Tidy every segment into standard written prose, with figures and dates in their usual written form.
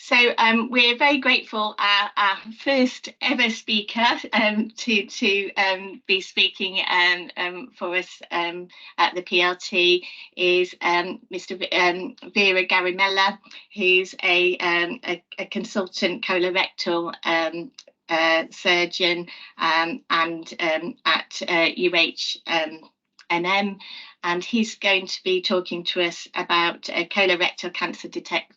So we're very grateful our first ever speaker to be speaking for us at the PLT is Mr. Veera Garimella, who's a consultant colorectal surgeon and at UHNM, and he's going to be talking to us about colorectal cancer detection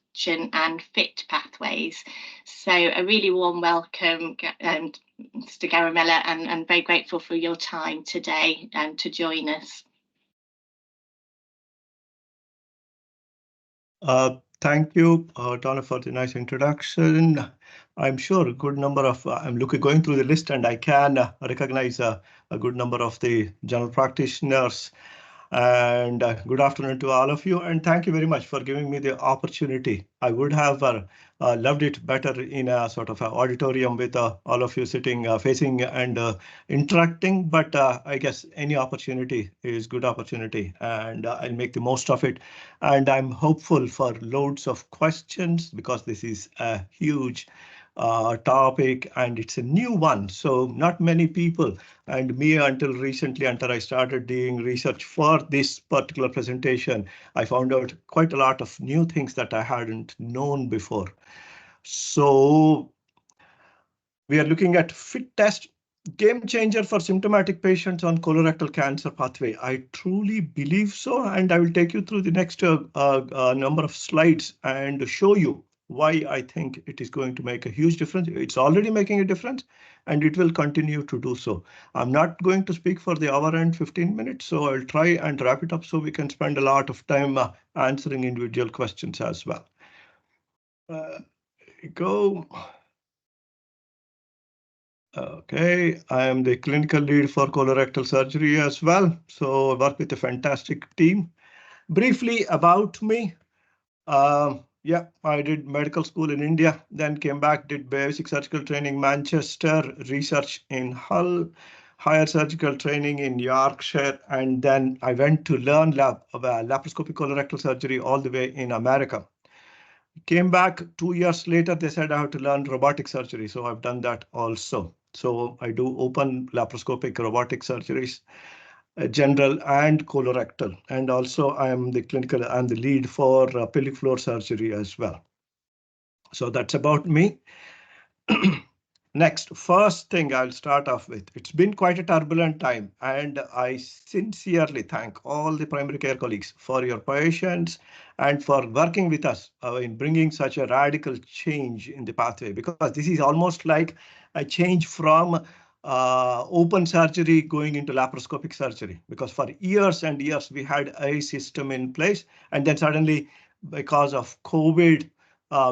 and FIT pathways. So a really warm welcome, Mr. Garimella, and very grateful for your time today and to join us. Thank you, Donna, for the nice introduction. I'm sure a good number of, I'm going through the list and I can recognize a good number of the general practitioners. And good afternoon to all of you, and thank you very much for giving me the opportunity. I would have loved it better in a sort of an auditorium with all of you sitting, facing and interacting, but I guess any opportunity is good opportunity, and I'll make the most of it. And I'm hopeful for loads of questions because this is a huge topic and it's a new one. So not many people, and me until recently, until I started doing research for this particular presentation, I found out quite a lot of new things that I hadn't known before. So we are looking at FIT test, game changer for symptomatic patients on colorectal cancer pathway. I truly believe so, and I will take you through the next number of slides and show you why I think it is going to make a huge difference. It's already making a difference, and it will continue to do so. I'm not going to speak for the hour and 15 minutes, so I'll try and wrap it up so we can spend a lot of time answering individual questions as well. Go. Okay, I am the clinical lead for colorectal surgery as well, so I work with a fantastic team. Briefly about me, yeah, I did medical school in India, then came back, did basic surgical training Manchester, research in Hull, higher surgical training in Yorkshire, and then I went to learn laparoscopic colorectal surgery all the way in America. Came back 2 years later, they said I have to learn robotic surgery, so I've done that also. So I do open laparoscopic robotic surgeries, general and colorectal, and also I am the clinical and the lead for pelvic floor surgery as well. So that's about me. Next, first thing I'll start off with, it's been quite a turbulent time, and I sincerely thank all the primary care colleagues for your patience and for working with us in bringing such a radical change in the pathway, because this is almost like a change from open surgery going into laparoscopic surgery, because for years and years we had a system in place, and then suddenly because of COVID,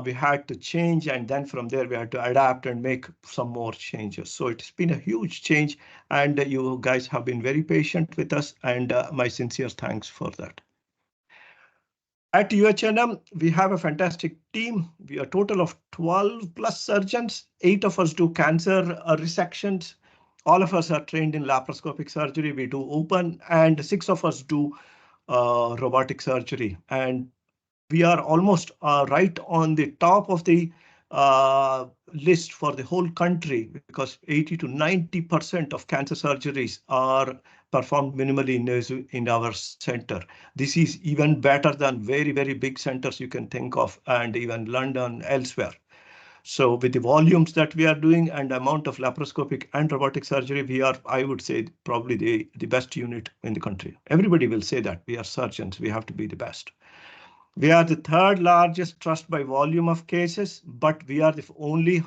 we had to change, and then from there we had to adapt and make some more changes. So it's been a huge change, and you guys have been very patient with us, and my sincere thanks for that. At UHNM, we have a fantastic team. We are a total of 12 plus surgeons. 8 of us do cancer resections. All of us are trained in laparoscopic surgery. We do open, and 6 of us do robotic surgery. And we are almost right on the top of the list for the whole country, because 80 to 90% of cancer surgeries are performed minimally invasive in our center. This is even better than very, very big centers you can think of, and even London, elsewhere. So with the volumes that we are doing and amount of laparoscopic and robotic surgery, we are, I would say, probably the best unit in the country. Everybody will say that. We are surgeons. We have to be the best. We are the 3rd largest trust by volume of cases, but we are the only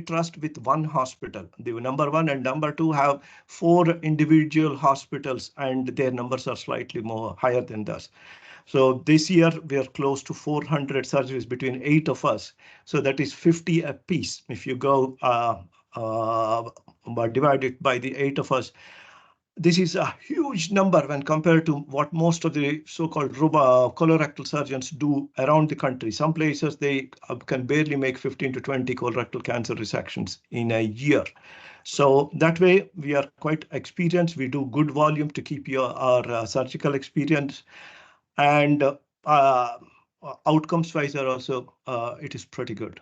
trust with 1 hospital. The number 1 and number 2 have 4 individual hospitals, and their numbers are slightly more higher than us. So this year we are close to 400 surgeries between 8 of us. So that is 50 a piece. If you go divide it by the 8 of us, this is a huge number when compared to what most of the so-called colorectal surgeons do around the country. Some places they can barely make 15 to 20 colorectal cancer resections in a year. So that way we are quite experienced. We do good volume to keep our surgical experience. And outcomes wise are also, it is pretty good.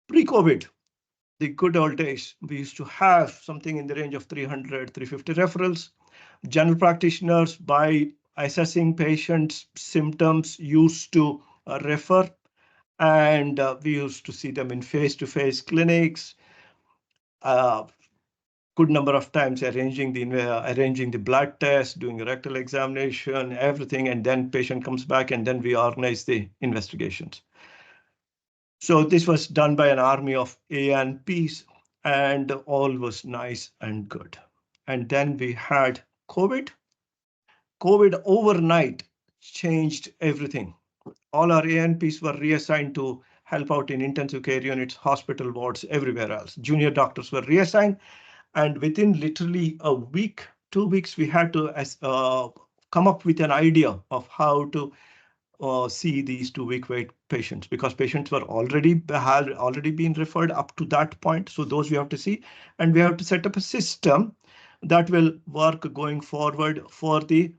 Pre-COVID, the good old days, we used to have something in the range of 300, 350 referrals. General practitioners, by assessing patients' symptoms, used to refer, and we used to see them in face-to-face clinics. Good number of times arranging the blood test, doing a rectal examination, everything, and then patient comes back, and then we organize the investigations. So this was done by an army of ANPs, and all was nice and good. And then we had COVID. COVID overnight changed everything. All our ANPs were reassigned to help out in intensive care units, hospital wards, everywhere else. Junior doctors were reassigned, and within literally a week, 2 weeks, we had to come up with an idea of how to see these 2-week wait patients, because patients were had already been referred up to that point. So those we have to see, and we have to set up a system that will work going forward for the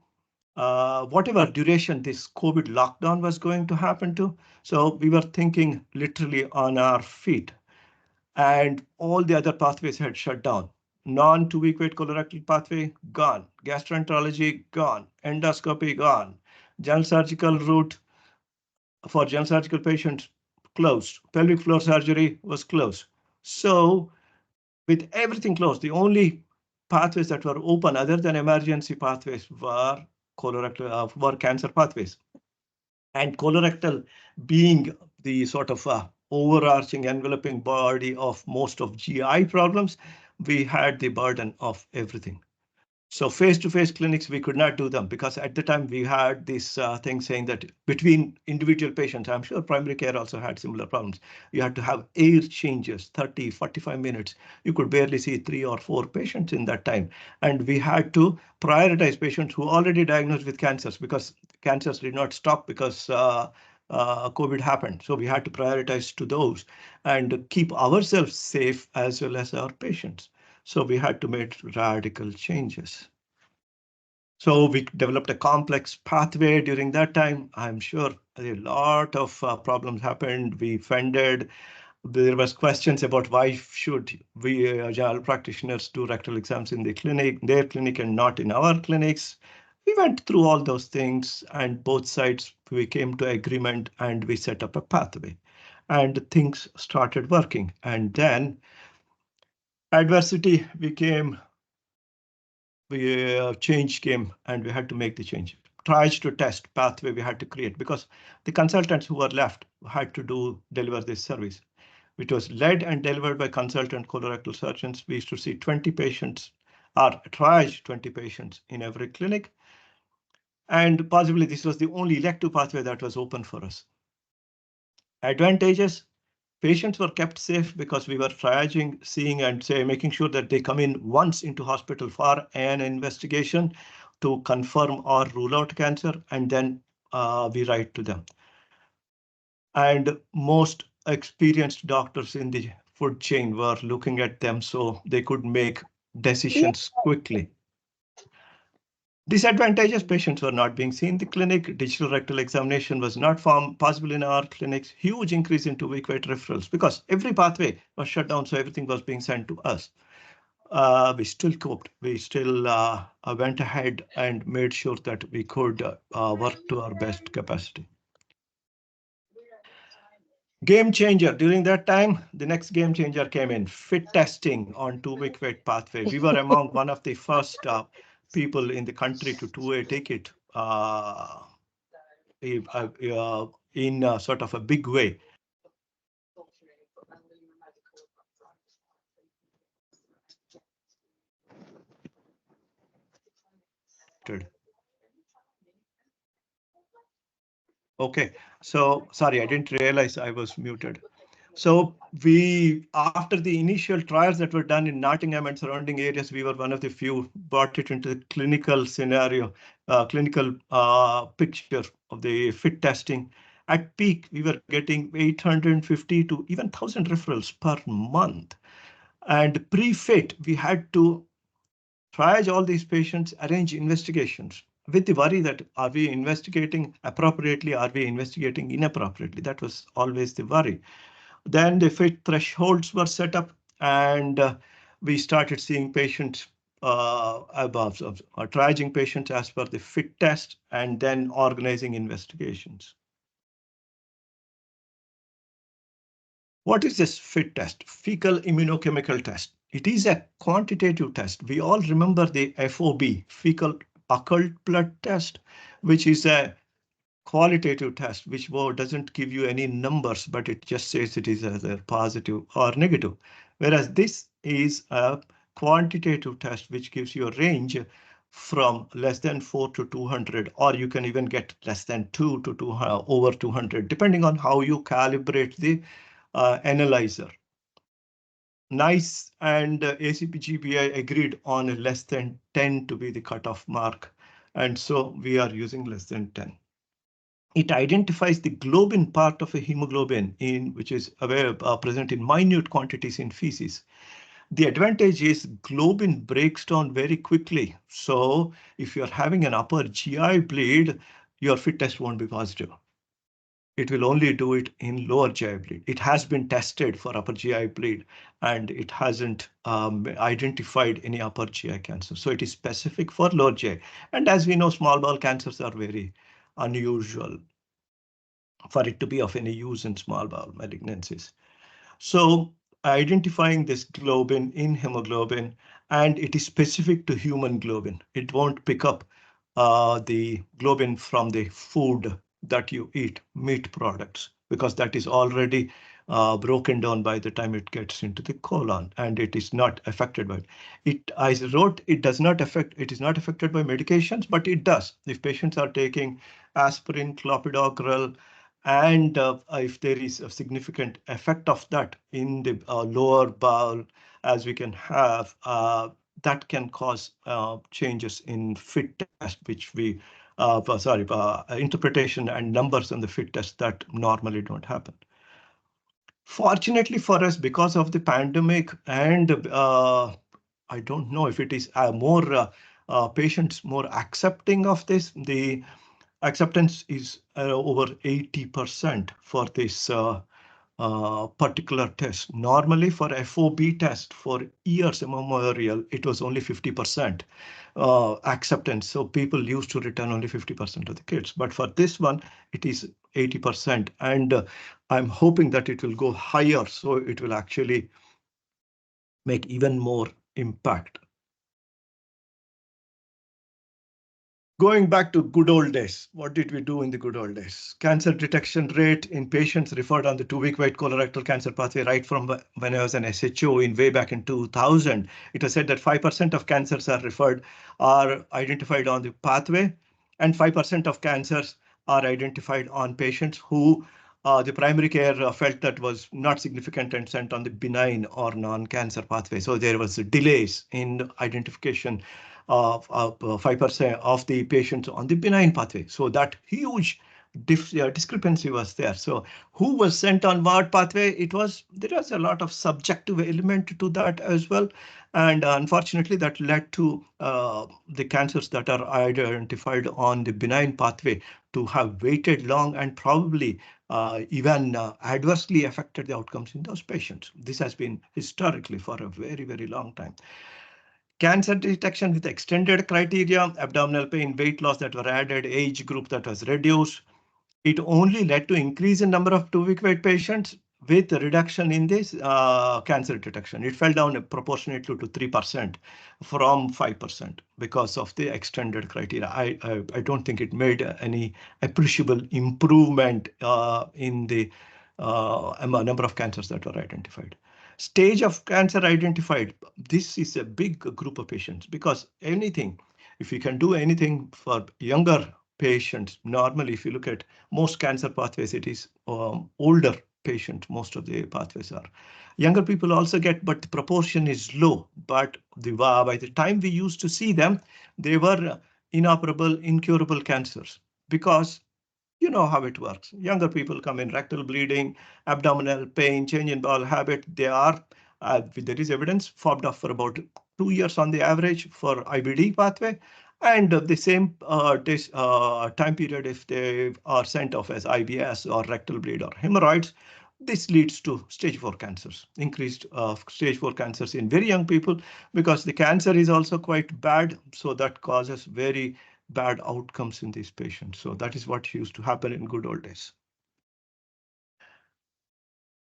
whatever duration this COVID lockdown was going to happen to. So we were thinking literally on our feet, and all the other pathways had shut down. Non-2-week wait colorectal pathway gone, gastroenterology gone, endoscopy gone, general surgical route for general surgical patients closed, pelvic floor surgery was closed. So with everything closed, the only pathways that were open other than emergency pathways were colorectal, were cancer pathways. And colorectal being the sort of overarching enveloping body of most of GI problems, we had the burden of everything. So face-to-face clinics, we could not do them because at the time we had this thing saying that between individual patients, I'm sure primary care also had similar problems. You had to have air changes, 30, 45 minutes. You could barely see 3 or 4 patients in that time. And we had to prioritize patients who already diagnosed with cancers, because cancers did not stop because COVID happened. So we had to prioritize to those and keep ourselves safe as well as our patients. So we had to make radical changes. So we developed a complex pathway during that time. I'm sure a lot of problems happened. We funded. There was questions about why should we general practitioners do rectal exams in their clinic and not in our clinics. We went through all those things, and both sides, we came to agreement, and we set up a pathway, and things started working. And then adversity became, change came, and we had to make the change. Triage to test pathway we had to create, because the consultants who were left had to deliver this service. It was led and delivered by consultant colorectal surgeons. We used to see 20 patients, or triage 20 patients in every clinic. And possibly this was the only elective pathway that was open for us. Advantages: patients were kept safe because we were triaging, seeing, and making sure that they come in once into hospital for an investigation to confirm or rule out cancer, and then we write to them. And most experienced doctors in the food chain were looking at them so they could make decisions quickly. Disadvantages: patients were not being seen in the clinic. Digital rectal examination was not possible in our clinics. Huge increase in 2-week wait referrals because every pathway was shut down, so everything was being sent to us. We still coped. We still went ahead and made sure that we could work to our best capacity. Game changer during that time, the next game changer came in: fit testing on 2-week wait pathway. We were among one of the first people in the country to do a take it in sort of a big way. Okay, so sorry, I didn't realize I was muted. So we, after the initial trials that were done in Nottingham and surrounding areas, we were one of the few brought it into the clinical scenario, clinical picture of the fit testing. At peak, we were getting 850 to even 1,000 referrals per month. And pre-fit, we had to triage all these patients, arrange investigations, with the worry that are we investigating appropriately, are we investigating inappropriately? That was always the worry. Then the fit thresholds were set up, and we started seeing patients triaging patients as per the fit test, and then organizing investigations. What is this FIT test? Fecal immunochemical test. It is a quantitative test. We all remember the FOB, fecal occult blood test, which is a qualitative test, which doesn't give you any numbers, but it just says it is either positive or negative. Whereas this is a quantitative test, which gives you a range from less than 4 to 200, or you can even get less than 2 to over 200, depending on how you calibrate the analyzer. NICE and ACPGBI agreed on less than 10 to be the cutoff mark, and so we are using less than 10. It identifies the globin part of a hemoglobin which is present in minute quantities in feces. The advantage is globin breaks down very quickly. So if you're having an upper GI bleed, your FIT test won't be positive. It will only do it in lower GI bleed. It has been tested for upper GI bleed, and it hasn't identified any upper GI cancer. So it is specific for lower GI. And as we know, small bowel cancers are very unusual for it to be of any use in small bowel malignancies. So identifying this globin in hemoglobin, and it is specific to human globin. It won't pick up the globin from the food that you eat, meat products, because that is already broken down by the time it gets into the colon, and it is not affected by it. I wrote it does not affect, it is not affected by medications, but it does. If patients are taking aspirin, clopidogrel, and if there is a significant effect of that in the lower bowel, as we can have, that can cause changes in FIT test, which we, interpretation and numbers on the FIT test that normally don't happen. Fortunately for us, because of the pandemic, and I don't know if it is more patients more accepting of this, the acceptance is over 80% for this particular test. Normally for FOB test for years immemorial, it was only 50% acceptance. So people used to return only 50% of the kids. But for this one, it is 80%. And I'm hoping that it will go higher, so it will actually make even more impact. Going back to good old days, what did we do in the good old days? Cancer detection rate in patients referred on the 2-week wait colorectal cancer pathway, right from when I was an SHO in way back in 2000. It was said that 5% of cancers are identified on the pathway, and 5% of cancers are identified on patients who the primary care felt that was not significant and sent on the benign or non-cancer pathway. So there was delays in identification of 5% of the patients on the benign pathway. So that huge discrepancy was there. So who was sent on what pathway? There was a lot of subjective element to that as well. And unfortunately, that led to the cancers that are identified on the benign pathway to have waited long and probably even adversely affected the outcomes in those patients. This has been historically for a very, very long time. Cancer detection with extended criteria, abdominal pain, weight loss that were added, age group that was reduced. It only led to increase in number of 2-week wait patients with a reduction in this cancer detection. It fell down proportionately to 3% from 5% because of the extended criteria. I don't think it made any appreciable improvement in the number of cancers that were identified. Stage of cancer identified. This is a big group of patients because if you can do anything for younger patients, normally if you look at most cancer pathways, it is older patients. Most of the pathways are younger people also get, but the proportion is low. But by the time we used to see them, they were inoperable, incurable cancers because you know how it works. Younger people come in rectal bleeding, abdominal pain, change in bowel habit. There is evidence fobbed off for about 2 years on the average for IBD pathway. And the same time period, if they are sent off as IBS or rectal bleed or hemorrhoids, this leads to stage 4 cancers, increased stage 4 cancers in very young people, because the cancer is also quite bad. So that causes very bad outcomes in these patients. So that is what used to happen in good old days.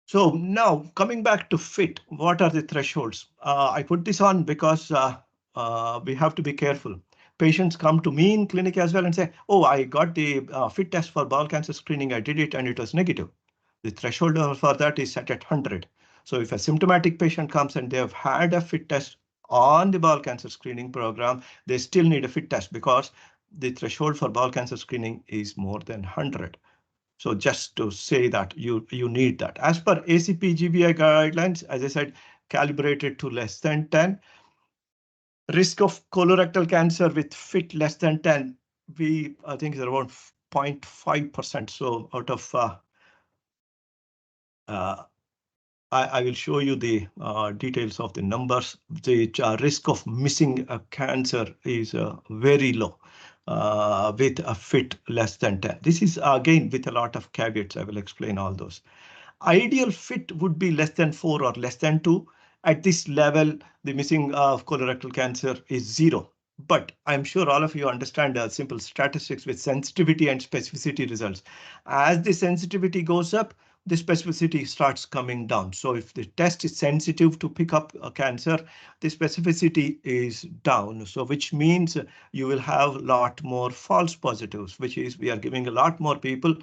So now coming back to FIT, what are the thresholds? I put this on because we have to be careful. Patients come to me in clinic as well and say, oh, I got the FIT test for bowel cancer screening. I did it and it was negative. The threshold for that is set at 100. So if a symptomatic patient comes and they have had a FIT test on the bowel cancer screening program, they still need a FIT test because the threshold for bowel cancer screening is more than 100. So just to say that you need that. As per ACP/GBI guidelines, as I said, calibrated to less than 10. Risk of colorectal cancer with FIT less than 10, I think is around 0.5%. So out of I will show you the details of the numbers. The risk of missing a cancer is very low with a FIT less than 10. This is again with a lot of caveats. I will explain all those. Ideal FIT would be less than 4 or less than 2. At this level, the missing of colorectal cancer is 0. But I'm sure all of you understand simple statistics with sensitivity and specificity results. As the sensitivity goes up, the specificity starts coming down. So if the test is sensitive to pick up a cancer, the specificity is down. So which means you will have a lot more false positives, which is we are giving a lot more people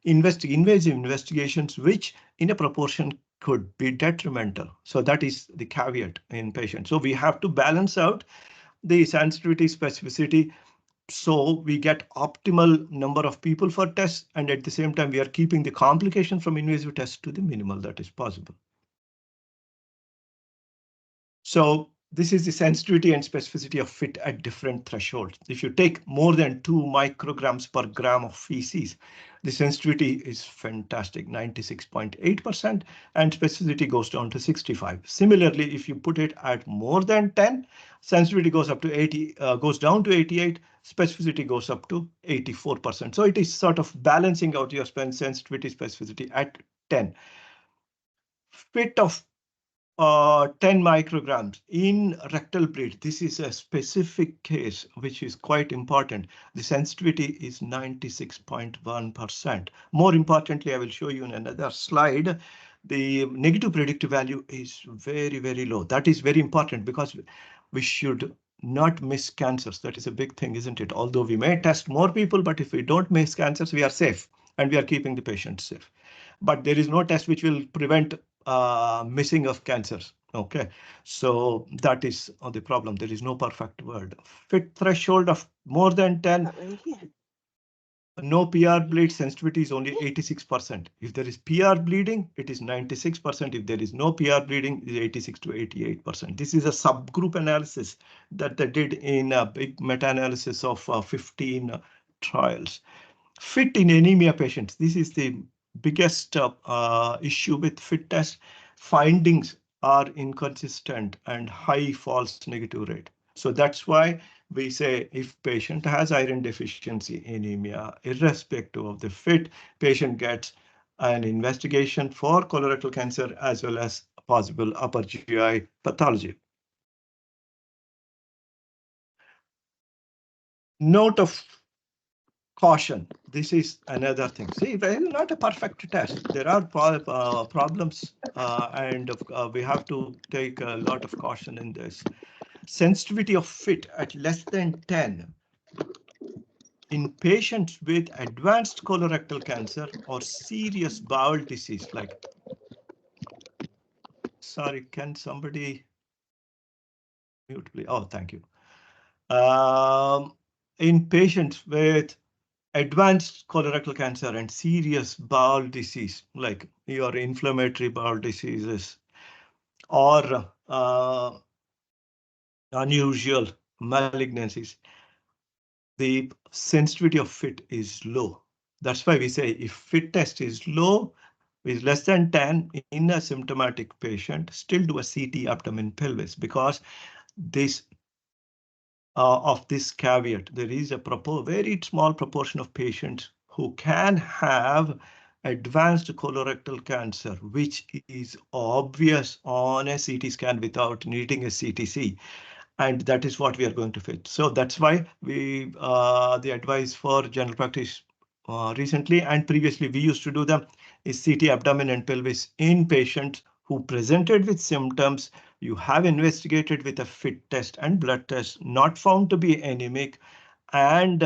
invasive investigations, which in a proportion could be detrimental. So that is the caveat in patients. So we have to balance out the sensitivity specificity so we get optimal number of people for tests, and at the same time we are keeping the complication from invasive tests to the minimal that is possible. So this is the sensitivity and specificity of FIT at different thresholds. If you take more than 2 micrograms per gram of feces, the sensitivity is fantastic, 96.8%, and specificity goes down to 65. Similarly, if you put it at more than 10, sensitivity goes up to 80, goes down to 88, specificity goes up to 84%. So it is sort of balancing out your sensitivity specificity at 10. FIT of 10 micrograms in rectal bleed. This is a specific case which is quite important. The sensitivity is 96.1%. More importantly, I will show you in another slide. The negative predictive value is very, very low. That is very important because we should not miss cancers. That is a big thing, isn't it? Although we may test more people, but if we don't miss cancers, we are safe and we are keeping the patients safe. But there is no test which will prevent missing of cancers. Okay, so that is the problem. There is no perfect word. FIT threshold of more than 10. No PR bleed sensitivity is only 86%. If there is PR bleeding, it is 96%. If there is no PR bleeding, it is 86 to 88%. This is a subgroup analysis that they did in a big meta-analysis of 15 trials. FIT in anemia patients. This is the biggest issue with FIT test. Findings are inconsistent and high false negative rate. So that's why we say if patient has iron deficiency anemia, irrespective of the FIT, patient gets an investigation for colorectal cancer as well as possible upper GI pathology. Note of caution. This is another thing. See, well, not a perfect test. There are problems and we have to take a lot of caution in this. Sensitivity of FIT at less than 10 in patients with advanced colorectal cancer or serious bowel disease, like, sorry, can somebody mute, please? Oh, thank you. In patients with advanced colorectal cancer and serious bowel disease, like your inflammatory bowel diseases or unusual malignancies, the sensitivity of FIT is low. That's why we say if FIT test is low, is less than 10 in a symptomatic patient, still do a CT abdomen pelvis, because this of this caveat. There is a very small proportion of patients who can have advanced colorectal cancer, which is obvious on a CT scan without needing a CTC. And that is what we are going to fit. So that's why we the advice for general practice recently and previously we used to do them is CT abdomen and pelvis in patients who presented with symptoms. You have investigated with a FIT test and blood test, not found to be anemic, and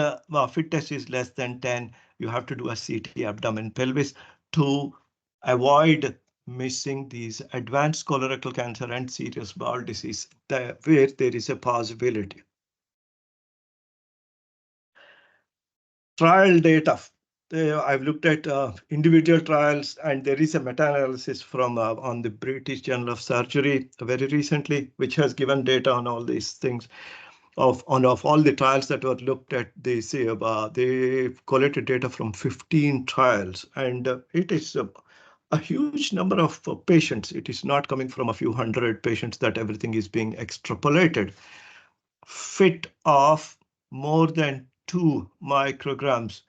FIT test is less than 10. You have to do a CT abdomen pelvis to avoid missing these advanced colorectal cancer and serious bowel disease where there is a possibility. Trial data. I've looked at individual trials, and there is a meta-analysis from on the British Journal of Surgery very recently, which has given data on all these things. Of all the trials that were looked at, they say they collected data from 15 trials, and it is a huge number of patients. It is not coming from a few hundred patients that everything is being extrapolated. FIT of more than 2 micrograms,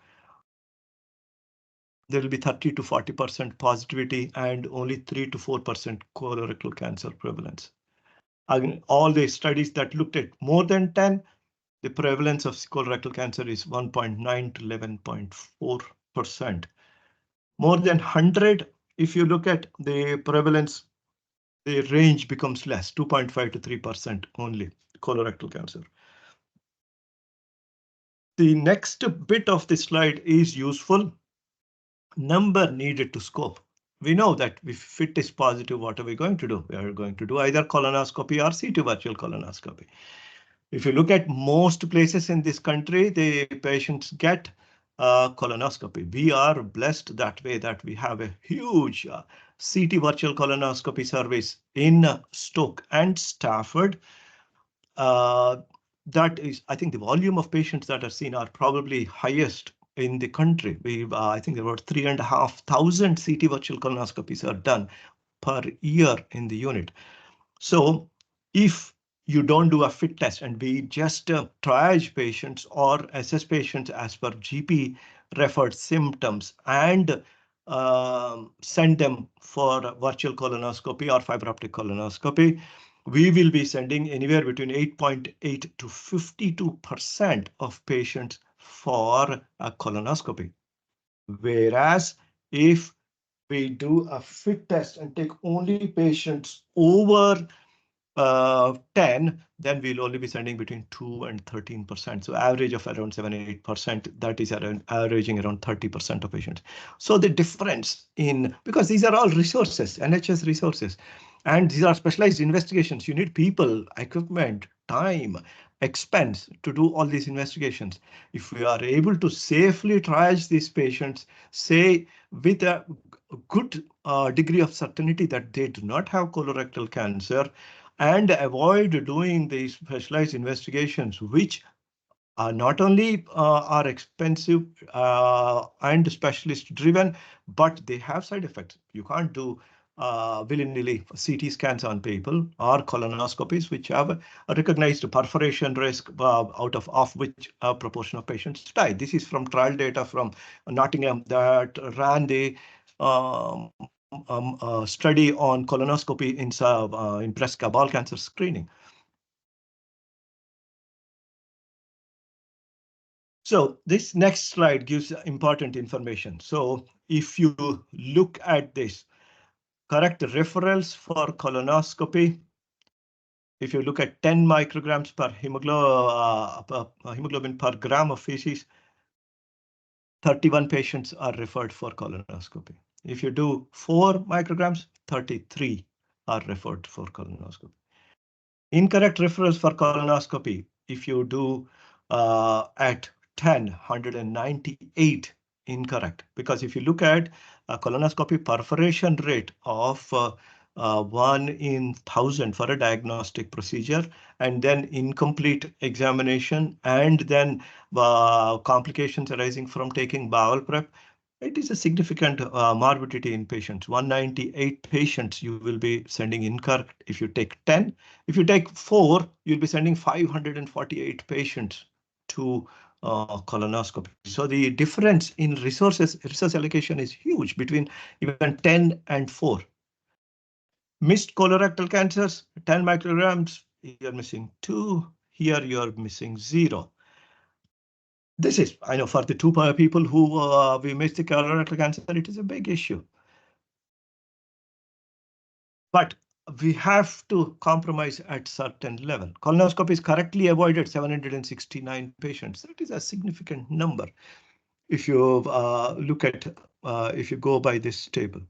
there will be 30 to 40% positivity and only 3 to 4% colorectal cancer prevalence. Again, all the studies that looked at more than 10, the prevalence of colorectal cancer is 1.9 to 11.4%. More than 100, if you look at the prevalence, the range becomes less, 2.5 to 3% only colorectal cancer. The next bit of the slide is useful. Number needed to scope. We know that if FIT is positive, what are we going to do? We are going to do either colonoscopy or CT virtual colonoscopy. If you look at most places in this country, the patients get colonoscopy. We are blessed that way that we have a huge CT virtual colonoscopy service in Stoke and Stafford. That is, I think the volume of patients that are seen are probably highest in the country. I think about 3,500 CT virtual colonoscopies are done per year in the unit. So if you don't do a FIT test and we just triage patients or assess patients as per GP referred symptoms and send them for virtual colonoscopy or fiber optic colonoscopy, we will be sending anywhere between 8.8 to 52% of patients for a colonoscopy. Whereas if we do a FIT test and take only patients over 10, then we'll only be sending between 2 and 13%. So average of around 7-8%, that is around averaging around 30% of patients. So the difference in, because these are all resources, NHS resources, and these are specialized investigations. You need people, equipment, time, expense to do all these investigations. If we are able to safely triage these patients, say with a good degree of certainty that they do not have colorectal cancer, and avoid doing these specialized investigations, which are not only are expensive and specialist driven, but they have side effects. You can't do willy-nilly CT scans on people or colonoscopies, which have a recognized perforation risk, out of which a proportion of patients die. This is from trial data from Nottingham that ran the study on colonoscopy in breast bowel cancer screening. So this next slide gives important information. So if you look at this, correct referrals for colonoscopy, if you look at 10 micrograms per hemoglobin per gram of feces, 31 patients are referred for colonoscopy. If you do 4 micrograms, 33 are referred for colonoscopy. Incorrect referrals for colonoscopy, if you do at 10, 198 incorrect, because if you look at a colonoscopy perforation rate of 1 in 1,000 for a diagnostic procedure, and then incomplete examination, and then complications arising from taking bowel prep, It is a significant morbidity in patients. 198 patients you will be sending incorrect if you take 10. If you take 4, you'll be sending 548 patients to colonoscopy. So the difference in resource allocation is huge between even 10 and 4. Missed colorectal cancers, 10 micrograms, you're missing 2. Here you're missing 0. This is, I know, for the 2 people who we missed the colorectal cancer, it is a big issue. But we have to compromise at certain level. Colonoscopy is correctly avoided 769 patients. That is a significant number. If you look at, if you go by this table.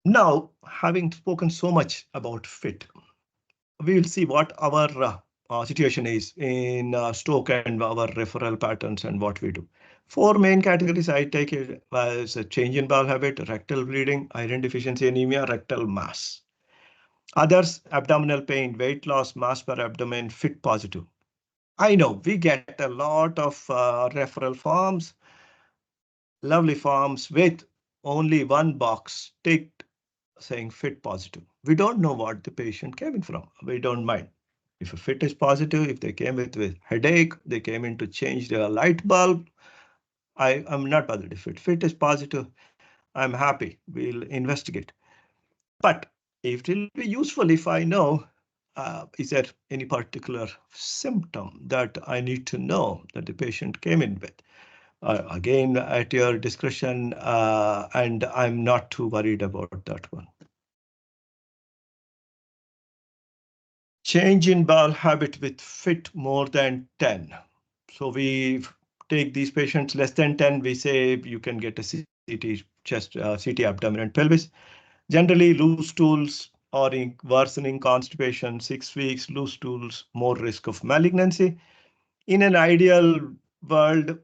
Now, having spoken so much about FIT, we will see what our situation is in stroke and our referral patterns and what we do. 4 main categories I take it as a change in bowel habit, rectal bleeding, iron deficiency anemia, rectal mass. Others, abdominal pain, weight loss, mass per abdomen, FIT positive. I know we get a lot of referral forms, lovely forms with only one box ticked saying FIT positive. We don't know what the patient came in from. We don't mind. If a FIT is positive, if they came with headache, they came in to change their light bulb, I'm not bothered. If FIT is positive, I'm happy. We'll investigate. But it will be useful if I know, is there any particular symptom that I need to know that the patient came in with? Again, at your discretion, and I'm not too worried about that one. Change in bowel habit with FIT more than 10. So we take these patients less than 10, we say you can get a CT chest, CT abdomen and pelvis. Generally, loose stools or in worsening constipation, 6 weeks, loose stools, more risk of malignancy. In an ideal world,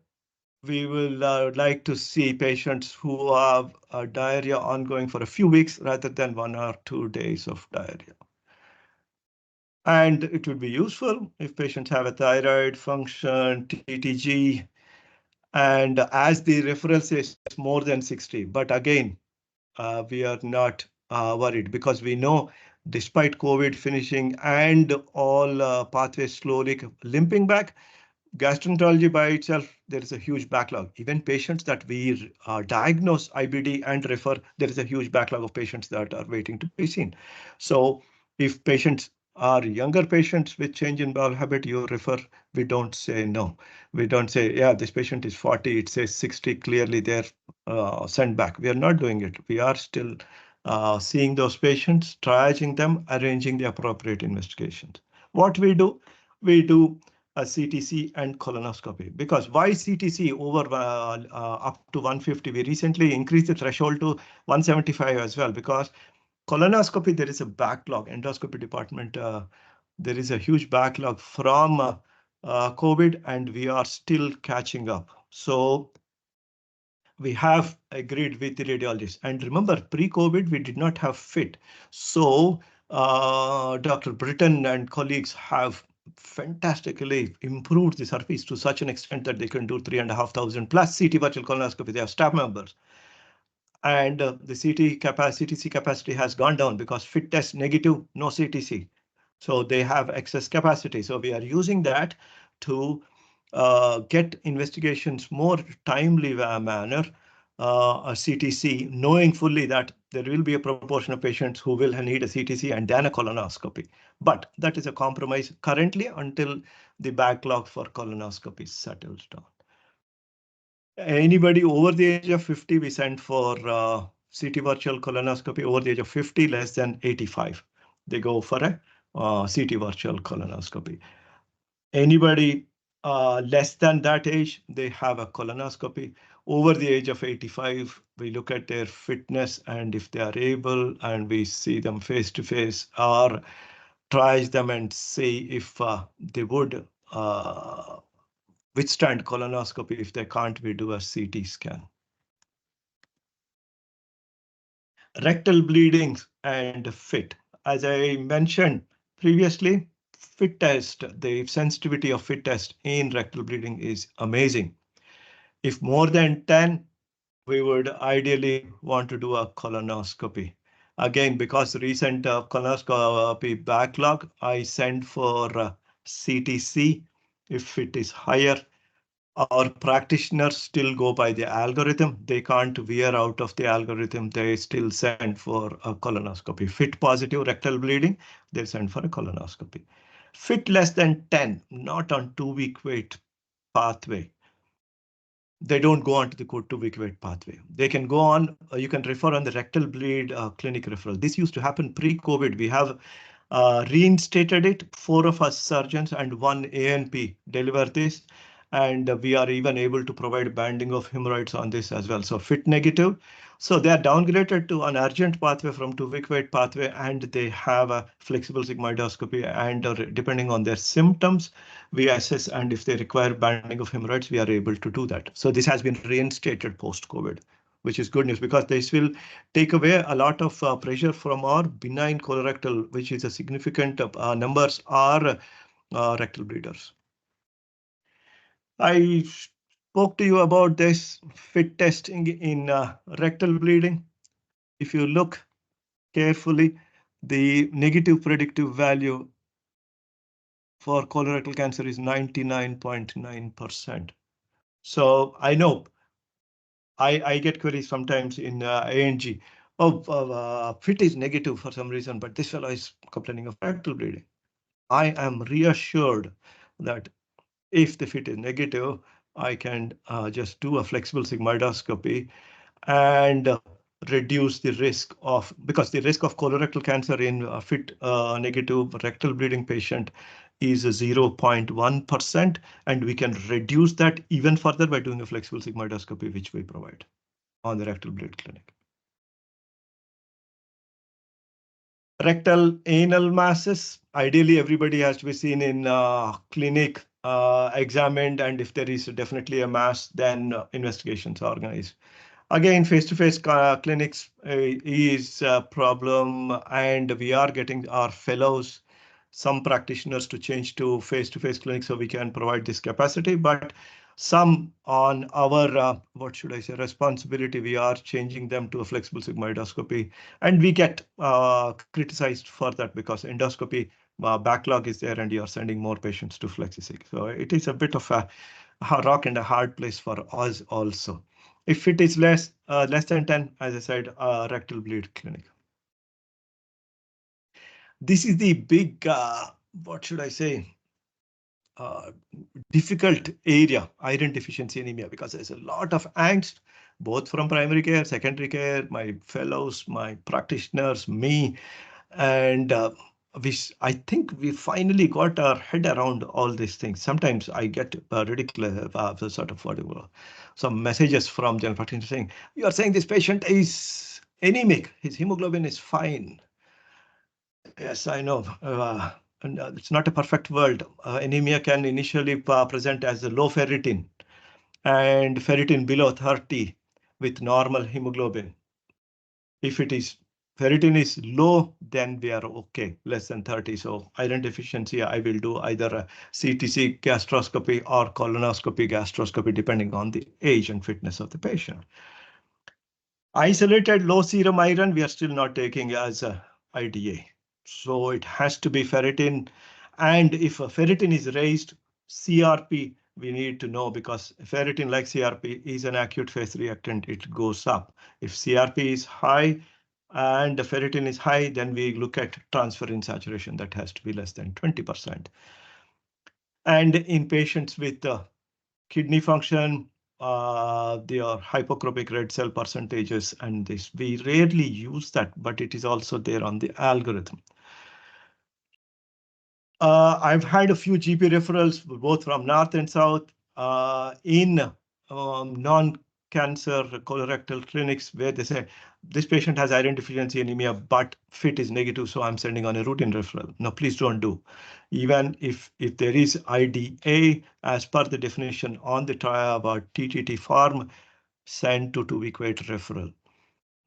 we will like to see patients who have diarrhea ongoing for a few weeks rather than 1 or 2 days of diarrhea. And it would be useful if patients have a thyroid function, TTG, and as the referral says, more than 60. But again, we are not worried because we know despite COVID finishing and all pathways slowly limping back, gastroenterology by itself, there is a huge backlog. Even patients that we diagnose IBD and refer, there is a huge backlog of patients that are waiting to be seen. So if patients are younger patients with change in bowel habit, you refer, we don't say no. We don't say, yeah, this patient is 40, it says 60, clearly they're sent back. We are not doing it. We are still seeing those patients, triaging them, arranging the appropriate investigations. What we do a CTC and colonoscopy. Because why CTC over up to 150? We recently increased the threshold to 175 as well, because colonoscopy, there is a backlog. Endoscopy department, there is a huge backlog from COVID, and we are still catching up. So we have agreed with the radiologist. And remember, pre-COVID, we did not have FIT. So Dr. Britton and colleagues have fantastically improved the service to such an extent that they can do 3,500 plus CT virtual colonoscopy. They have staff members. And the CTC capacity has gone down because FIT test negative, no CTC. So they have excess capacity. So we are using that to get investigations more timely manner, a CTC, knowing fully that there will be a proportion of patients who will need a CTC and then a colonoscopy. But that is a compromise currently until the backlog for colonoscopy settles down. Anybody over the age of 50, we send for CT virtual colonoscopy. Over the age of 50, less than 85, they go for a CT virtual colonoscopy. Anybody less than that age, they have a colonoscopy. Over the age of 85, we look at their fitness and if they are able, and we see them face to face or triage them and see if they would withstand colonoscopy. If they can't, we do a CT scan. Rectal bleeding and FIT. As I mentioned previously, FIT test, the sensitivity of FIT test in rectal bleeding is amazing. If more than 10, we would ideally want to do a colonoscopy. Again, because recent colonoscopy backlog, I send for CTC. If it is higher, our practitioners still go by the algorithm. They can't veer out of the algorithm. They still send for a colonoscopy. Fit positive rectal bleeding, they send for a colonoscopy. Fit less than 10, not on 2-week wait pathway. They don't go on to the 2-week wait pathway. They can go on, you can refer on the rectal bleed clinic referral. This used to happen pre-COVID. We have reinstated it. 4 of us surgeons and 1 ANP deliver this. And we are even able to provide banding of hemorrhoids on this as well. So fit negative. So they are downgraded to an urgent pathway from 2-week wait pathway, and they have a flexible sigmoidoscopy. And depending on their symptoms, we assess, and if they require banding of hemorrhoids, we are able to do that. So this has been reinstated post-COVID, which is good news because this will take away a lot of pressure from our benign colorectal, which is a significant numbers are rectal bleeders. I spoke to you about this fit testing in rectal bleeding. If you look carefully, the negative predictive value for colorectal cancer is 99.9%. So I know I get queries sometimes in ANG. Oh, fit is negative for some reason, but this fellow is complaining of rectal bleeding. I am reassured that if the fit is negative, I can just do a flexible sigmoidoscopy and reduce the risk of, because the risk of colorectal cancer in a fit negative rectal bleeding patient is 0.1%, and we can reduce that even further by doing a flexible sigmoidoscopy, which we provide on the rectal bleed clinic. Rectal anal masses, ideally everybody has to be seen in clinic, examined, and if there is definitely a mass, then investigations are organized. Again, face-to-face clinics is a problem, and we are getting our fellows, some practitioners, to change to face-to-face clinics so we can provide this capacity. But some on our, what should I say, responsibility, we are changing them to a flexible sigmoidoscopy, and we get criticized for that because endoscopy backlog is there and you are sending more patients to FlexiSig. So it is a bit of a rock and a hard place for us also. If it is less than 10, as I said, rectal bleed clinic. This is the big, what should I say, difficult area, iron deficiency anemia, because there's a lot of angst, both from primary care, secondary care, my fellows, my practitioners, me, and I think we finally got our head around all these things. Sometimes I get ridiculous, sort of whatever, some messages from general practitioners saying, "You are saying this patient is anemic, his hemoglobin is fine." Yes, I know. And it's not a perfect world. Anemia can initially present as a low ferritin and ferritin below 30 with normal hemoglobin. If it is ferritin is low, then we are okay, less than 30. So iron deficiency, I will do either a CTC gastroscopy or colonoscopy gastroscopy, depending on the age and fitness of the patient. Isolated low serum iron, we are still not taking as a IDA. So it has to be ferritin. And if a ferritin is raised, CRP, we need to know, because ferritin, like CRP, is an acute phase reactant. It goes up. If CRP is high and the ferritin is high, then we look at transferrin saturation that has to be less than 20%. And in patients with kidney function, their hypochromic red cell percentages, and this, we rarely use that, but it is also there on the algorithm. I've had a few GP referrals, both from North and South, in non-cancer colorectal clinics, where they say, this patient has iron deficiency anemia, but fit is negative, so I'm sending on a routine referral. No, please don't do. Even if there is IDA, as per the definition on the trial about TTT form, send to 2-week wait referral.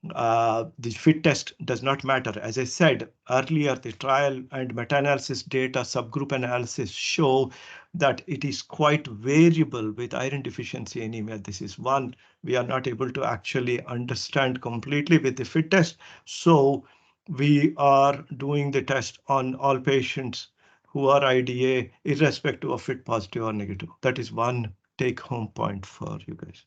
the fit test does not matter. As I said earlier, the trial and meta-analysis data subgroup analysis show that it is quite variable with iron deficiency anemia. This is one we are not able to actually understand completely with the fit test. So we are doing the test on all patients who are IDA, irrespective of fit positive or negative. That is one take home point for you guys.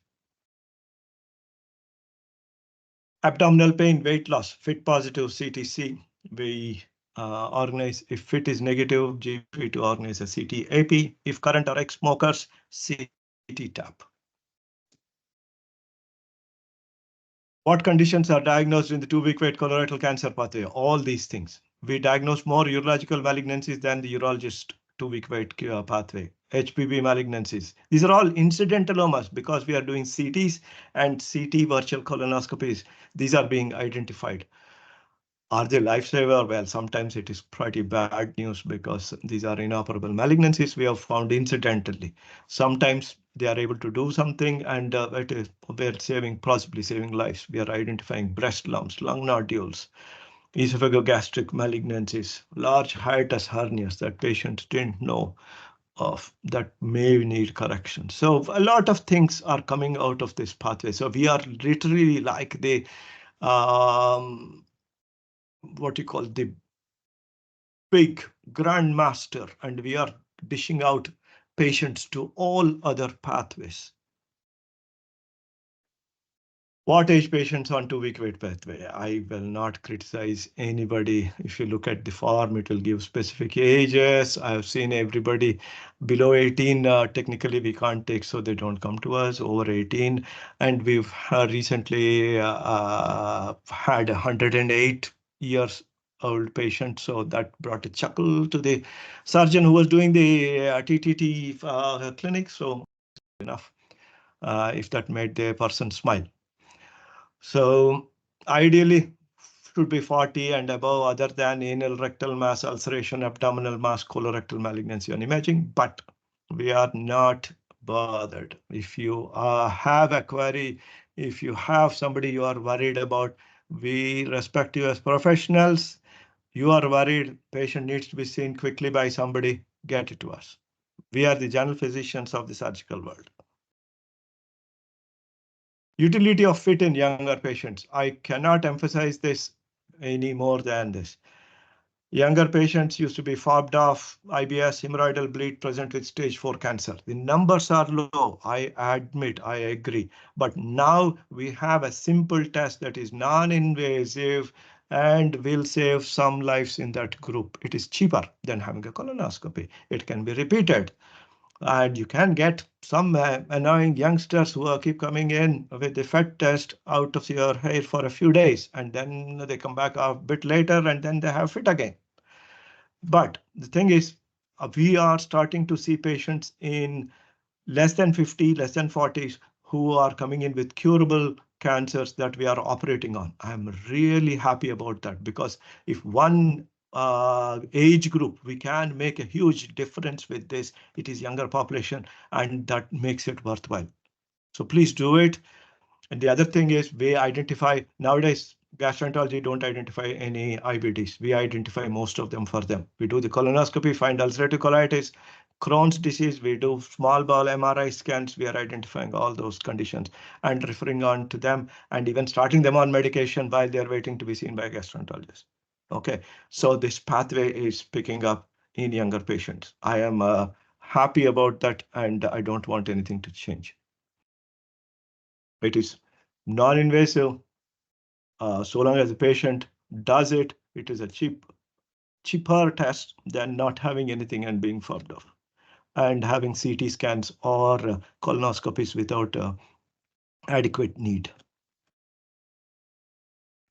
Abdominal pain, weight loss, fit positive CTC. We organize, if fit is negative, GP to organize a CT AP. If current or ex-smokers, CT tap. What conditions are diagnosed in the 2-week wait colorectal cancer pathway? All these things. We diagnose more urological malignancies than the urologist 2-week wait pathway. HPV malignancies. These are all incidentalomas because we are doing CTs and CT virtual colonoscopies. These are being identified. Are they lifesaver? Well, sometimes it is pretty bad news because these are inoperable malignancies we have found incidentally. Sometimes they are able to do something and we're possibly saving lives. We are identifying breast lumps, lung nodules, esophagogastric malignancies, large hiatus hernias that patients didn't know of that may need correction. So a lot of things are coming out of this pathway. So we are literally like the what you call the big grandmaster, and we are dishing out patients to all other pathways. What age patients on 2-week wait pathway? I will not criticize anybody. If you look at the form, it will give specific ages. I have seen everybody below 18. Technically, we can't take, so they don't come to us. Over 18, and we've recently had 108 years old patient, so that brought a chuckle to the surgeon who was doing the TTT clinic. So enough if that made the person smile. So ideally should be 40 and above, other than anal rectal mass, ulceration, abdominal mass, colorectal malignancy on imaging, but we are not bothered. If you have a query, if you have somebody you are worried about, we respect you as professionals. You are worried, patient needs to be seen quickly by somebody, get it to us. We are the general physicians of the surgical world. Utility of fit in younger patients. I cannot emphasize this any more than this. Younger patients used to be fobbed off, IBS, hemorrhoidal bleed present with stage 4 cancer. The numbers are low, I admit, I agree. But now we have a simple test that is non-invasive and will save some lives in that group. It is cheaper than having a colonoscopy. It can be repeated. And you can get some annoying youngsters who keep coming in with the FET test out of your hair for a few days, and then they come back a bit later and then they have fit again. But the thing is, we are starting to see patients in less than 50, less than 40s who are coming in with curable cancers that we are operating on. I'm really happy about that because if one age group, we can make a huge difference with this. It is younger population and that makes it worthwhile. So please do it. And the other thing is we identify nowadays gastroenterology don't identify any IBDs. We identify most of them for them. We do the colonoscopy, find ulcerative colitis, Crohn's disease. We do small bowel MRI scans. We are identifying all those conditions and referring on to them and even starting them on medication while they're waiting to be seen by a gastroenterologist. Okay, so this pathway is picking up in younger patients. I am happy about that and I don't want anything to change. It is non-invasive. So long as the patient does it, it is a cheaper test than not having anything and being fobbed off and having CT scans or colonoscopies without adequate need.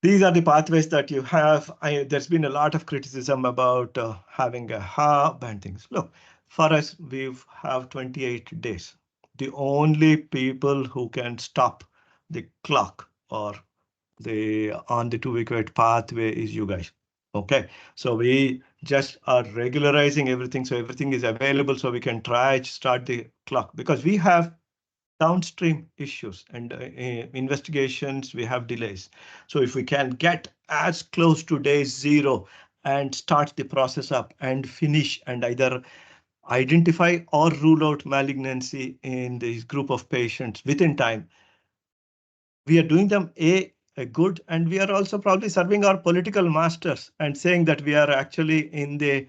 These are the pathways that you have. There's been a lot of criticism about having a hub and things. Look, for us, we have 28 days. The only people who can stop the clock or on the 2-week wait pathway is you guys. Okay, so we just are regularizing everything so everything is available so we can try to start the clock because we have downstream issues and investigations, we have delays. So if we can get as close to day 0 and start the process up and finish and either identify or rule out malignancy in this group of patients within time, we are doing them a good, and we are also probably serving our political masters and saying that we are actually in the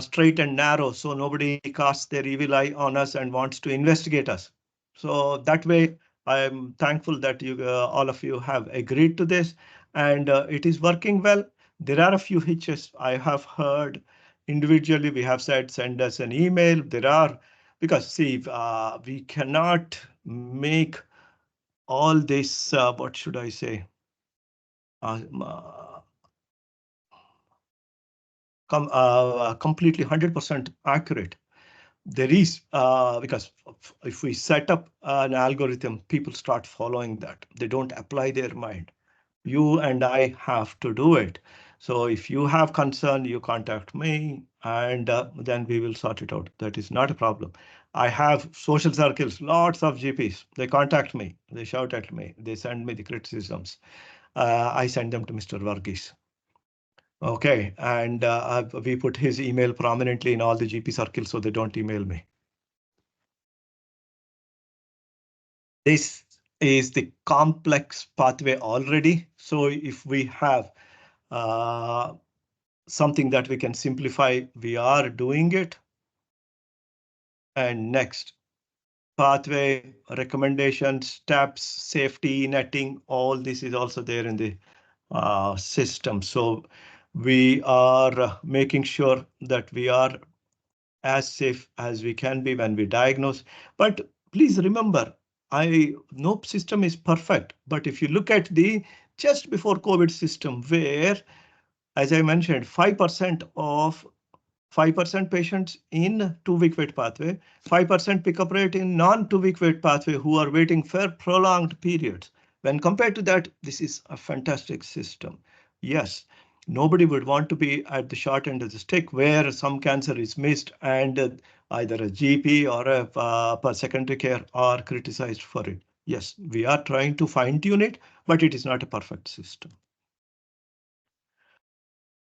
straight and narrow, so nobody casts their evil eye on us and wants to investigate us. So that way, I'm thankful that you all of you have agreed to this, and it is working well. There are a few hitches I have heard individually. We have said send us an email. There are, because see, we cannot make all this, what should I say, um, uh, completely 100% accurate. There is, because if we set up an algorithm, people start following that. They don't apply their mind. You and I have to do it. So if you have concern, you contact me, and then we will sort it out. That is not a problem. I have social circles, lots of GPs. They contact me, they shout at me, they send me the criticisms. I send them to Mr. Varghese. Okay, and we put his email prominently in all the GP circles so they don't email me. This is the complex pathway already. So if we have something that we can simplify, we are doing it. And next, pathway recommendations, steps, safety, netting, all this is also there in the system. So we are making sure that we are as safe as we can be when we diagnose. But please remember, no system is perfect. But if you look at the just before COVID system, where, as I mentioned, 5% patients in 2-week wait pathway, 5% pickup rate in non-2-week wait pathway who are waiting for prolonged periods. When compared to that, this is a fantastic system. Yes, nobody would want to be at the short end of the stick where some cancer is missed and either a GP or a secondary care are criticized for it. Yes, we are trying to fine tune it, but it is not a perfect system.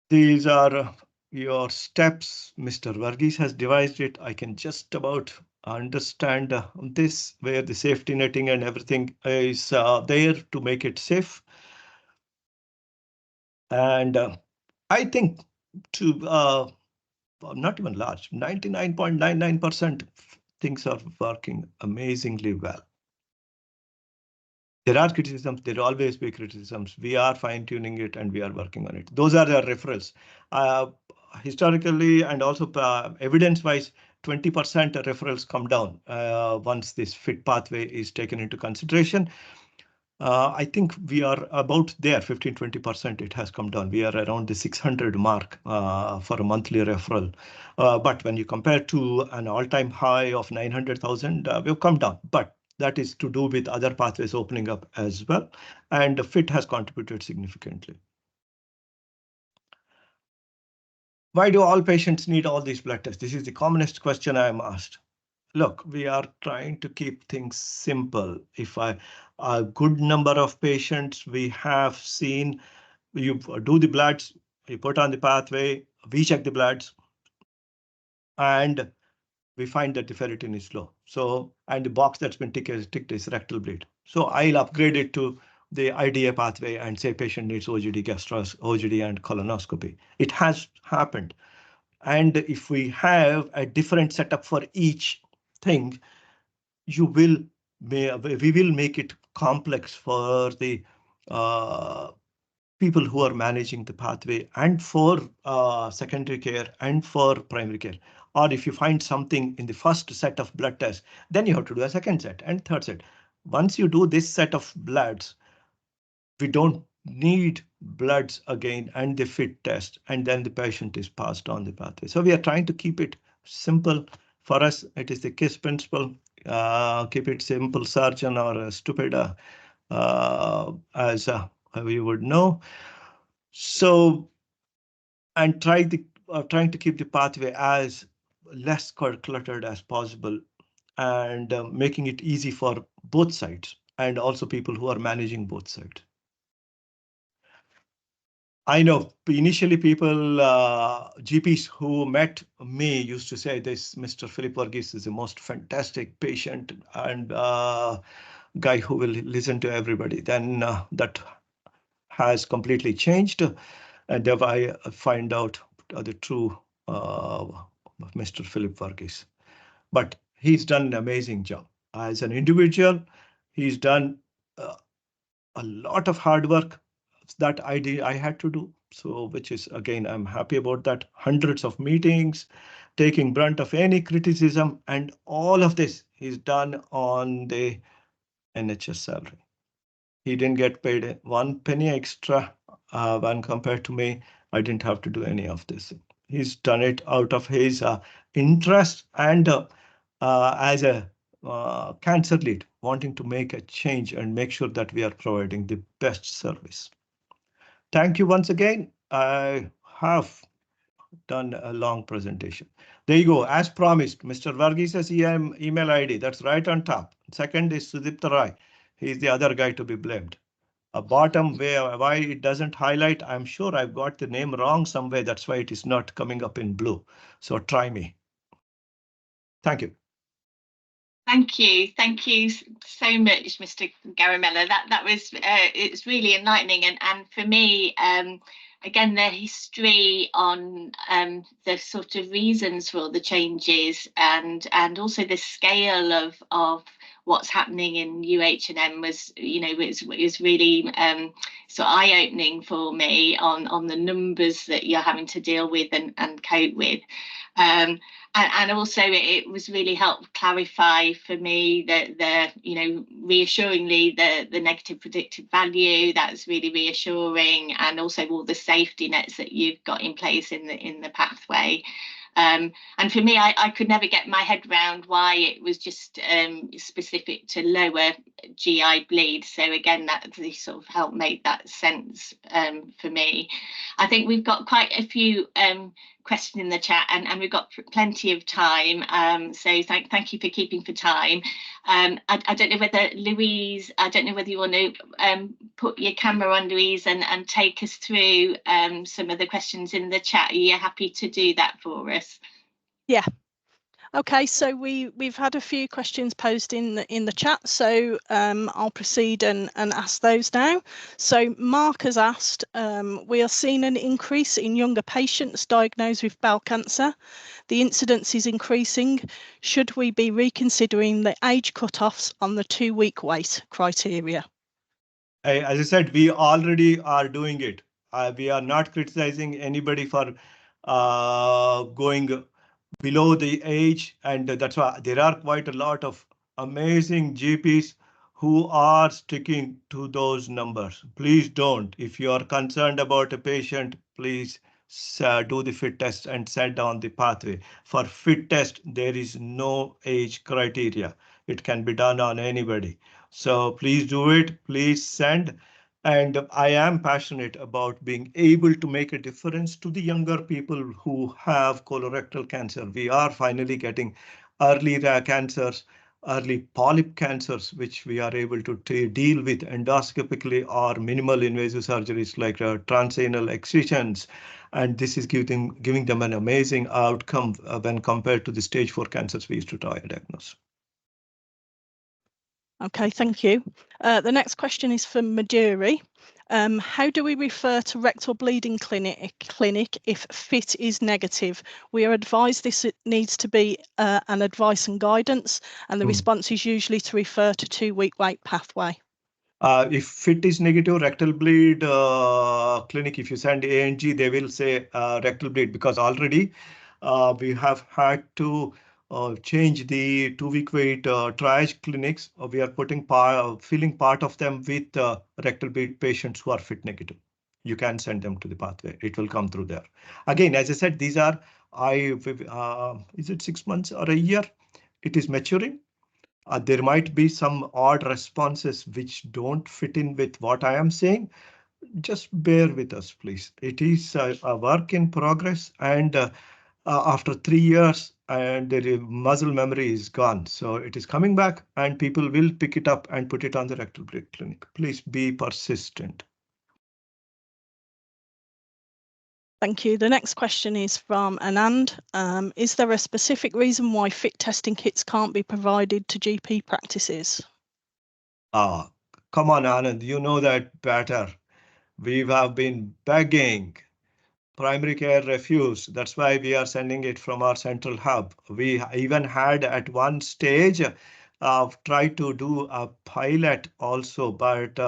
These are your steps. Mr. Varghese has devised it. I can just about understand this, where the safety netting and everything is there to make it safe. And I think to not even large, 99.99% things are working amazingly well. There are criticisms, there will always be criticisms. We are fine tuning it and we are working on it. Those are the referrals. Historically and also evidence wise, 20% referrals come down once this fit pathway is taken into consideration. I think we are about there, 15-20% it has come down. We are around the 600 mark for a monthly referral. But when you compare to an all-time high of 900,000, we've come down. But that is to do with other pathways opening up as well. And FIT has contributed significantly. Why do all patients need all these blood tests? This is the commonest question I am asked. Look, we are trying to keep things simple. If a good number of patients we have seen, you do the bloods, you put on the pathway, we check the bloods, and we find that the ferritin is low. So, and the box that's been ticked is rectal bleed. So I'll upgrade it to the IDA pathway and say patient needs OGD, OGD and colonoscopy. It has happened. And if we have a different setup for each thing, we will make it complex for the people who are managing the pathway and for secondary care and for primary care. Or if you find something in the first set of blood tests, then you have to do a second set and third set. Once you do this set of bloods, we don't need bloods again and the fit test, and then the patient is passed on the pathway. So we are trying to keep it simple. For us, it is the KISS principle. Keep it simple, surgeon or stupid, as you would know. So, and trying to keep the pathway as less cluttered as possible, and making it easy for both sides, and also people who are managing both sides. I know initially people, GPs who met me used to say this Mr. Philip Varghese is the most fantastic patient and guy who will listen to everybody. Then that has completely changed. And if I find out the true Mr. Philip Varghese. But he's done an amazing job. As an individual, he's done a lot of hard work that I had to do. So, which is, again, I'm happy about that. Hundreds of meetings, taking brunt of any criticism, and all of this is done on the NHS salary. He didn't get paid one penny extra when compared to me. I didn't have to do any of this. He's done it out of his interest and as a cancer lead, wanting to make a change and make sure that we are providing the best service. Thank you once again. I have done a long presentation. There you go. As promised, Mr. Varghese's email ID, that's right on top. Second is Sudipta Rai. He's the other guy to be blamed. A bottom why it doesn't highlight, I'm sure I've got the name wrong somewhere. That's why it is not coming up in blue. So try me. Thank you. Thank you so much, Mr. Garimella. That was it's really enlightening, and for me, again, the history on the sort of reasons for all the changes and also the scale of what's happening in UHNM was, was really sort of eye-opening for me on the numbers that you're having to deal with and cope with. And also it was really helped clarify for me that reassuringly the negative predictive value. That's really reassuring, and also all the safety nets that you've got in place in the pathway. And for me, I could never get my head around why it was just specific to lower GI bleed. So again, that really sort of helped make that sense for me. I think we've got quite a few questions in the chat, and we've got plenty of time. So thank you for keeping for time. I don't know whether Louise, you want to put your camera on, Louise, and take us through some of the questions in the chat. Are you happy to do that for us? Yeah. Okay, so we've had a few questions posed in the chat, so I'll proceed and ask those now. So Mark has asked, we are seeing an increase in younger patients diagnosed with bowel cancer. The incidence is increasing. Should we be reconsidering the age cut-offs on the 2-week wait criteria? As I said, we already are doing it. We are not criticizing anybody for going below the age, and that's why there are quite a lot of amazing GPs who are sticking to those numbers. Please don't. If you are concerned about a patient, please do the fit test and send on the pathway. For fit test, there is no age criteria. It can be done on anybody. So please do it. Please send. And I am passionate about being able to make a difference to the younger people who have colorectal cancer. We are finally getting early cancers, early polyp cancers, which we are able to deal with endoscopically or minimal invasive surgeries like transanal excisions. And this is giving them an amazing outcome when compared to the stage 4 cancers we used to try and diagnose. Okay, thank you. The next question is from Maduri. How do we refer to rectal bleeding clinic if FIT is negative? We are advised this needs to be an advice and guidance, and the response is usually to refer to 2-week wait pathway. If FIT is negative, rectal bleed clinic, if you send ANG, they will say rectal bleed, because already we have had to change the 2-week wait triage clinics. We are filling part of them with rectal bleed patients who are FIT negative. You can send them to the pathway. It will come through there. Again, as I said, these are, is it 6 months or a year? It is maturing. There might be some odd responses which don't fit in with what I am saying. Just bear with us, please. It is a work in progress, and after 3 years, and the muscle memory is gone. So it is coming back, and people will pick it up and put it on the rectal break clinic. Please be persistent. Thank you. The next question is from Anand. Is there a specific reason why fit testing kits can't be provided to GP practices? Come on, Anand, you know that better. We have been begging. Primary care refused. That's why we are sending it from our central hub. We even had at one stage tried to do a pilot also, but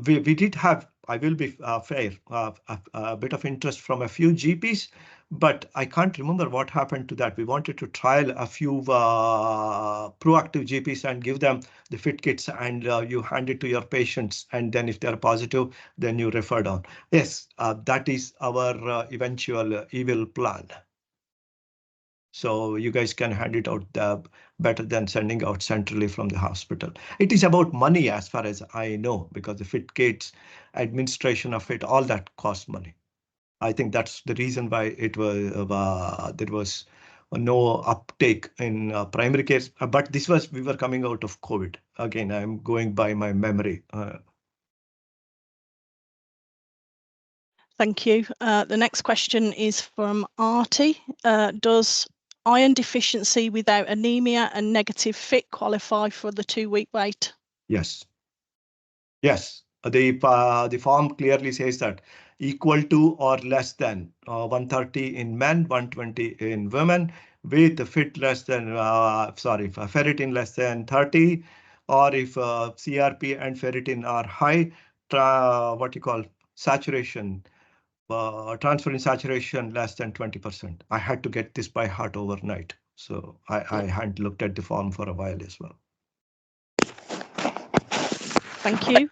we did have, I will be fair, a bit of interest from a few GPs, but I can't remember what happened to that. We wanted to trial a few proactive GPs and give them the fit kits, and you hand it to your patients, and then if they're positive, then you refer down. Yes, that is our eventual evil plan. So you guys can hand it out better than sending out centrally from the hospital. It is about money as far as I know, because the fit kits, administration of it, all that costs money. I think that's the reason why it was there was no uptake in primary care. But this was, we were coming out of COVID. Again, I'm going by my memory. Thank you. The next question is from Artie. Does iron deficiency without anemia and negative fit qualify for the 2-week wait? Yes. Yes. The form clearly says that equal to or less than 130 in men, 120 in women, with the fit less than, ferritin less than 30, or if CRP and ferritin are high, what you call saturation, transferrin saturation less than 20%. I had to get this by heart overnight. So I had looked at the form for a while as well. Thank you.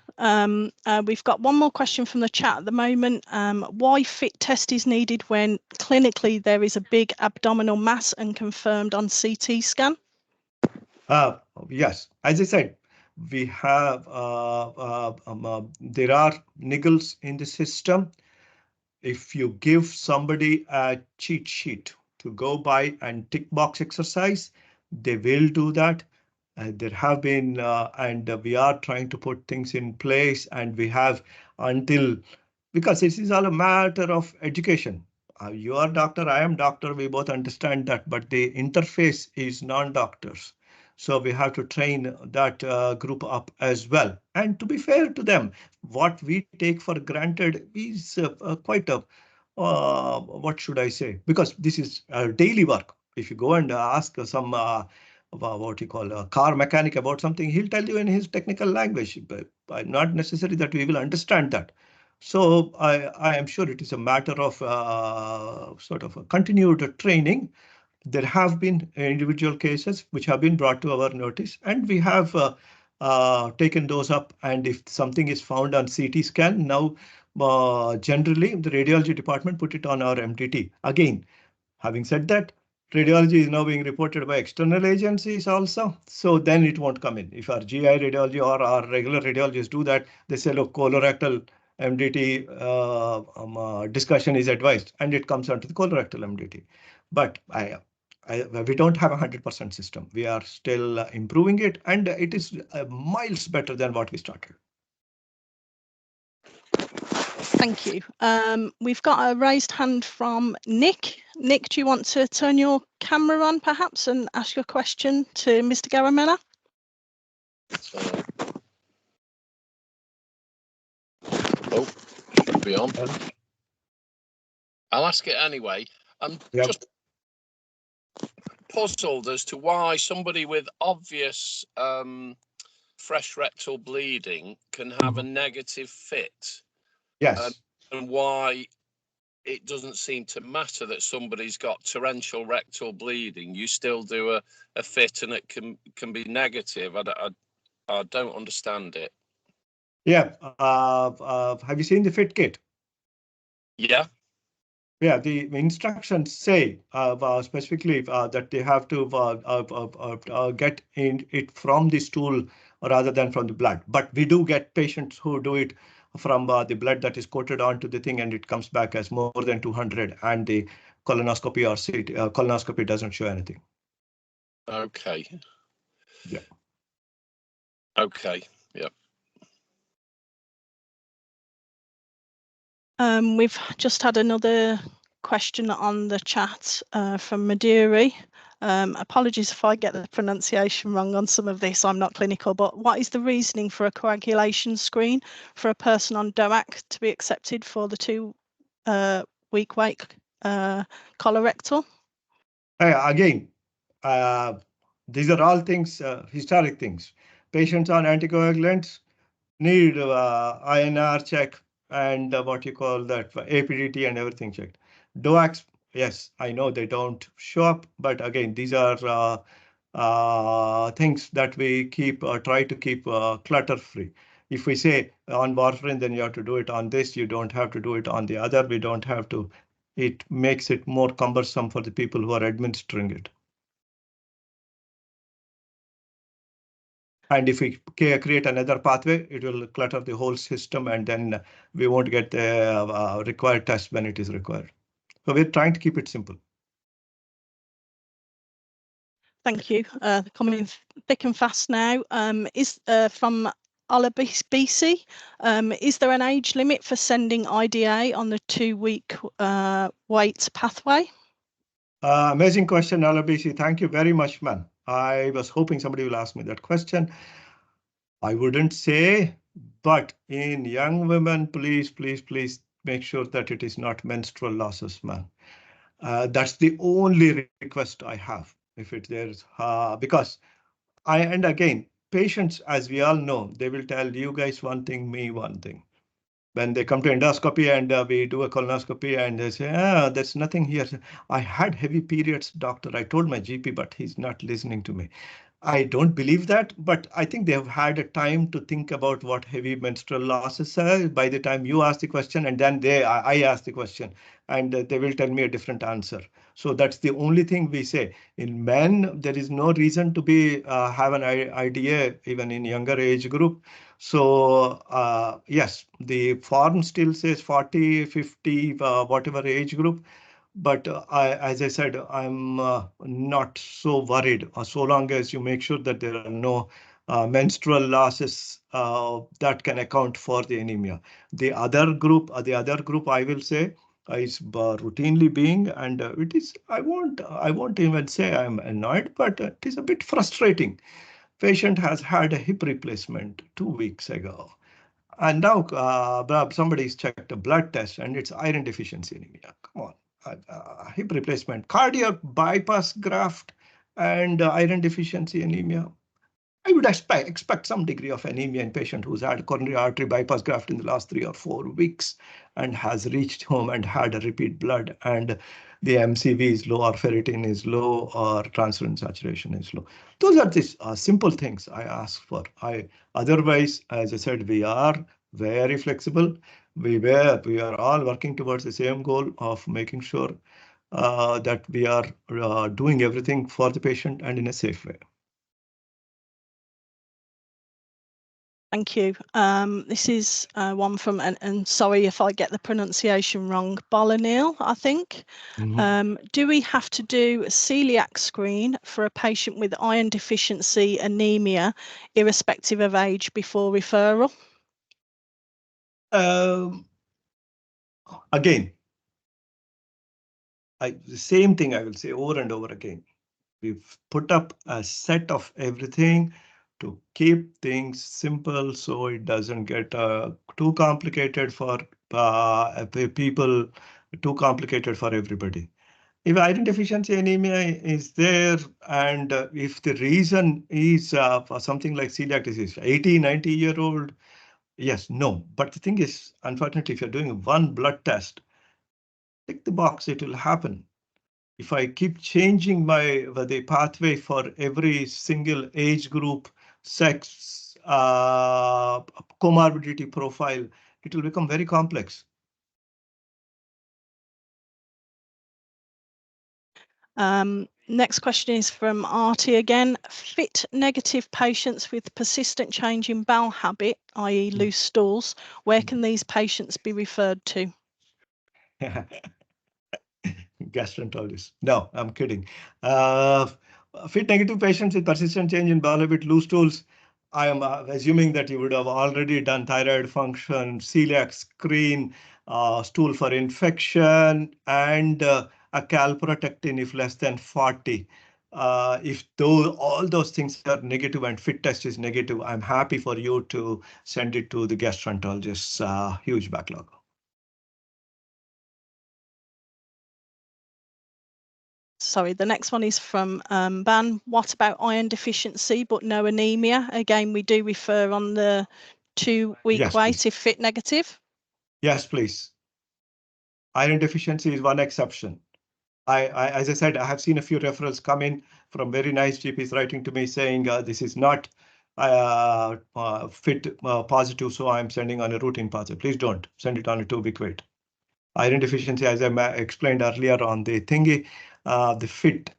We've got one more question from the chat at the moment. Why fit test is needed when clinically there is a big abdominal mass and confirmed on CT scan? Yes, as I said, we have there are niggles in the system. If you give somebody a cheat sheet to go by and tick box exercise, they will do that. There have been, and we are trying to put things in place, and we have until, because this is all a matter of education. You are doctor, I am doctor, we both understand that, but the interface is non-doctors. So we have to train that group up as well. And to be fair to them, what we take for granted is quite a, what should I say? Because this is daily work. If you go and ask some what you call a car mechanic about something, he'll tell you in his technical language, but not necessarily that we will understand that. So I am sure it is a matter of sort of a continued training. There have been individual cases which have been brought to our notice, and we have taken those up. And if something is found on CT scan, now generally the radiology department put it on our MDT. Again, having said that, radiology is now being reported by external agencies also, so then it won't come in. If our GI radiology or our regular radiologists do that, they say, look, colorectal MDT discussion is advised, and it comes onto the colorectal MDT. But we don't have a 100% system. We are still improving it, and it is miles better than what we started. Thank you. We've got a raised hand from Nick. Nick, do you want to turn your camera on perhaps and ask your question to Mr. Garimella? Oh, should be on. I'll ask it anyway. I'm just puzzled as to why somebody with obvious fresh rectal bleeding can have a negative fit. Yes. And why it doesn't seem to matter that somebody's got torrential rectal bleeding. You still do a fit and it can be negative. I don't understand it. Yeah. Have you seen the fit kit? Yeah. Yeah, the instructions say specifically that they have to get in it from the stool rather than from the blood. But we do get patients who do it from the blood that is coated onto the thing, and it comes back as more than 200, and the colonoscopy or CT. Colonoscopy doesn't show anything. Okay. Yeah. Okay. Yeah. We've just had another question on the chat from Maduri. Apologies if I get the pronunciation wrong on some of this. I'm not clinical, but what is the reasoning for a coagulation screen for a person on DOAC to be accepted for the 2-week wait colorectal? Again, these are all things, historic things. Patients on anticoagulants need INR check and what you call that APDT and everything checked. DOACs, yes, I know they don't show up, but again, these are things that we keep try to keep clutter free. If we say on warfarin, then you have to do it on this. You don't have to do it on the other. We don't have to. It makes it more cumbersome for the people who are administering it. And if we create another pathway, it will clutter the whole system, and then we won't get the required test when it is required. So we're trying to keep it simple. Thank you. Coming thick and fast now. Is from BC. Is there an age limit for sending IDA on the 2-week wait pathway? Amazing question, BC. Thank you very much, man. I was hoping somebody will ask me that question. I wouldn't say, but in young women, please, please, please make sure that it is not menstrual losses, man. That's the only request I have. If it there's because and again, patients, as we all know, they will tell you guys one thing, me one thing. When they come to endoscopy and we do a colonoscopy and they say, there's nothing here. I had heavy periods, doctor. I told my GP, but he's not listening to me. I don't believe that, but I think they have had a time to think about what heavy menstrual losses are by the time you ask the question, and then I ask the question, and they will tell me a different answer. So that's the only thing we say. In men, there is no reason to be have an idea even in younger age group. So yes, the form still says 40, 50, whatever age group. But as I said, I'm not so worried so long as you make sure that there are no menstrual losses that can account for the anemia. The other group I will say is routinely being, and it is, I won't even say I'm annoyed, but it is a bit frustrating. Patient has had a hip replacement 2 weeks ago. And now somebody's checked a blood test and it's iron deficiency anemia. Come on. Hip replacement, cardiac bypass graft, and iron deficiency anemia. I would expect some degree of anemia in patient who's had coronary artery bypass graft in the last 3 or 4 weeks and has reached home and had a repeat blood, and the MCV is low or ferritin is low or transferrin saturation is low. Those are these simple things I ask for. Otherwise, as I said, we are very flexible. We are all working towards the same goal of making sure that we are doing everything for the patient and in a safe way. Thank you. This is one from, and sorry if I get the pronunciation wrong, Bolanil, I think. Do we have to do a celiac screen for a patient with iron deficiency anemia, irrespective of age, before referral? Again, the same thing I will say over and over again. We've put up a set of everything to keep things simple so it doesn't get too complicated for people, too complicated for everybody. If iron deficiency anemia is there, and if the reason is for something like celiac disease, 80, 90-year-old, yes, no. But the thing is, unfortunately, if you're doing one blood test, tick the box, it will happen. If I keep changing the pathway for every single age group, sex, comorbidity profile, it will become very complex. Next question is from Artie again. Fit negative patients with persistent change in bowel habit, i.e. loose stools, where can these patients be referred to? gastroenterologist. No, I'm kidding. Fit negative patients with persistent change in bowel habit, loose stools. I am assuming that you would have already done thyroid function, celiac screen, stool for infection, and a calprotectin if less than 40. If all those things are negative and fit test is negative, I'm happy for you to send it to the gastroenterologist's huge backlog. Sorry, the next one is from Ban. What about iron deficiency but no anemia? Again, we do refer on the 2-week Yes, wait please. if fit negative. Yes, please. Iron deficiency is one exception. As I said, I have seen a few referrals come in from very nice GPs writing to me saying this is not fit positive, so I'm sending on a routine positive. Please don't send it on a 2-week wait. Iron deficiency, as I explained earlier on the thingy, the fit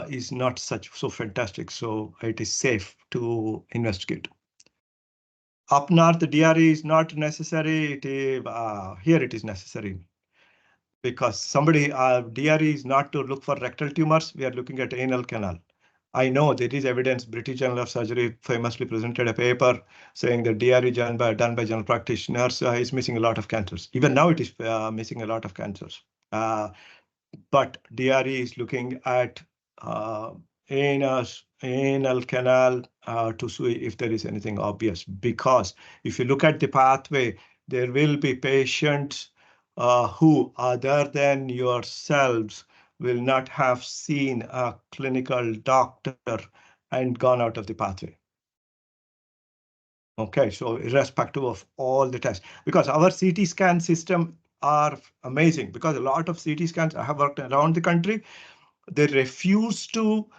is not so fantastic, so it is safe to investigate. Up north, the DRE is not necessary. Here it is necessary because somebody DRE is not to look for rectal tumors. We are looking at anal canal. I know there is evidence. British Journal of Surgery famously presented a paper saying that DRE done by general practitioners is missing a lot of cancers. Even now it is missing a lot of cancers. But DRE is looking at anal canal to see if there is anything obvious. Because if you look at the pathway, there will be patients who, other than yourselves, will not have seen a clinical doctor and gone out of the pathway. Okay, so irrespective of all the tests, because our CT scan system are amazing, because a lot of CT scans I have worked around the country, they refuse to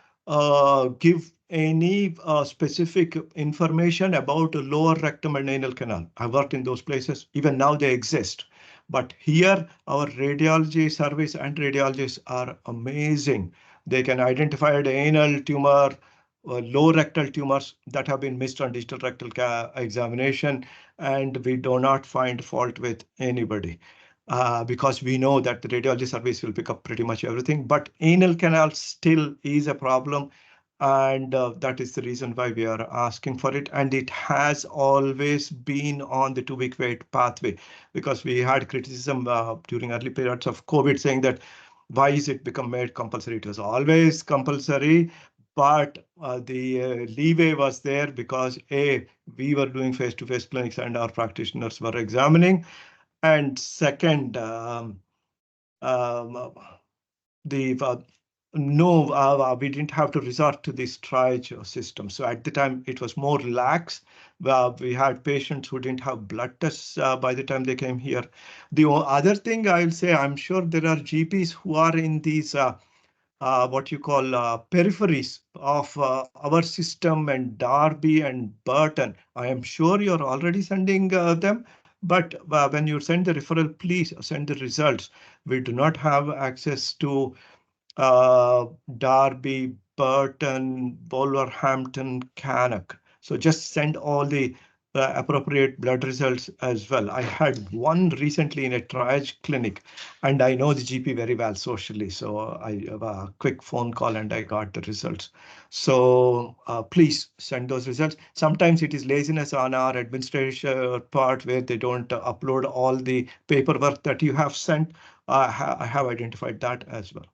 give any specific information about lower rectum and anal canal. I worked in those places. Even now they exist. But here our radiology service and radiologists are amazing. They can identify the anal tumor, low rectal tumors that have been missed on digital rectal examination, and we do not find fault with anybody. Because we know that the radiology service will pick up pretty much everything, but anal canal still is a problem. And that is the reason why we are asking for it. And it has always been on the 2-week wait pathway, because we had criticism during early periods of COVID saying that why is it become made compulsory? It was always compulsory, but the leeway was there because we were doing face-to-face clinics and our practitioners were examining. And second, we didn't have to resort to this triage system. So at the time, it was more relaxed. We had patients who didn't have blood tests by the time they came here. The other thing I'll say, I'm sure there are GPs who are in these what you call peripheries of our system and Derby and Burton. I am sure you're already sending them, but when you send the referral, please send the results. We do not have access to Derby, Burton, Wolverhampton, Cannock. So just send all the appropriate blood results as well. I had one recently in a triage clinic, and I know the GP very well socially. So I have a quick phone call and I got the results. So please send those results. Sometimes it is laziness on our administration part where they don't upload all the paperwork that you have sent. I have identified that as well.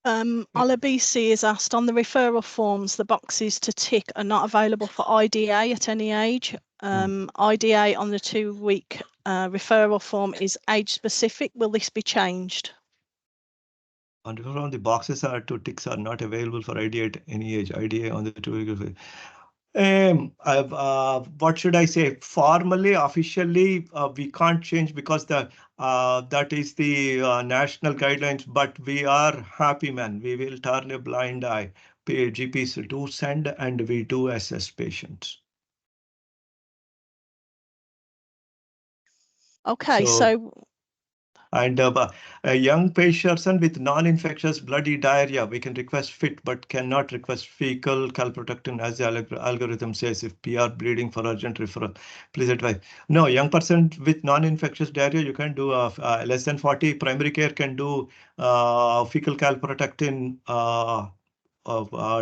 Ola BC is asked, on the referral forms, the boxes to tick are not available for IDA at any age. IDA on the 2-week referral form is age specific. Will this be changed? On the boxes are to ticks are not available for IDA at any age. IDA on the 2-week. What should I say? Formally, officially, we can't change because that is the national guidelines. But we are happy, man. We will turn a blind eye. GPs do send, and we do assess patients. Okay, so And a young person with non-infectious bloody diarrhea, we can request FIT, but cannot request fecal calprotectin as the algorithm says. If PR bleeding for urgent referral, please advise. No, young person with non-infectious diarrhea, you can do less than 40. Primary care can do fecal calprotectin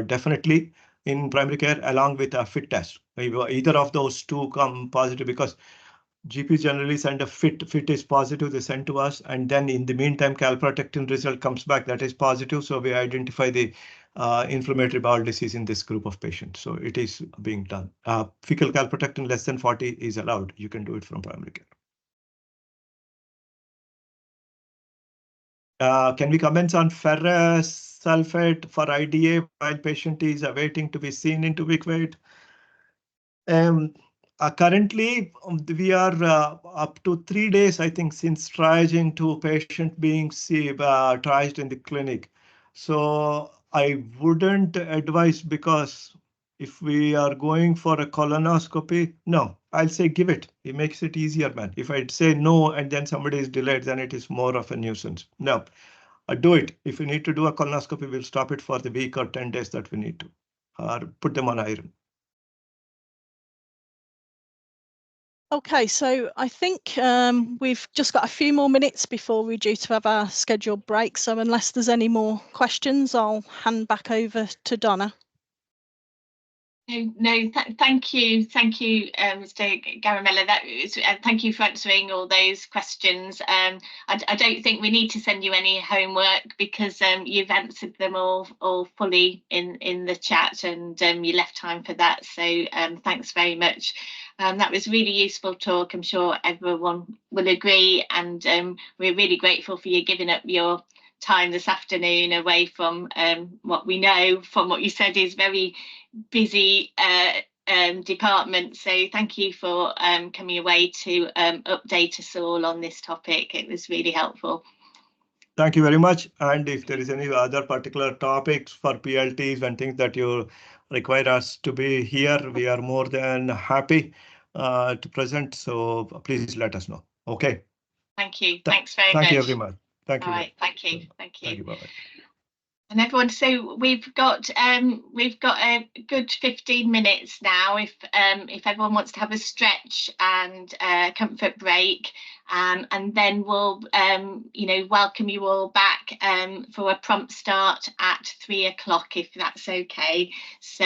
definitely in primary care along with a FIT test. Either of those two come positive, because GPs generally send a FIT is positive, they send to us, and then in the meantime calprotectin result comes back that is positive, so we identify the inflammatory bowel disease in this group of patients. So it is being done. Fecal calprotectin less than 40 is allowed. You can do it from primary care. Can we comment on ferrous sulfate for IDA while patient is awaiting to be seen in 2-week wait? Currently, we are up to 3 days, I think, since triaging to patient being triaged in the clinic. So I wouldn't advise, because if we are going for a colonoscopy, no, I'll say give it. It makes it easier, man. If I'd say no and then somebody is delayed, then it is more of a nuisance. No, do it. If we need to do a colonoscopy, we'll stop it for the week or 10 days that we need to, or put them on iron. Okay, so I think we've just got a few more minutes before we're due to have our scheduled break. So unless there's any more questions, I'll hand back over to Donna. No, thank you, Mr. Garimella. That was, thank you for answering all those questions. I don't think we need to send you any homework, because you've answered them all fully in the chat, and you left time for that. So thanks very much. That was really useful talk. I'm sure everyone will agree, and we're really grateful for you giving up your time this afternoon away from what we know from what you said is very busy department. So thank you for coming away to update us all on this topic. It was really helpful. Thank you very much. And if there is any other particular topics for PLTs and things that you require us to be here, we are more than happy to present. So please let us know. Okay. Thank you. Thanks very much. Thank you, everyone. Thank you. All right. Thank you. Thank you. Bye-bye. And everyone, so we've got a good 15 minutes now. If everyone wants to have a stretch and a comfort break, and then we'll welcome you all back for a prompt start at 3 o'clock, if that's okay. So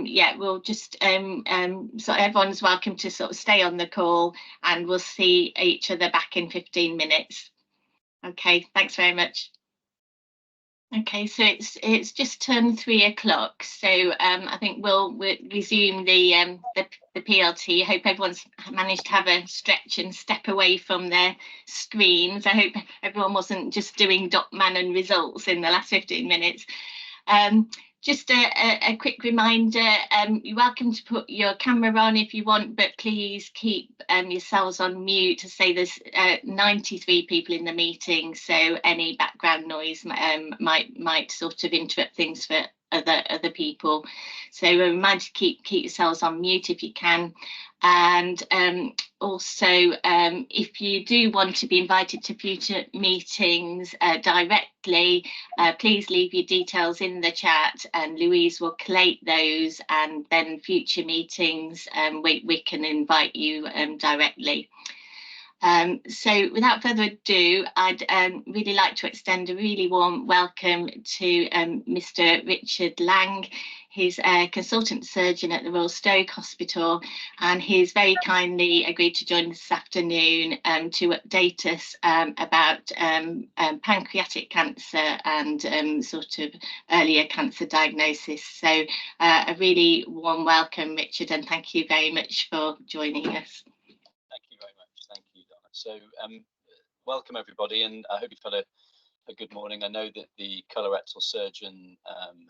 yeah, we'll just so everyone's welcome to sort of stay on the call, and we'll see each other back in 15 minutes. Okay, thanks very much. Okay, so it's just turned 3 o'clock, so I think we'll resume the PLT. I hope everyone's managed to have a stretch and step away from their screens. I hope everyone wasn't just doing .man and results in the last 15 minutes. Just a quick reminder, you're welcome to put your camera on if you want, but please keep yourselves on mute. To say there's 93 people in the meeting, so any background noise might sort of interrupt things for other people. So a reminder to keep yourselves on mute if you can. And also, if you do want to be invited to future meetings directly, please leave your details in the chat, and Louise will collate those, and then future meetings we can invite you directly. So without further ado, I'd really like to extend a really warm welcome to Mr. Richard Laing. He's a consultant surgeon at the Royal Stoke Hospital, and he's very kindly agreed to join this afternoon to update us about pancreatic cancer and sort of earlier cancer diagnosis. So a really warm welcome, Richard, and thank you very much for joining us. Thank you very much. Thank you, Donna. So welcome everybody, and I hope you've had a good morning. I know that the colorectal surgeon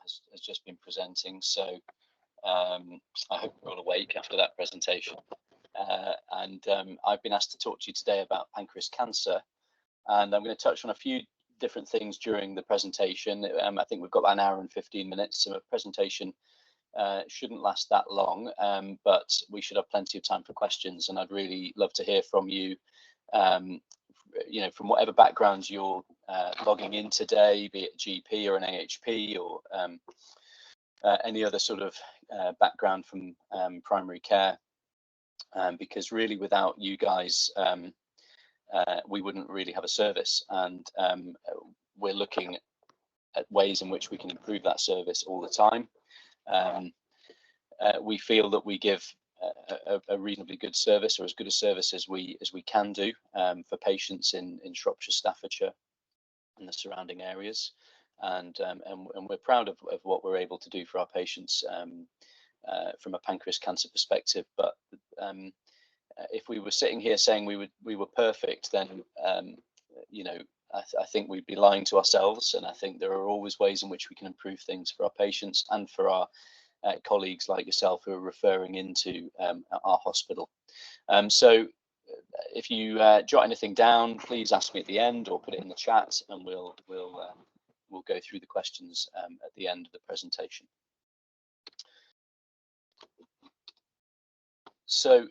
has just been presenting, so I hope you're all awake after that presentation. And I've been asked to talk to you today about pancreas cancer, and I'm going to touch on a few different things during the presentation. I think we've got about an hour and 15 minutes, so a presentation shouldn't last that long, but we should have plenty of time for questions, and I'd really love to hear from you you know, from whatever background you're logging in today, be it a GP or an AHP or any other sort of background from primary care, because really without you guys, we wouldn't really have a service, and we're looking at ways in which we can improve that service all the time. We feel that we give a reasonably good service, or as good a service as we can do, for patients in Shropshire, Staffordshire and the surrounding areas, and we're proud of what we're able to do for our patients from a pancreas cancer perspective. But if we were sitting here saying we were perfect, then you know, I think we'd be lying to ourselves, and I think there are always ways in which we can improve things for our patients and for our colleagues like yourself who are referring into our hospital. So if you jot anything down, please ask me at the end or put it in the chat, and we'll go through the questions at the end of the presentation. So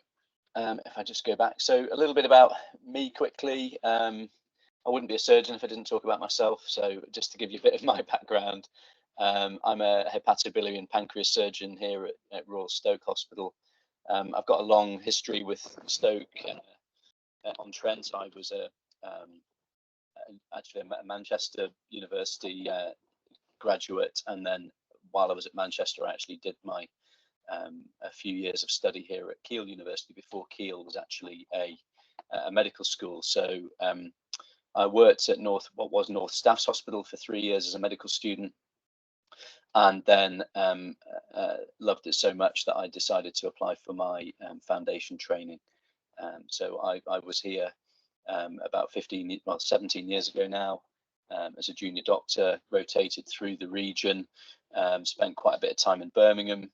if I just go back, so a little bit about me quickly. I wouldn't be a surgeon if I didn't talk about myself. So just to give you a bit of my background, I'm a hepatobiliary and pancreas surgeon here at Royal Stoke Hospital. I've got a long history with Stoke on Trent. I was actually a Manchester University graduate, and then while I was at Manchester, I actually did my a few years of study here at Keele University before Keele was actually a medical school. So I worked at what was North Staffs Hospital for 3 years as a medical student, and then loved it so much that I decided to apply for my foundation training. So I was here about 17 years ago now, as a junior doctor, rotated through the region, spent quite a bit of time in Birmingham,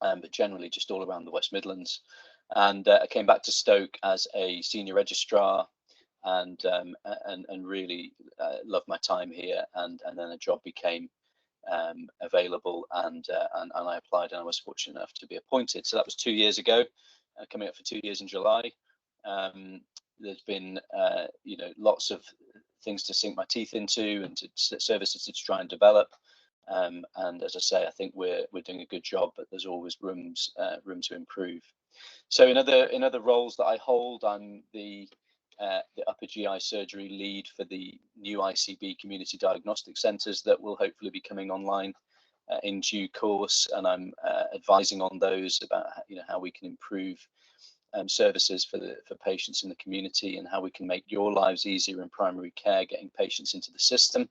but generally just all around the West Midlands. And I came back to Stoke as a senior registrar, and really loved my time here. And then a job became available, and I applied, and I was fortunate enough to be appointed. So that was 2 years ago, coming up for 2 years in July. There's been you know, lots of things to sink my teeth into and to services to try and develop. And as I say, I think we're doing a good job, but there's always room to improve. So in other roles that I hold, I'm the upper GI surgery lead for the new ICB community diagnostic centres that will hopefully be coming online in due course, and I'm advising on those about, you know, how we can improve services for patients in the community, and how we can make your lives easier in primary care, getting patients into the system.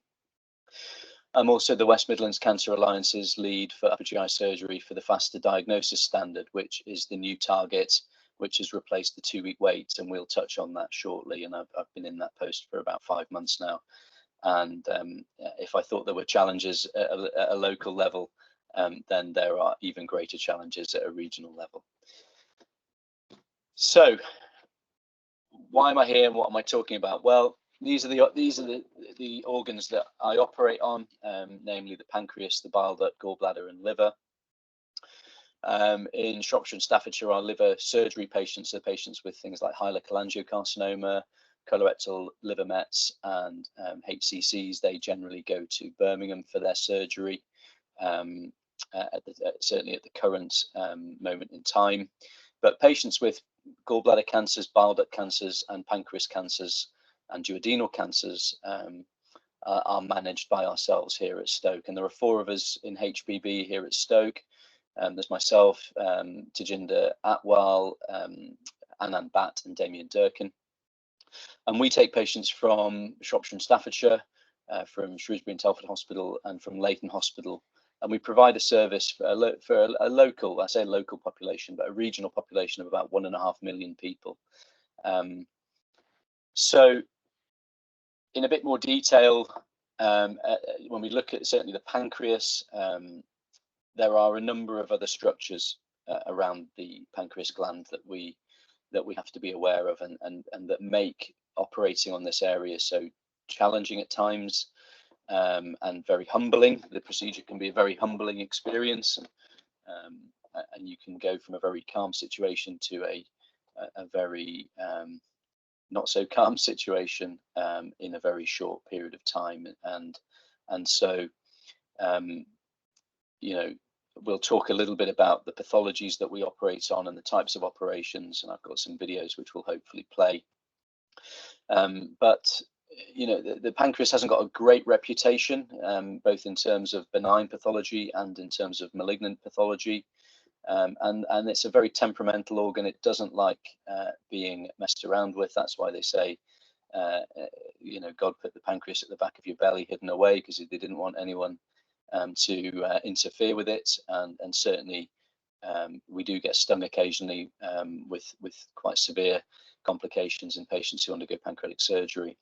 I'm also the West Midlands Cancer Alliance's lead for upper GI surgery for the faster diagnosis standard, which is the new target, which has replaced the 2-week wait, and we'll touch on that shortly. And I've been in that post for about 5 months now. And if I thought there were challenges at a local level, then there are even greater challenges at a regional level. So why am I here and what am I talking about? Well, these are the organs that I operate on, namely the pancreas, the bile duct, gallbladder, and liver. In Shropshire and Staffordshire, our liver surgery patients are patients with things like high cholangiocarcinoma, colorectal liver mets, and HCCs. They generally go to Birmingham for their surgery, certainly at the current moment in time. But patients with gallbladder cancers, bile duct cancers, and pancreas cancers and duodenal cancers are managed by ourselves here at Stoke. And there are 4 of us in HBB here at Stoke. There's myself, Tajinder Atwal, Anand Bhatt, and Damien Durkin. And we take patients from Shropshire and Staffordshire, from Shrewsbury and Telford Hospital, and from Leighton Hospital. And we provide a service for a local, I say local population, but a regional population of about 1.5 million people. So in a bit more detail, when we look at certainly the pancreas, there are a number of other structures around the pancreas gland that we have to be aware of, and that make operating on this area so challenging at times, and very humbling. The procedure can be a very humbling experience, and you can go from a very calm situation to a very not so calm situation in a very short period of time. And so, you know, we'll talk a little bit about the pathologies that we operate on and the types of operations, and I've got some videos which will hopefully play. But you know, the pancreas hasn't got a great reputation, both in terms of benign pathology and in terms of malignant pathology. And it's a very temperamental organ. It doesn't like being messed around with. That's why they say, you know, God put the pancreas at the back of your belly hidden away, because they didn't want anyone to interfere with it. And certainly we do get stung occasionally with quite severe complications in patients who undergo pancreatic surgery.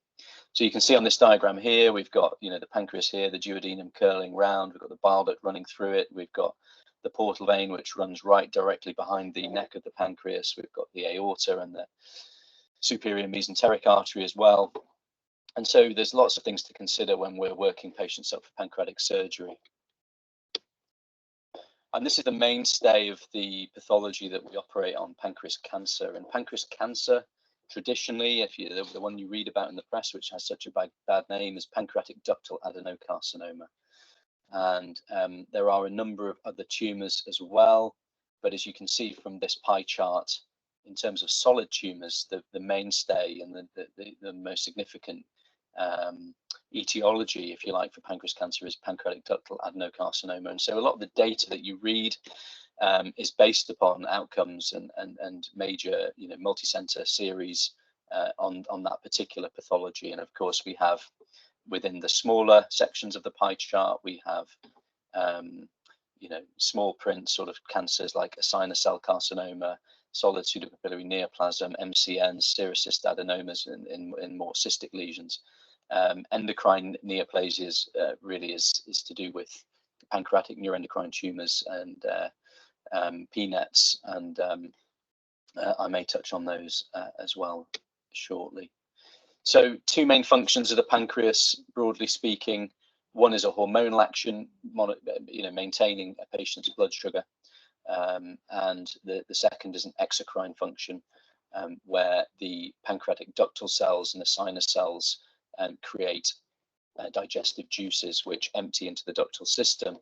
So you can see on this diagram here, we've got, you know, the pancreas here, the duodenum curling round, we've got the bile duct running through it, we've got the portal vein, which runs right directly behind the neck of the pancreas, we've got the aorta and the superior mesenteric artery as well. And so there's lots of things to consider when we're working patients up for pancreatic surgery. And this is the mainstay of the pathology that we operate on, pancreas cancer. And pancreas cancer, traditionally, if you, the one you read about in the press, which has such a bad name, is pancreatic ductal adenocarcinoma. And there are a number of other tumours as well. But as you can see from this pie chart, in terms of solid tumours, the mainstay and the most significant etiology, if you like, for pancreas cancer is pancreatic ductal adenocarcinoma. And so a lot of the data that you read is based upon outcomes and major, you know, multi-center series on that particular pathology. And of course, we have within the smaller sections of the pie chart, we have you know, small print sort of cancers like a sinus cell carcinoma, solid pseudopapillary neoplasm, MCN, serous adenomas in more cystic lesions. Endocrine neoplasias really is to do with pancreatic neuroendocrine tumors and PNETs, and I may touch on those as well shortly. So two main functions of the pancreas, broadly speaking. One is a hormonal action, you know, maintaining a patient's blood sugar, and the second is an exocrine function, where the pancreatic ductal cells and the sinus cells create digestive juices which empty into the ductal system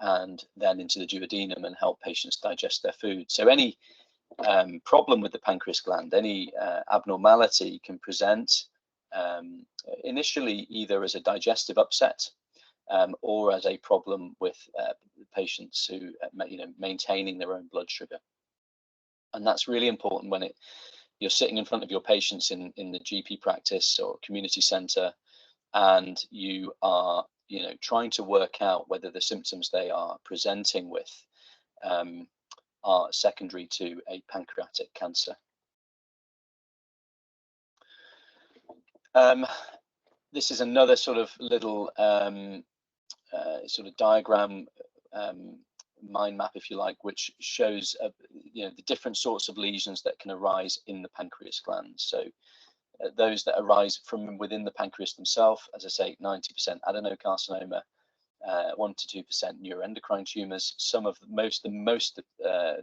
and then into the duodenum and help patients digest their food. So any problem with the pancreas gland, any abnormality can present initially either as a digestive upset or as a problem with patients who, you know, maintaining their own blood sugar. And that's really important when you're sitting in front of your patients in the GP practice or community centre, and you are, you know, trying to work out whether the symptoms they are presenting with are secondary to a pancreatic cancer. This is another sort of little sort of diagram, mind map, if you like, which shows you know, the different sorts of lesions that can arise in the pancreas gland. So those that arise from within the pancreas themselves, as I say, 90% adenocarcinoma, 1 to 2% neuroendocrine tumors. Some of the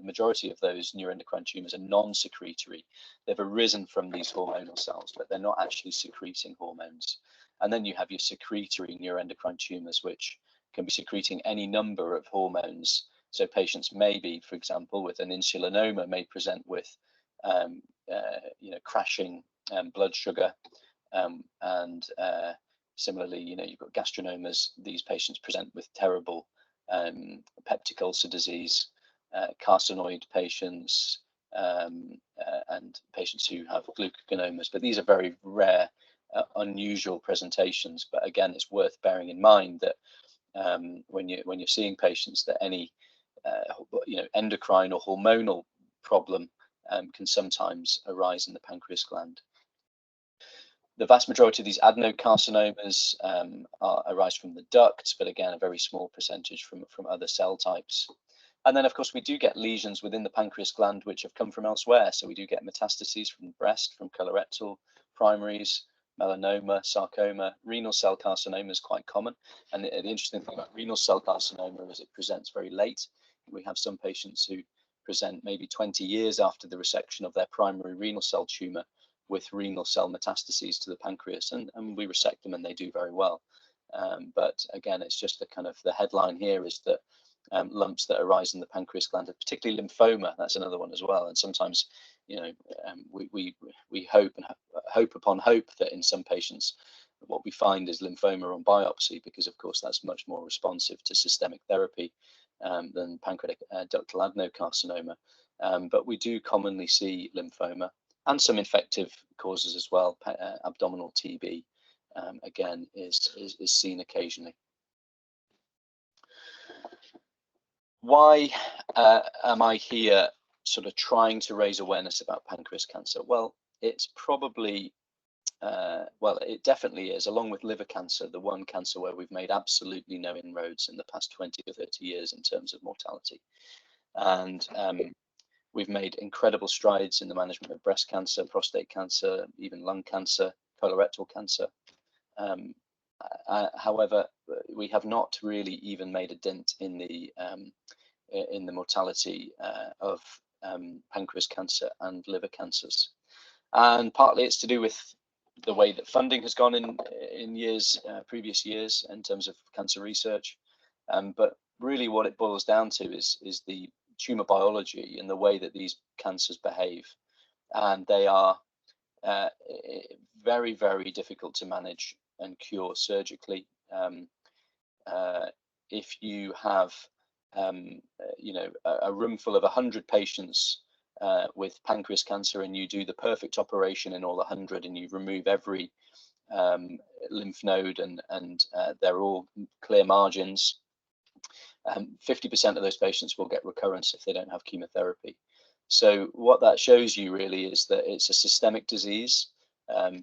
majority of those neuroendocrine tumors are non-secretory. They've arisen from these hormonal cells, but they're not actually secreting hormones. And then you have your secretory neuroendocrine tumors, which can be secreting any number of hormones. So patients may be, for example, with an insulinoma, may present with you know, crashing blood sugar, and similarly, you know, you've got gastrinomas. These patients present with terrible peptic ulcer disease, carcinoid patients, and patients who have glucogonomas. But these are very rare, unusual presentations. But again, it's worth bearing in mind that when you're seeing patients, that any you know, endocrine or hormonal problem can sometimes arise in the pancreas gland. The vast majority of these adenocarcinomas arise from the duct, but again, a very small percentage from other cell types. And then, of course, we do get lesions within the pancreas gland which have come from elsewhere. So we do get metastases from the breast, from colorectal, primaries, melanoma, sarcoma. Renal cell carcinoma is quite common. And the interesting thing about renal cell carcinoma is it presents very late. We have some patients who present maybe 20 years after the resection of their primary renal cell tumour with renal cell metastases to the pancreas, and we resect them and they do very well. But again, it's just the kind of the headline here is that lumps that arise in the pancreas gland, particularly lymphoma, that's another one as well. And sometimes, you know, we hope and hope upon hope that in some patients, what we find is lymphoma on biopsy, because of course that's much more responsive to systemic therapy than pancreatic ductal adenocarcinoma. But we do commonly see lymphoma and some infective causes as well. Abdominal TB again is seen occasionally. Why am I here sort of trying to raise awareness about pancreas cancer? Well, it's probably, well, it definitely is, along with liver cancer, the one cancer where we've made absolutely no inroads in the past 20 or 30 years in terms of mortality. And we've made incredible strides in the management of breast cancer, prostate cancer, even lung cancer, colorectal cancer. However, we have not really even made a dent in the mortality of pancreas cancer and liver cancers, and partly it's to do with the way that funding has gone in years, previous years, in terms of cancer research. But really, what it boils down to is the tumor biology and the way that these cancers behave, and they are very, very difficult to manage and cure surgically. If you have you know, a room full of 100 patients with pancreas cancer, and you do the perfect operation in all 100, and you remove every lymph node, and they're all clear margins, 50% of those patients will get recurrence if they don't have chemotherapy. So what that shows you really is that it's a systemic disease.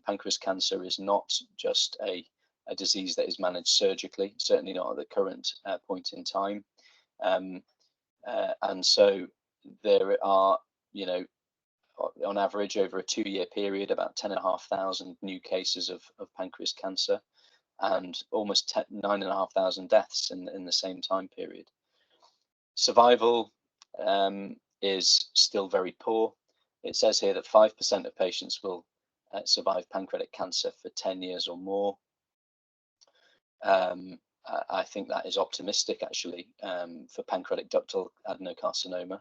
Pancreas cancer is not just a disease that is managed surgically, certainly not at the current point in time. And so there are, you know, on average over a 2-year period, about 10,500 new cases of pancreas cancer, and almost 9,500 deaths in the same time period. Survival is still very poor. It says here that 5% of patients will survive pancreatic cancer for 10 years or more. I think that is optimistic, actually, for pancreatic ductal adenocarcinoma.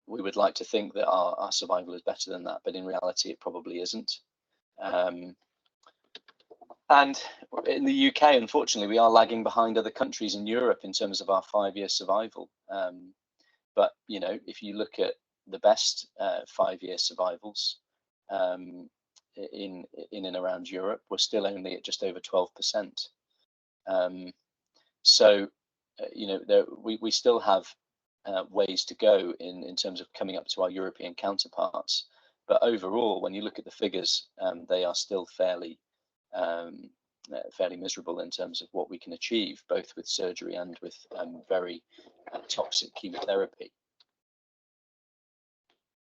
We would like to think that our survival is better than that, but in reality, it probably isn't. And in the UK, unfortunately, we are lagging behind other countries in Europe in terms of our 5-year survival. But, you know, if you look at the best 5-year survivals in and around Europe, we're still only at just over 12%. So, you know, we still have ways to go in terms of coming up to our European counterparts. But overall, when you look at the figures, they are still fairly miserable in terms of what we can achieve, both with surgery and with very toxic chemotherapy.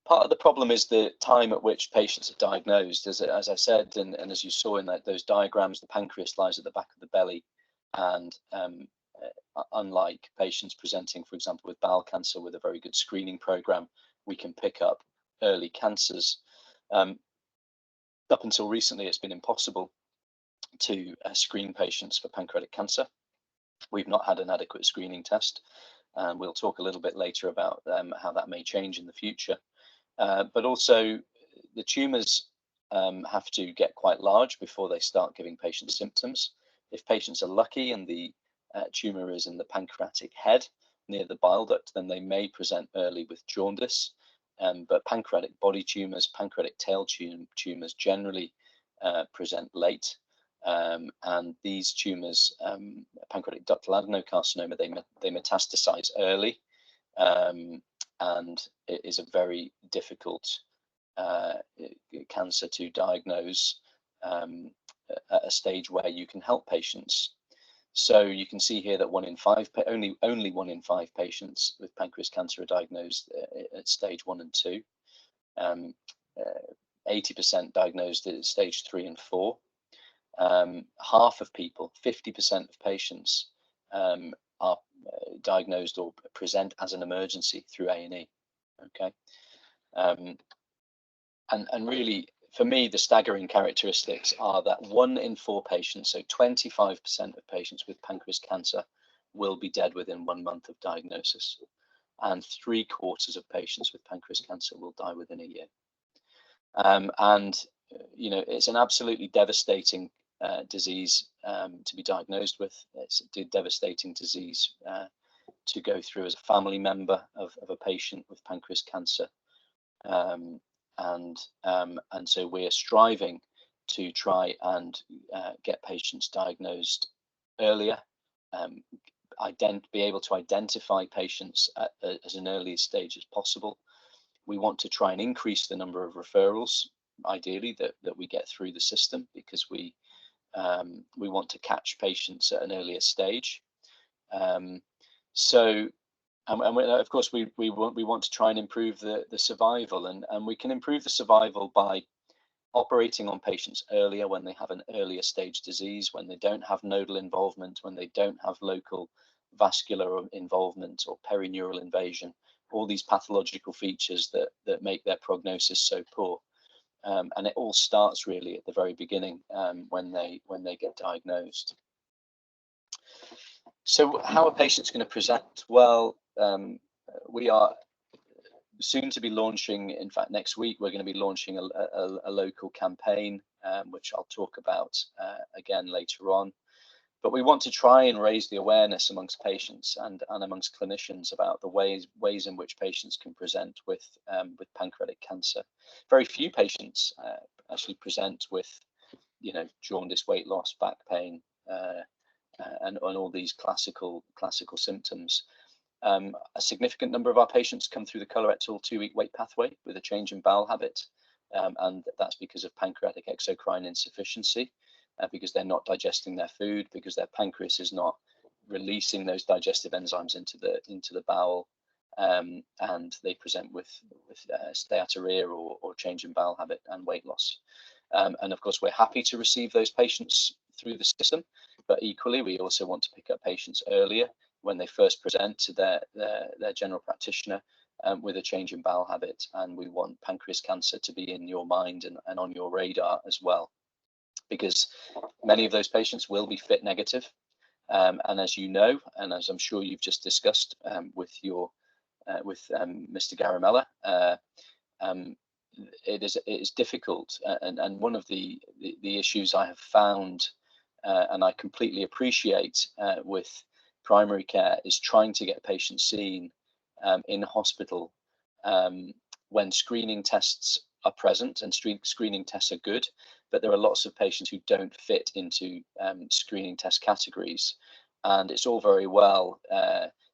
Part of the problem is the time at which patients are diagnosed. As I said, and as you saw in those diagrams, the pancreas lies at the back of the belly, and unlike patients presenting, for example, with bowel cancer with a very good screening program, we can pick up early cancers. Up until recently, it's been impossible to screen patients for pancreatic cancer. We've not had an adequate screening test, and we'll talk a little bit later about how that may change in the future. But also, the tumours have to get quite large before they start giving patients symptoms. If patients are lucky and the tumour is in the pancreatic head near the bile duct, then they may present early with jaundice. But pancreatic body tumours, pancreatic tail tumours generally present late. And these tumours, pancreatic ductal adenocarcinoma, they metastasize early, and it is a very difficult cancer to diagnose at a stage where you can help patients. So you can see here that only 1 in 5 patients with pancreas cancer are diagnosed at stage 1 and 2. 80% diagnosed at stage 3 and 4. Half of people, 50% of patients, are diagnosed or present as an emergency through A&E. Okay, And really, for me, the staggering characteristics are that 1 in 4 patients, so 25% of patients with pancreas cancer, will be dead within 1 month of diagnosis, and 3/4 of patients with pancreas cancer will die within a year. And you know, it's an absolutely devastating disease to be diagnosed with. It's a devastating disease to go through as a family member of a patient with pancreas cancer. And so we're striving to try and get patients diagnosed earlier, be able to identify patients at an early stage as possible. We want to try and increase the number of referrals, ideally, that we get through the system, because we want to catch patients at an earlier stage. And of course, we want to try and improve the survival, and we can improve the survival by operating on patients earlier, when they have an earlier stage disease, when they don't have nodal involvement, when they don't have local vascular involvement or perineural invasion, all these pathological features that make their prognosis so poor. And it all starts really at the very beginning, when they get diagnosed. So how are patients going to present? Well, we are soon to be launching, in fact next week we're going to be launching a local campaign, which I'll talk about again later on. But we want to try and raise the awareness amongst patients and amongst clinicians about the ways in which patients can present with pancreatic cancer. Very few patients actually present with, you know, jaundice, weight loss, back pain, and all these classical symptoms. A significant number of our patients come through the colorectal 2-week weight pathway with a change in bowel habit, and that's because of pancreatic exocrine insufficiency, because they're not digesting their food, because their pancreas is not releasing those digestive enzymes into the bowel, and they present with steatorrhea or change in bowel habit and weight loss. And of course, we're happy to receive those patients through the system, but equally we also want to pick up patients earlier, when they first present to their general practitioner with a change in bowel habit. And we want pancreas cancer to be in your mind and on your radar as well, because many of those patients will be FIT negative. And as you know, and as I'm sure you've just discussed with Mr. Garimella, it is difficult. And one of the issues I have found, and I completely appreciate with primary care, is trying to get patients seen in hospital when screening tests are present, and screening tests are good, but there are lots of patients who don't fit into screening test categories. And it's all very well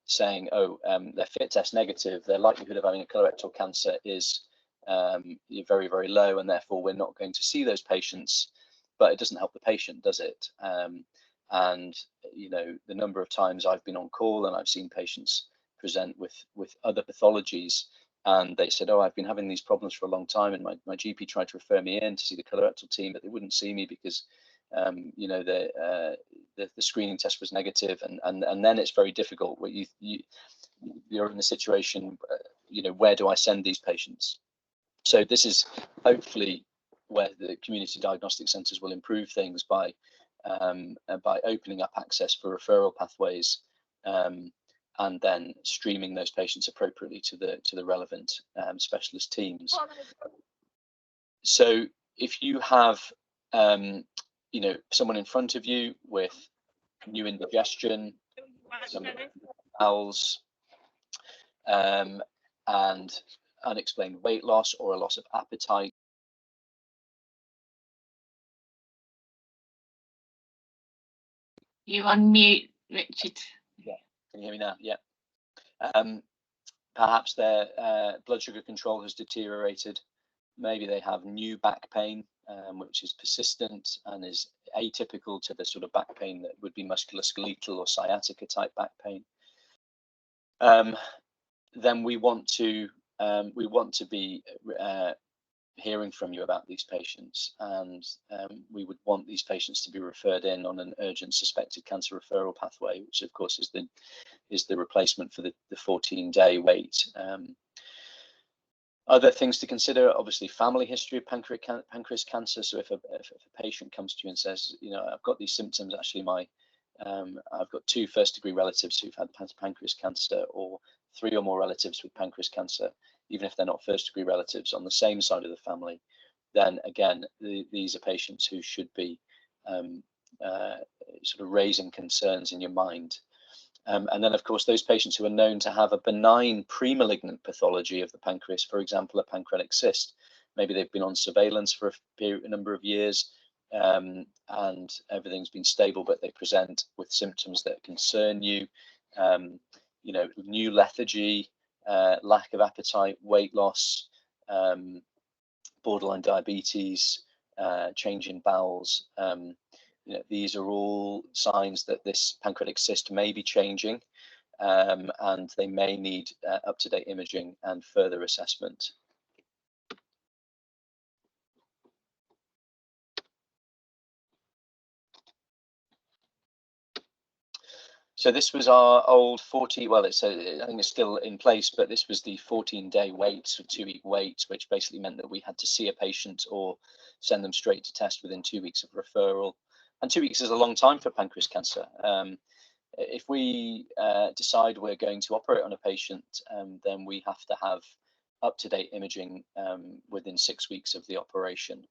saying, oh, they're FIT test negative, their likelihood of having a colorectal cancer is very, very low, and therefore we're not going to see those patients. But it doesn't help the patient, does it? And you know, the number of times I've been on call and I've seen patients present with other pathologies, and they said, oh, I've been having these problems for a long time, and my GP tried to refer me in to see the colorectal team, but they wouldn't see me because you know, the screening test was negative, and then it's very difficult. You're in a situation, you know, where do I send these patients? So this is hopefully where the community diagnostic centres will improve things by opening up access for referral pathways, and then streaming those patients appropriately to the relevant specialist teams. So if you have you know, someone in front of you with new indigestion, some bowels, and unexplained weight loss or a loss of appetite, You're on mute, Richard. yeah, can you hear me now? Yeah. Perhaps their blood sugar control has deteriorated. Maybe they have new back pain, which is persistent and is atypical to the sort of back pain that would be musculoskeletal or sciatica type back pain. Then we want to be hearing from you about these patients, and we would want these patients to be referred in on an urgent suspected cancer referral pathway, which of course is the replacement for the 14-day wait. Other things to consider, obviously, family history of pancreas cancer. So if a patient comes to you and says, you know, I've got these symptoms, actually I've got 2 first-degree relatives who've had pancreas cancer, or 3 or more relatives with pancreas cancer, even if they're not first-degree relatives on the same side of the family, then again, these are patients who should be sort of raising concerns in your mind. And then, of course, those patients who are known to have a benign pre-malignant pathology of the pancreas, for example, a pancreatic cyst. Maybe they've been on surveillance for a number of years, and everything's been stable, but they present with symptoms that concern you. You know, new lethargy, lack of appetite, weight loss, borderline diabetes, change in bowels. You know, these are all signs that this pancreatic cyst may be changing, and they may need up-to-date imaging and further assessment. So this was our old 40, well, I think it's still in place, but this was the 14-day wait, so 2-week wait, which basically meant that we had to see a patient or send them straight to test within 2 weeks of referral. And 2 weeks is a long time for pancreas cancer. If we decide we're going to operate on a patient, then we have to have up-to-date imaging within 6 weeks of the operation.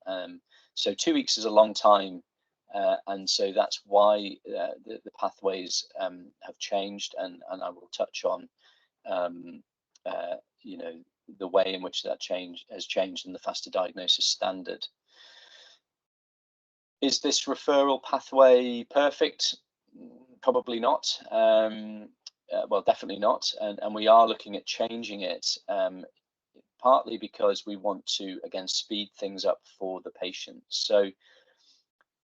So 2 weeks is a long time. And so that's why the pathways have changed, and I will touch on you know, the way in which that has changed in the faster diagnosis standard. Is this referral pathway perfect? Probably not. Well, definitely not, and we are looking at changing it, partly because we want to, again, speed things up for the patient. So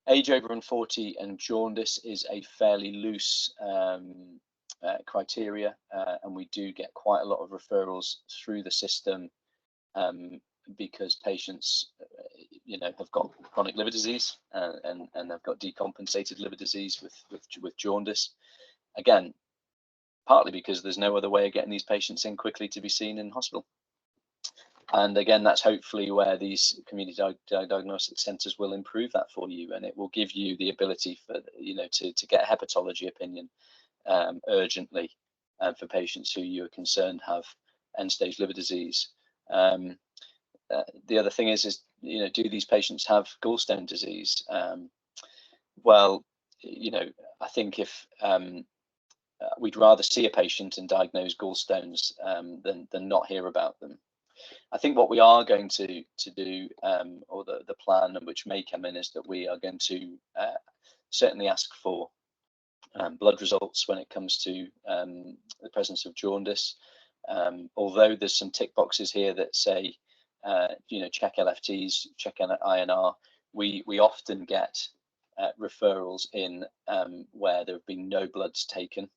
age over 40 and jaundice is a fairly loose criteria, and we do get quite a lot of referrals through the system because patients, you know, have got chronic liver disease and have got decompensated liver disease with jaundice. Again, partly because there's no other way of getting these patients in quickly to be seen in hospital. And again, that's hopefully where these community diagnostic centres will improve that for you, and it will give you the ability for, you know, to get a hepatology opinion urgently for patients who you are concerned have end-stage liver disease. The other thing is, you know, do these patients have gallstone disease? Well, you know, I think if we'd rather see a patient and diagnose gallstones than not hear about them. I think what we are going to do, or the plan which may come in, is that we are going to certainly ask for blood results when it comes to the presence of jaundice. Although there's some tick boxes here that say, you know, check LFTs, check INR, we often get referrals in where there have been no bloods taken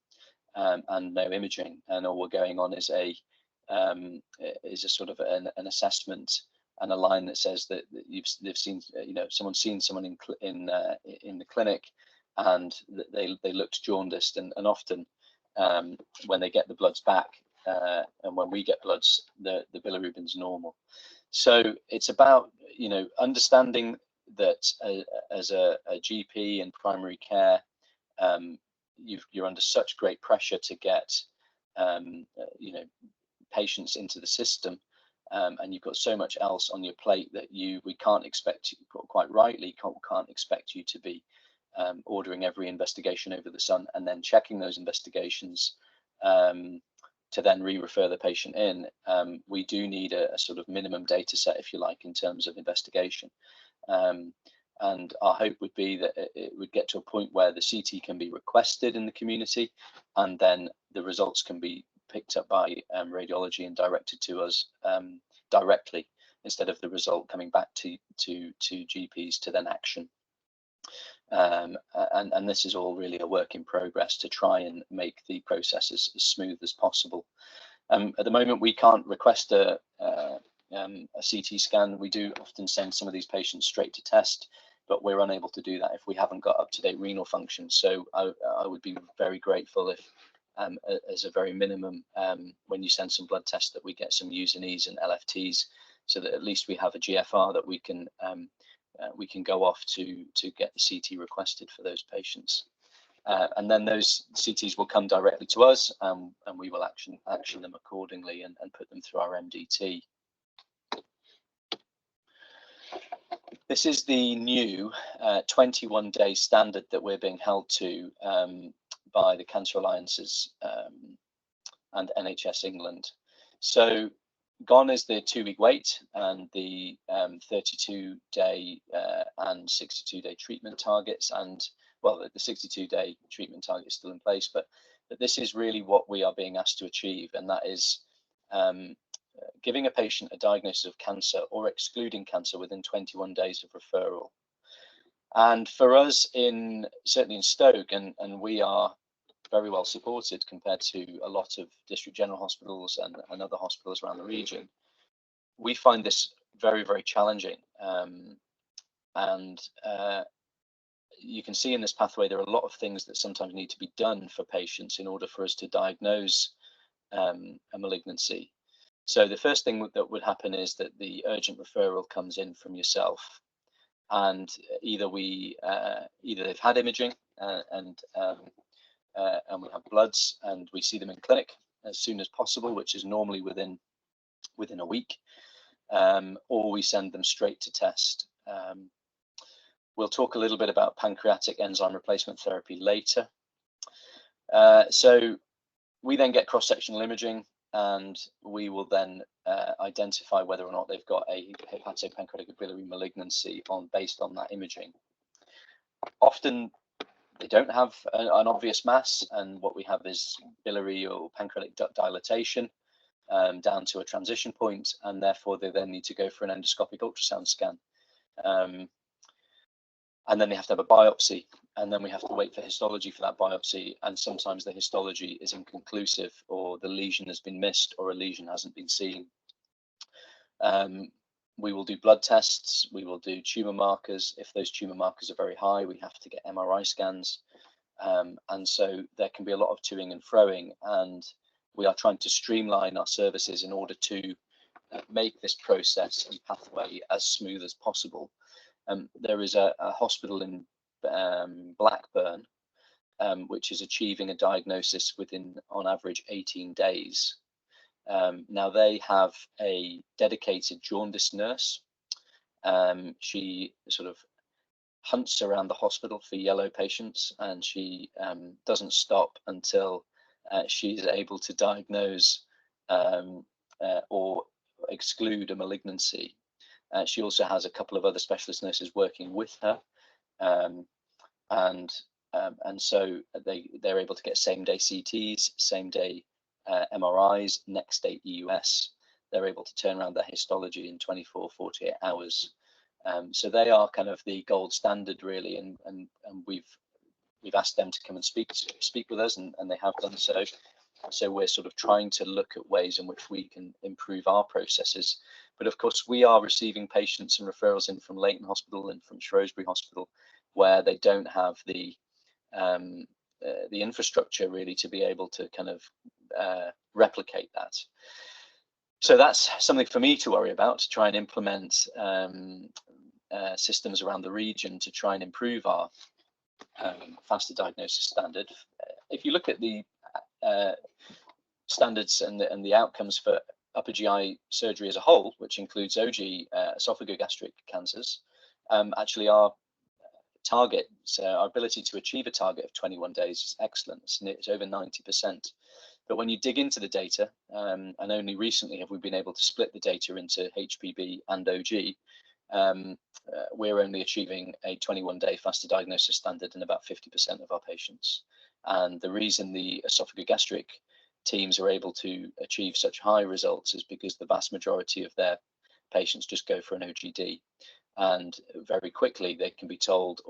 and no imaging, and all we're going on is a sort of an assessment and a line that says that they've seen, you know, someone's seen someone in the clinic and they looked jaundiced, and often when they get the bloods back and when we get bloods, the bilirubin's normal. So it's about, you know, understanding that as a GP in primary care, you're under such great pressure to get you know, patients into the system, and you've got so much else on your plate that we can't expect you, quite rightly, can't expect you to be ordering every investigation over the sun and then checking those investigations to then re-refer the patient in. We do need a sort of minimum data set, if you like, in terms of investigation. And our hope would be that it would get to a point where the CT can be requested in the community, and then the results can be picked up by radiology and directed to us directly, instead of the result coming back to GPs to then action. And this is all really a work in progress to try and make the process as smooth as possible. At the moment, we can't request a CT scan. We do often send some of these patients straight to test, but we're unable to do that if we haven't got up-to-date renal function. So I would be very grateful if as a very minimum, when you send some blood tests, that we get some U&Es and LFTs, so that at least we have a GFR that we can go off to get the CT requested for those patients. And then those CTs will come directly to us, and we will action them accordingly and put them through our MDT. This is the new 21-day standard that we're being held to by the Cancer Alliances and NHS England. So gone is the 2-week wait and the 32-day and 62-day treatment targets, and well, the 62-day treatment target is still in place, but this is really what we are being asked to achieve, and that is giving a patient a diagnosis of cancer or excluding cancer within 21 days of referral. And for us, certainly in Stoke, and we are very well supported compared to a lot of district general hospitals and other hospitals around the region, we find this very, very challenging. You can see in this pathway there are a lot of things that sometimes need to be done for patients in order for us to diagnose a malignancy. So the first thing that would happen is that the urgent referral comes in from yourself, and either they've had imaging and we have bloods and we see them in clinic as soon as possible, which is normally within a week, or we send them straight to test. We'll talk a little bit about pancreatic enzyme replacement therapy later. So we then get cross-sectional imaging, and we will then identify whether or not they've got a hepatopancreatic biliary malignancy based on that imaging. Often they don't have an obvious mass, and what we have is biliary or pancreatic duct dilatation down to a transition point, and therefore they then need to go for an endoscopic ultrasound scan. And then they have to have a biopsy, and then we have to wait for histology for that biopsy, and sometimes the histology is inconclusive, or the lesion has been missed, or a lesion hasn't been seen. We will do blood tests, we will do tumour markers. If those tumour markers are very high, we have to get MRI scans. And so there can be a lot of toing and froing, and we are trying to streamline our services in order to make this process and pathway as smooth as possible. There is a hospital in Blackburn, which is achieving a diagnosis within, on average, 18 days. Now they have a dedicated jaundice nurse. She sort of hunts around the hospital for yellow patients, and she doesn't stop until she's able to diagnose or exclude a malignancy. She also has a couple of other specialist nurses working with her, and so they're able to get same-day CTs, same-day MRIs, next-day EUS. They're able to turn around their histology in 24, 48 hours. So they are kind of the gold standard, really, and we've asked them to come and speak with us, and they have done so. So we're sort of trying to look at ways in which we can improve our processes. But of course, we are receiving patients and referrals in from Laing Hospital and from Shrewsbury Hospital, where they don't have the infrastructure really to be able to kind of replicate that. So that's something for me to worry about, to try and implement systems around the region to try and improve our faster diagnosis standard. If you look at the standards and the outcomes for upper GI surgery as a whole, which includes OG, esophagogastric cancers, actually our target, so our ability to achieve a target of 21 days is excellent. It's over 90%. But when you dig into the data, and only recently have we been able to split the data into HPB and OG, we're only achieving a 21-day faster diagnosis standard in about 50% of our patients. And the reason the esophagogastric teams are able to achieve such high results is because the vast majority of their patients just go for an OGD, and very quickly they can be told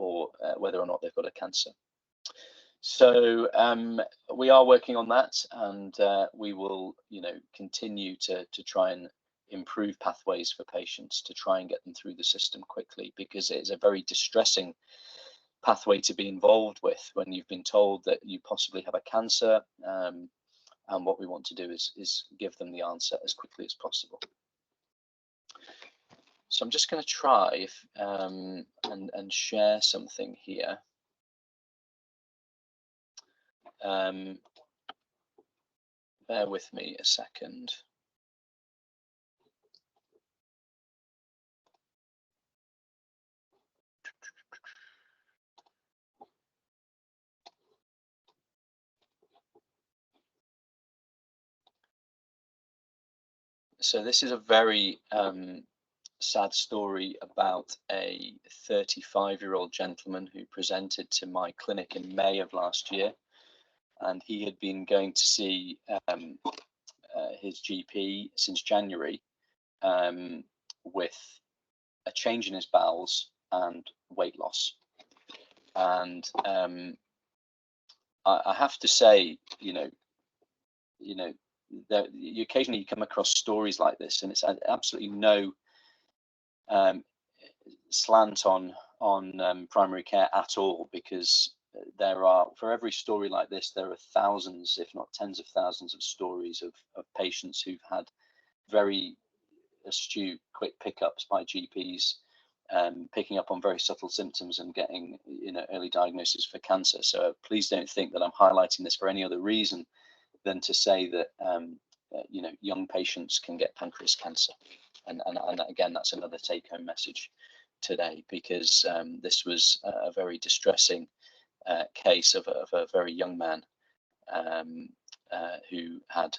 whether or not they've got a cancer. So we are working on that, and we will, continue to try and improve pathways for patients to try and get them through the system quickly, because it is a very distressing pathway to be involved with when you've been told that you possibly have a cancer. And what we want to do is give them the answer as quickly as possible. So I'm just going to try and share something here. Bear with me a second. So this is a very sad story about a 35-year-old gentleman who presented to my clinic in May of last year, and he had been going to see his GP since January with a change in his bowels and weight loss. And I have to say, that occasionally you come across stories like this, and it's absolutely no slant on primary care at all, because there are, for every story like this, there are thousands, if not tens of thousands, of stories of patients who've had very astute, quick pickups by GPs, picking up on very subtle symptoms and getting early diagnosis for cancer. So please don't think that I'm highlighting this for any other reason than to say that young patients can get pancreas cancer, and again, that's another take-home message today, because this was a very distressing case of a very young man who had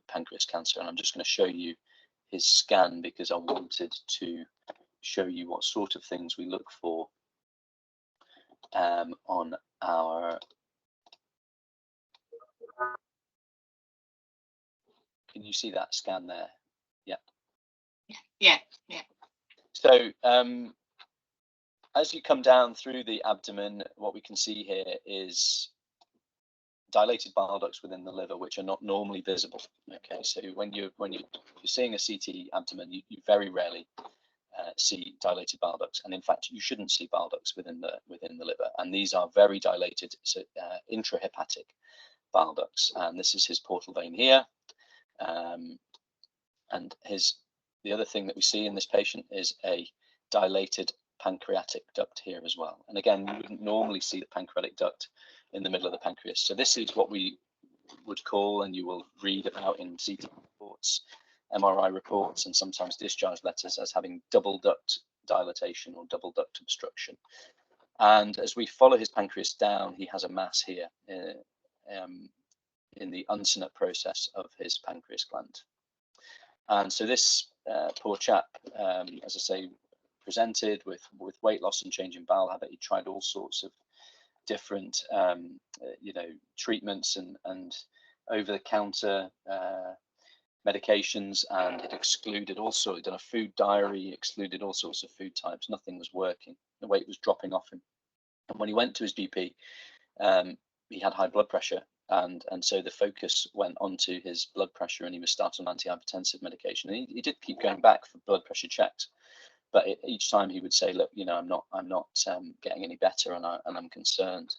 pancreas cancer. And I'm just going to show you his scan, because I wanted to show you what sort of things we look for on our. Can you see that scan there? Yeah. Yeah. So as you come down through the abdomen, what we can see here is dilated bile ducts within the liver, which are not normally visible. Okay, so when you're seeing a CT abdomen, you very rarely see dilated bile ducts, and in fact, you shouldn't see bile ducts within the liver. And these are very dilated, so intrahepatic bile ducts. And this is his portal vein here. And the other thing that we see in this patient is a dilated pancreatic duct here as well. And again, you wouldn't normally see the pancreatic duct in the middle of the pancreas. So this is what we would call, and you will read about in CT reports, MRI reports, and sometimes discharge letters, as having double duct dilatation or double duct obstruction. And as we follow his pancreas down, he has a mass here in the uncinate process of his pancreas gland. And so this poor chap, as I say, presented with weight loss and change in bowel habit. He tried all sorts of different, treatments and over-the-counter medications, and it excluded also, he'd done a food diary, excluded all sorts of food types. Nothing was working. The weight was dropping off him. And when he went to his GP, he had high blood pressure. And so the focus went onto his blood pressure, and he was started on antihypertensive medication. And he did keep going back for blood pressure checks, but each time he would say, "Look, I'm not getting any better, and I'm concerned."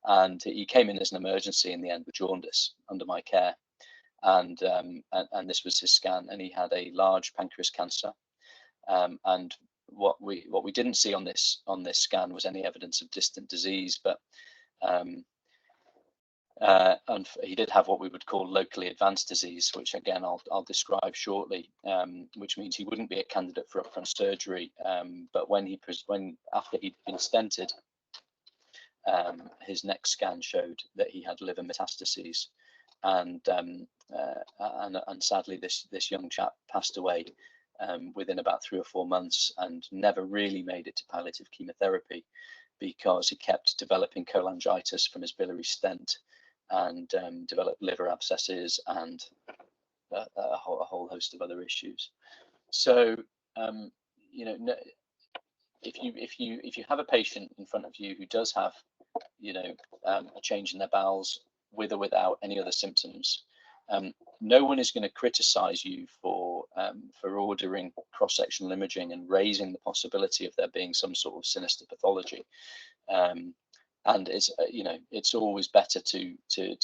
And he came in as an emergency in the end with jaundice under my care, and this was his scan, and he had a large pancreas cancer. And what we didn't see on this scan was any evidence of distant disease, but and he did have what we would call locally advanced disease, which again I'll describe shortly, which means he wouldn't be a candidate for upfront surgery. But after he'd been stented, his next scan showed that he had liver metastases, and sadly this young chap passed away within about 3 or 4 months, and never really made it to palliative chemotherapy, because he kept developing cholangitis from his biliary stent, and developed liver abscesses and a whole host of other issues. So if you have a patient in front of you who does have a change in their bowels with or without any other symptoms, no one is going to criticize you for ordering cross-sectional imaging and raising the possibility of there being some sort of sinister pathology. And it's it's always better to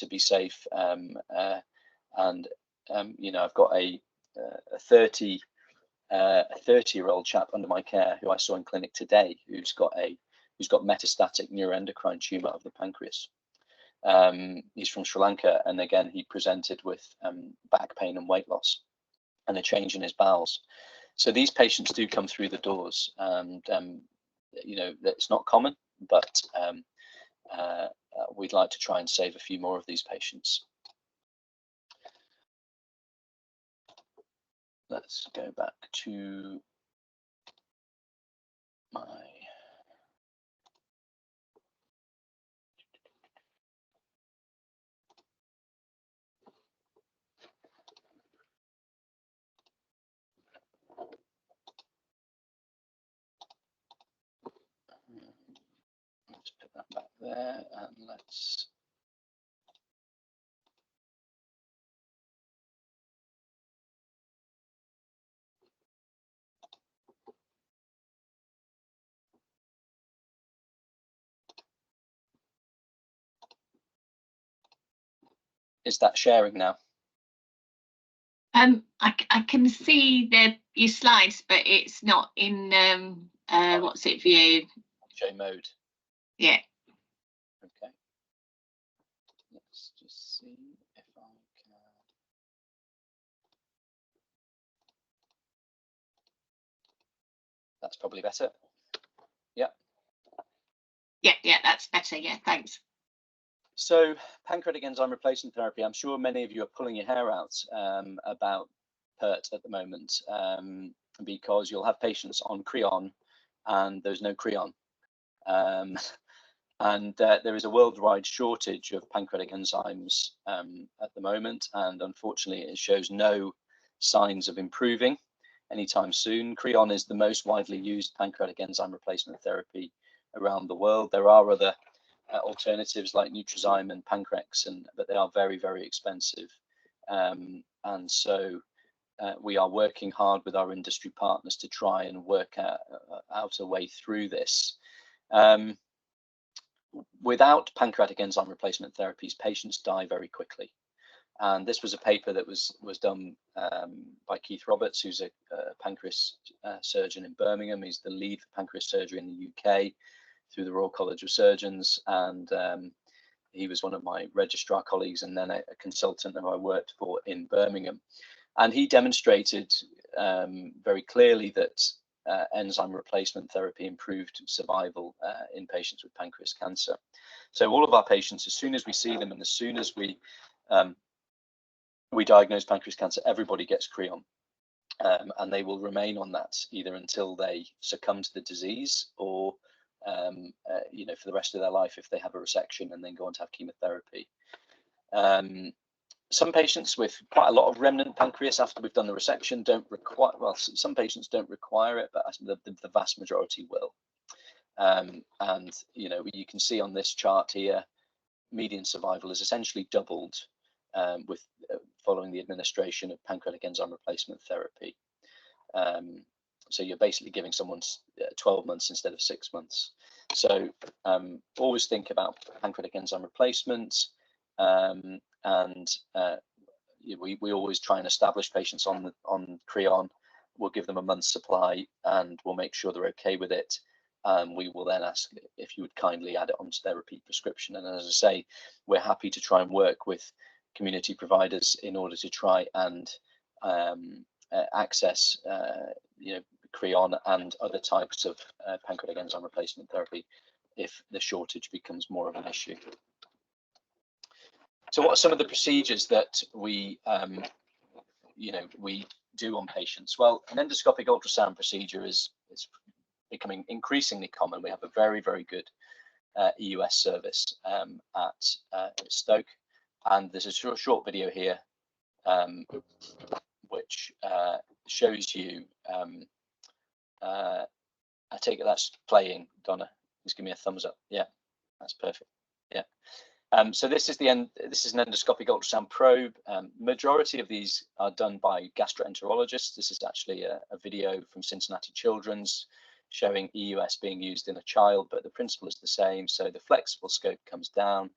be safe. I've got a 30-year-old chap under my care who I saw in clinic today, who's got metastatic neuroendocrine tumor of the pancreas. He's from Sri Lanka, and again he presented with back pain and weight loss and a change in his bowels. So these patients do come through the doors, and it's not common, but we'd like to try and save a few more of these patients. Let's go back to my let's put that back there, and let's is that sharing now? I can see your slides, but it's not in what's it view? Show mode. Yeah. Okay. Let's just see if I can. That's probably better. Yeah. Yeah, that's better. Yeah, thanks. So pancreatic enzyme replacement therapy, I'm sure many of you are pulling your hair out about PERT at the moment, because you'll have patients on Creon and there's no Creon. And there is a worldwide shortage of pancreatic enzymes at the moment, and unfortunately it shows no signs of improving anytime soon. Creon is the most widely used pancreatic enzyme replacement therapy around the world. There are other alternatives like Nutrizyme and Pancrex, but they are very, very expensive. And so we are working hard with our industry partners to try and work out a way through this. Without pancreatic enzyme replacement therapies, patients die very quickly. And this was a paper that was done by Keith Roberts, who's a pancreas surgeon in Birmingham. He's the lead for pancreas surgery in the UK through the Royal College of Surgeons, and he was one of my registrar colleagues and then a consultant who I worked for in Birmingham. And he demonstrated very clearly that enzyme replacement therapy improved survival in patients with pancreas cancer. So all of our patients, as soon as we see them and as soon as we diagnose pancreas cancer, everybody gets Creon. And they will remain on that either until they succumb to the disease or for the rest of their life if they have a resection and then go on to have chemotherapy. Some patients with quite a lot of remnant pancreas after we've done the resection don't require, well, some patients don't require it, but the vast majority will. And you can see on this chart here, median survival is essentially doubled with following the administration of pancreatic enzyme replacement therapy. So you're basically giving someone 12 months instead of 6 months. So always think about pancreatic enzyme replacement, we always try and establish patients on Creon. We'll give them a month's supply and we'll make sure they're okay with it. We will then ask if you would kindly add it onto their repeat prescription. And as I say, we're happy to try and work with community providers in order to try and access Creon and other types of pancreatic enzyme replacement therapy if the shortage becomes more of an issue. So what are some of the procedures that we do on patients? Well, an endoscopic ultrasound procedure is becoming increasingly common. We have a very, very good EUS service at Stoke, and there's a short video here which shows you. I take it that's playing, Donna. Just give me a thumbs up. Yeah, that's perfect. Yeah. So this is this is an endoscopic ultrasound probe. Majority of these are done by gastroenterologists. This is actually a video from Cincinnati Children's showing EUS being used in a child, but the principle is the same. So the flexible scope comes down,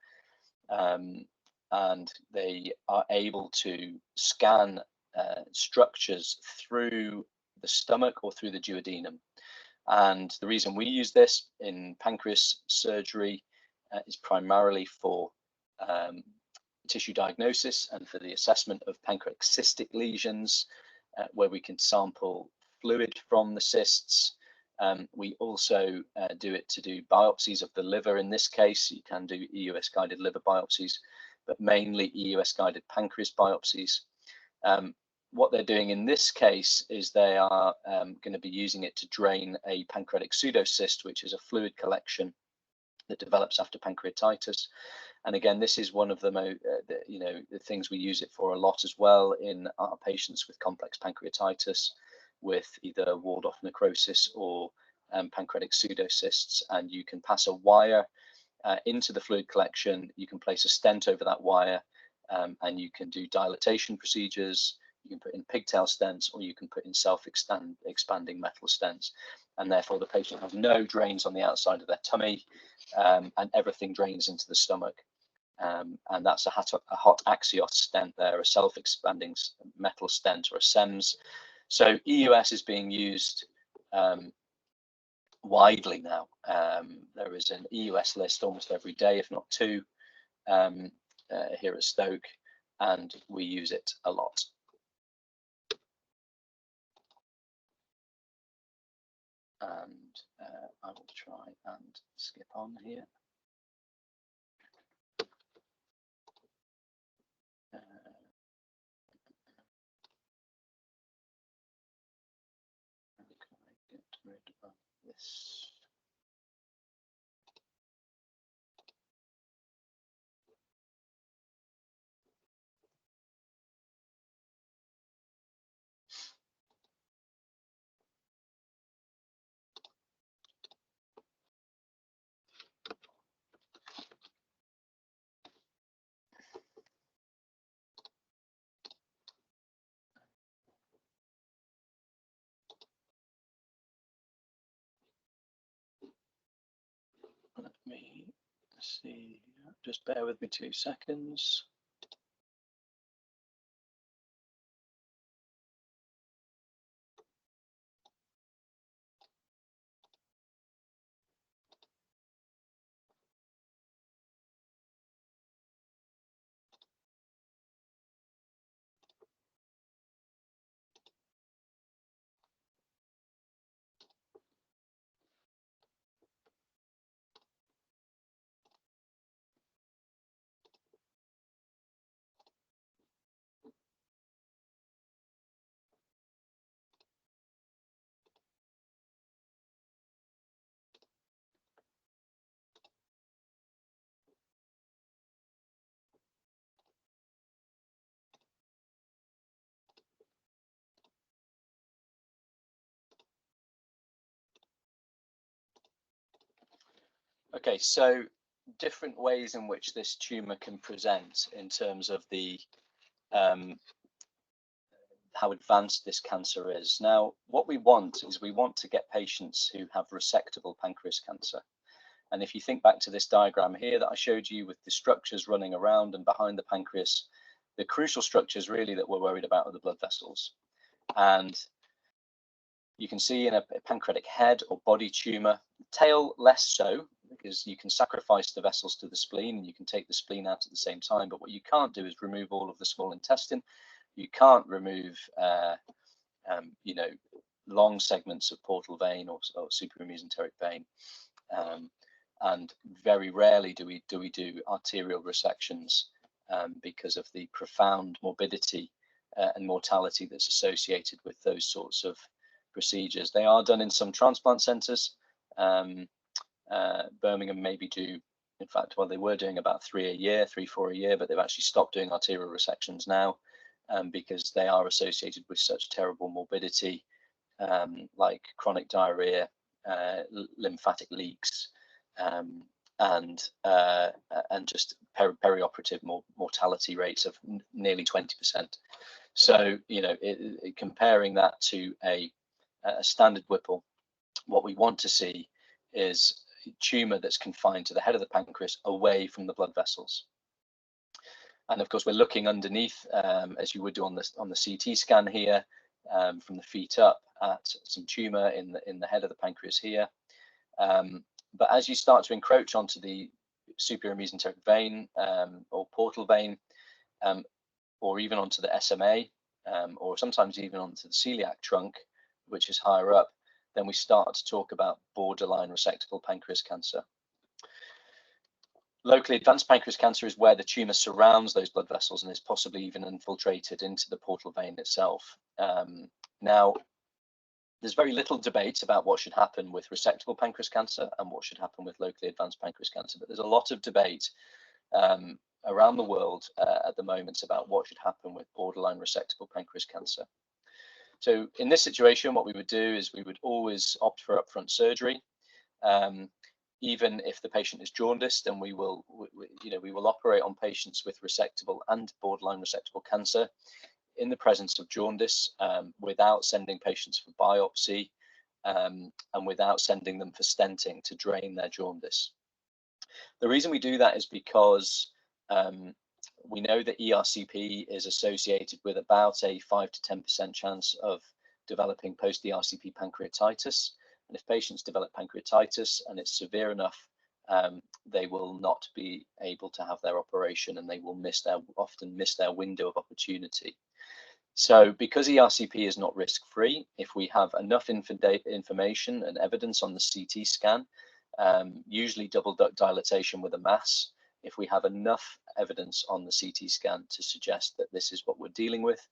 and they are able to scan structures through the stomach or through the duodenum. And the reason we use this in pancreas surgery is primarily for tissue diagnosis and for the assessment of pancreatic cystic lesions, where we can sample fluid from the cysts. We also do it to do biopsies of the liver. In this case, you can do EUS guided liver biopsies, but mainly EUS guided pancreas biopsies. What they're doing in this case is they are going to be using it to drain a pancreatic pseudocyst, which is a fluid collection that develops after pancreatitis. And again, this is one of the the things we use it for a lot as well in our patients with complex pancreatitis, with either walled off necrosis or pancreatic pseudocysts. And you can pass a wire into the fluid collection. You can place a stent over that wire, and you can do dilatation procedures. You can put in pigtail stents, or you can put in self-expanding metal stents, and therefore the patient has no drains on the outside of their tummy, and everything drains into the stomach. And that's a hot Axios stent there, a self-expanding metal stent, or a SEMS. So EUS is being used widely now. There is an EUS list almost every day, if not two, here at Stoke, and we use it a lot. And I will try and skip on here. How can I get rid of this? Let me see, just bear with me 2 seconds. Okay, so different ways in which this tumor can present in terms of the how advanced this cancer is. Now, what we want is we want to get patients who have resectable pancreas cancer. And if you think back to this diagram here that I showed you with the structures running around and behind the pancreas, the crucial structures really that we're worried about are the blood vessels. And you can see in a pancreatic head or body tumor, tail less so, because you can sacrifice the vessels to the spleen and you can take the spleen out at the same time. But what you can't do is remove all of the small intestine. You can't remove, long segments of portal vein or supramesenteric vein. And very rarely do we do arterial resections because of the profound morbidity and mortality that's associated with those sorts of procedures. They are done in some transplant centres. Birmingham maybe do, in fact, well, they were doing about 3 a year, 3-4 a year, but they've actually stopped doing arterial resections now because they are associated with such terrible morbidity, like chronic diarrhea, lymphatic leaks, and just perioperative mortality rates of nearly 20%. So, you know, comparing that to a standard Whipple, what we want to see is tumour that's confined to the head of the pancreas away from the blood vessels. And of course, we're looking underneath, as you would do on the CT scan here, from the feet up at some tumour in the head of the pancreas here. But as you start to encroach onto the superior mesenteric vein or portal vein, or even onto the SMA, or sometimes even onto the celiac trunk, which is higher up, then we start to talk about borderline resectable pancreas cancer. Locally advanced pancreas cancer is where the tumour surrounds those blood vessels and is possibly even infiltrated into the portal vein itself. Now, there's very little debate about what should happen with resectable pancreas cancer and what should happen with locally advanced pancreas cancer, but there's a lot of debate around the world at the moment about what should happen with borderline resectable pancreas cancer. So in this situation, what we would do is we would always opt for upfront surgery. Even if the patient is jaundiced, then we will operate on patients with resectable and borderline resectable cancer in the presence of jaundice, without sending patients for biopsy, and without sending them for stenting to drain their jaundice. The reason we do that is because we know that ERCP is associated with about a 5 to 10% chance of developing post-ERCP pancreatitis. And if patients develop pancreatitis and it's severe enough, they will not be able to have their operation, and they will often miss their window of opportunity. So because ERCP is not risk-free, if we have enough information and evidence on the CT scan, usually double duct dilatation with a mass, if we have enough evidence on the CT scan to suggest that this is what we're dealing with,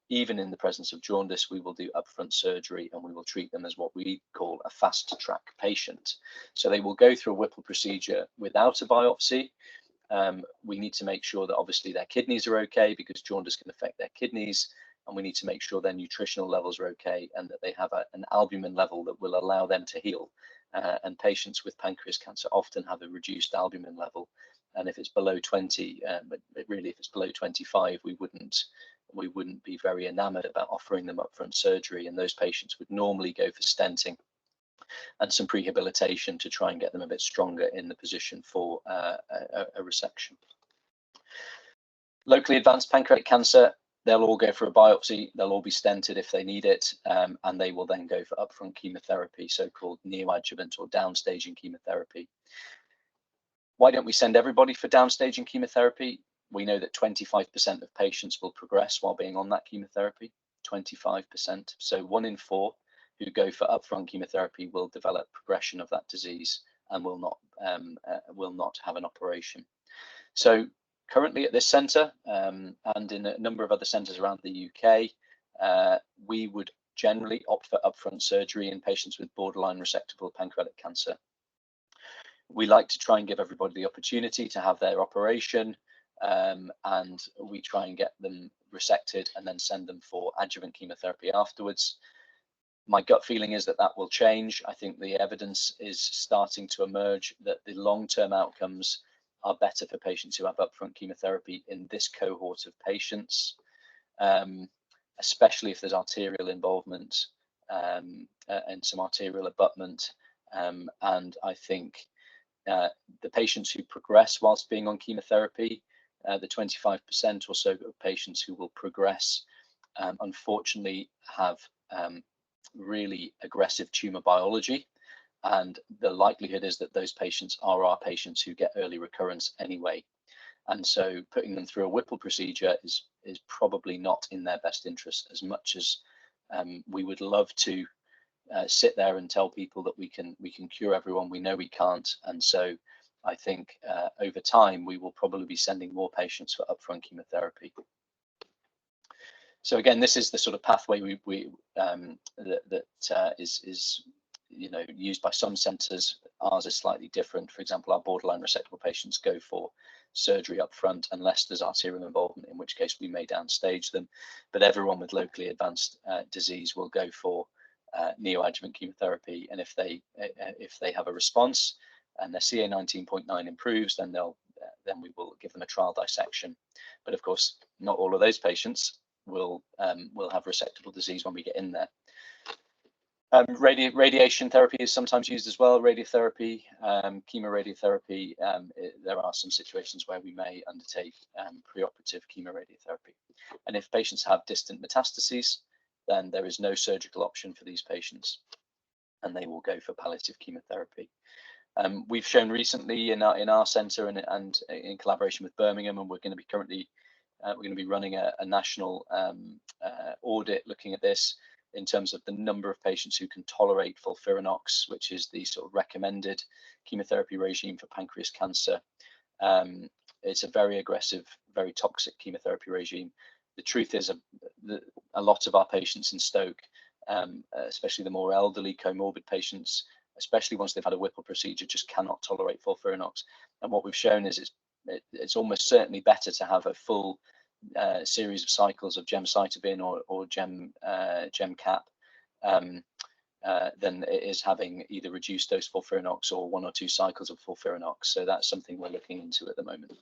even in the presence of jaundice, we will do upfront surgery and we will treat them as what we call a fast track patient. So they will go through a Whipple procedure without a biopsy. We need to make sure that obviously their kidneys are okay, because jaundice can affect their kidneys, and we need to make sure their nutritional levels are okay and that they have an albumin level that will allow them to heal. And patients with pancreas cancer often have a reduced albumin level, and if it's below 20, but really if it's below 25, we wouldn't be very enamored about offering them upfront surgery, and those patients would normally go for stenting and some prehabilitation to try and get them a bit stronger in the position for a resection. Locally advanced pancreatic cancer, they'll all go for a biopsy, they'll all be stented if they need it, and they will then go for upfront chemotherapy, so-called neoadjuvant or downstaging chemotherapy. Why don't we send everybody for downstaging chemotherapy? We know that 25% of patients will progress while being on that chemotherapy, 25%. So 1 in 4 who go for upfront chemotherapy will develop progression of that disease and will not have an operation. So currently at this centre, and in a number of other centres around the UK, we would generally opt for upfront surgery in patients with borderline resectable pancreatic cancer. We like to try and give everybody the opportunity to have their operation, and we try and get them resected and then send them for adjuvant chemotherapy afterwards. My gut feeling is that that will change. I think the evidence is starting to emerge that the long-term outcomes are better for patients who have upfront chemotherapy in this cohort of patients, especially if there's arterial involvement and some arterial abutment. And I think the patients who progress whilst being on chemotherapy, the 25% or so of patients who will progress, unfortunately have really aggressive tumor biology, and the likelihood is that those patients are our patients who get early recurrence anyway, and so putting them through a Whipple procedure is probably not in their best interest. As much as we would love to sit there and tell people that we can cure everyone, we know we can't, and so I think over time we will probably be sending more patients for upfront chemotherapy. So again, this is the sort of pathway that is used by some centres. Ours is slightly different. For example, our borderline resectable patients go for surgery up front unless there's arterial involvement, in which case we may downstage them. But everyone with locally advanced disease will go for neoadjuvant chemotherapy, and if they have a response, and their CA 19.9 improves, then we will give them a trial dissection. But of course, not all of those patients will have resectable disease when we get in there. Radiation therapy is sometimes used as well. Radiotherapy, chemoradiotherapy. There are some situations where we may undertake preoperative chemoradiotherapy. And if patients have distant metastases, then there is no surgical option for these patients, and they will go for palliative chemotherapy. We've shown recently in our centre and in collaboration with Birmingham, and we're going to be running a national audit looking at this in terms of the number of patients who can tolerate FOLFIRINOX, which is the sort of recommended chemotherapy regime for pancreas cancer. It's a very aggressive, very toxic chemotherapy regime. The truth is a lot of our patients in Stoke, especially the more elderly comorbid patients, especially once they've had a Whipple procedure, just cannot tolerate FOLFIRINOX. And what we've shown is it's almost certainly better to have a full series of cycles of gemcitabine or GemCap than it is having either reduced dose FOLFIRINOX or 1 or 2 cycles of FOLFIRINOX. So that's something we're looking into at the moment.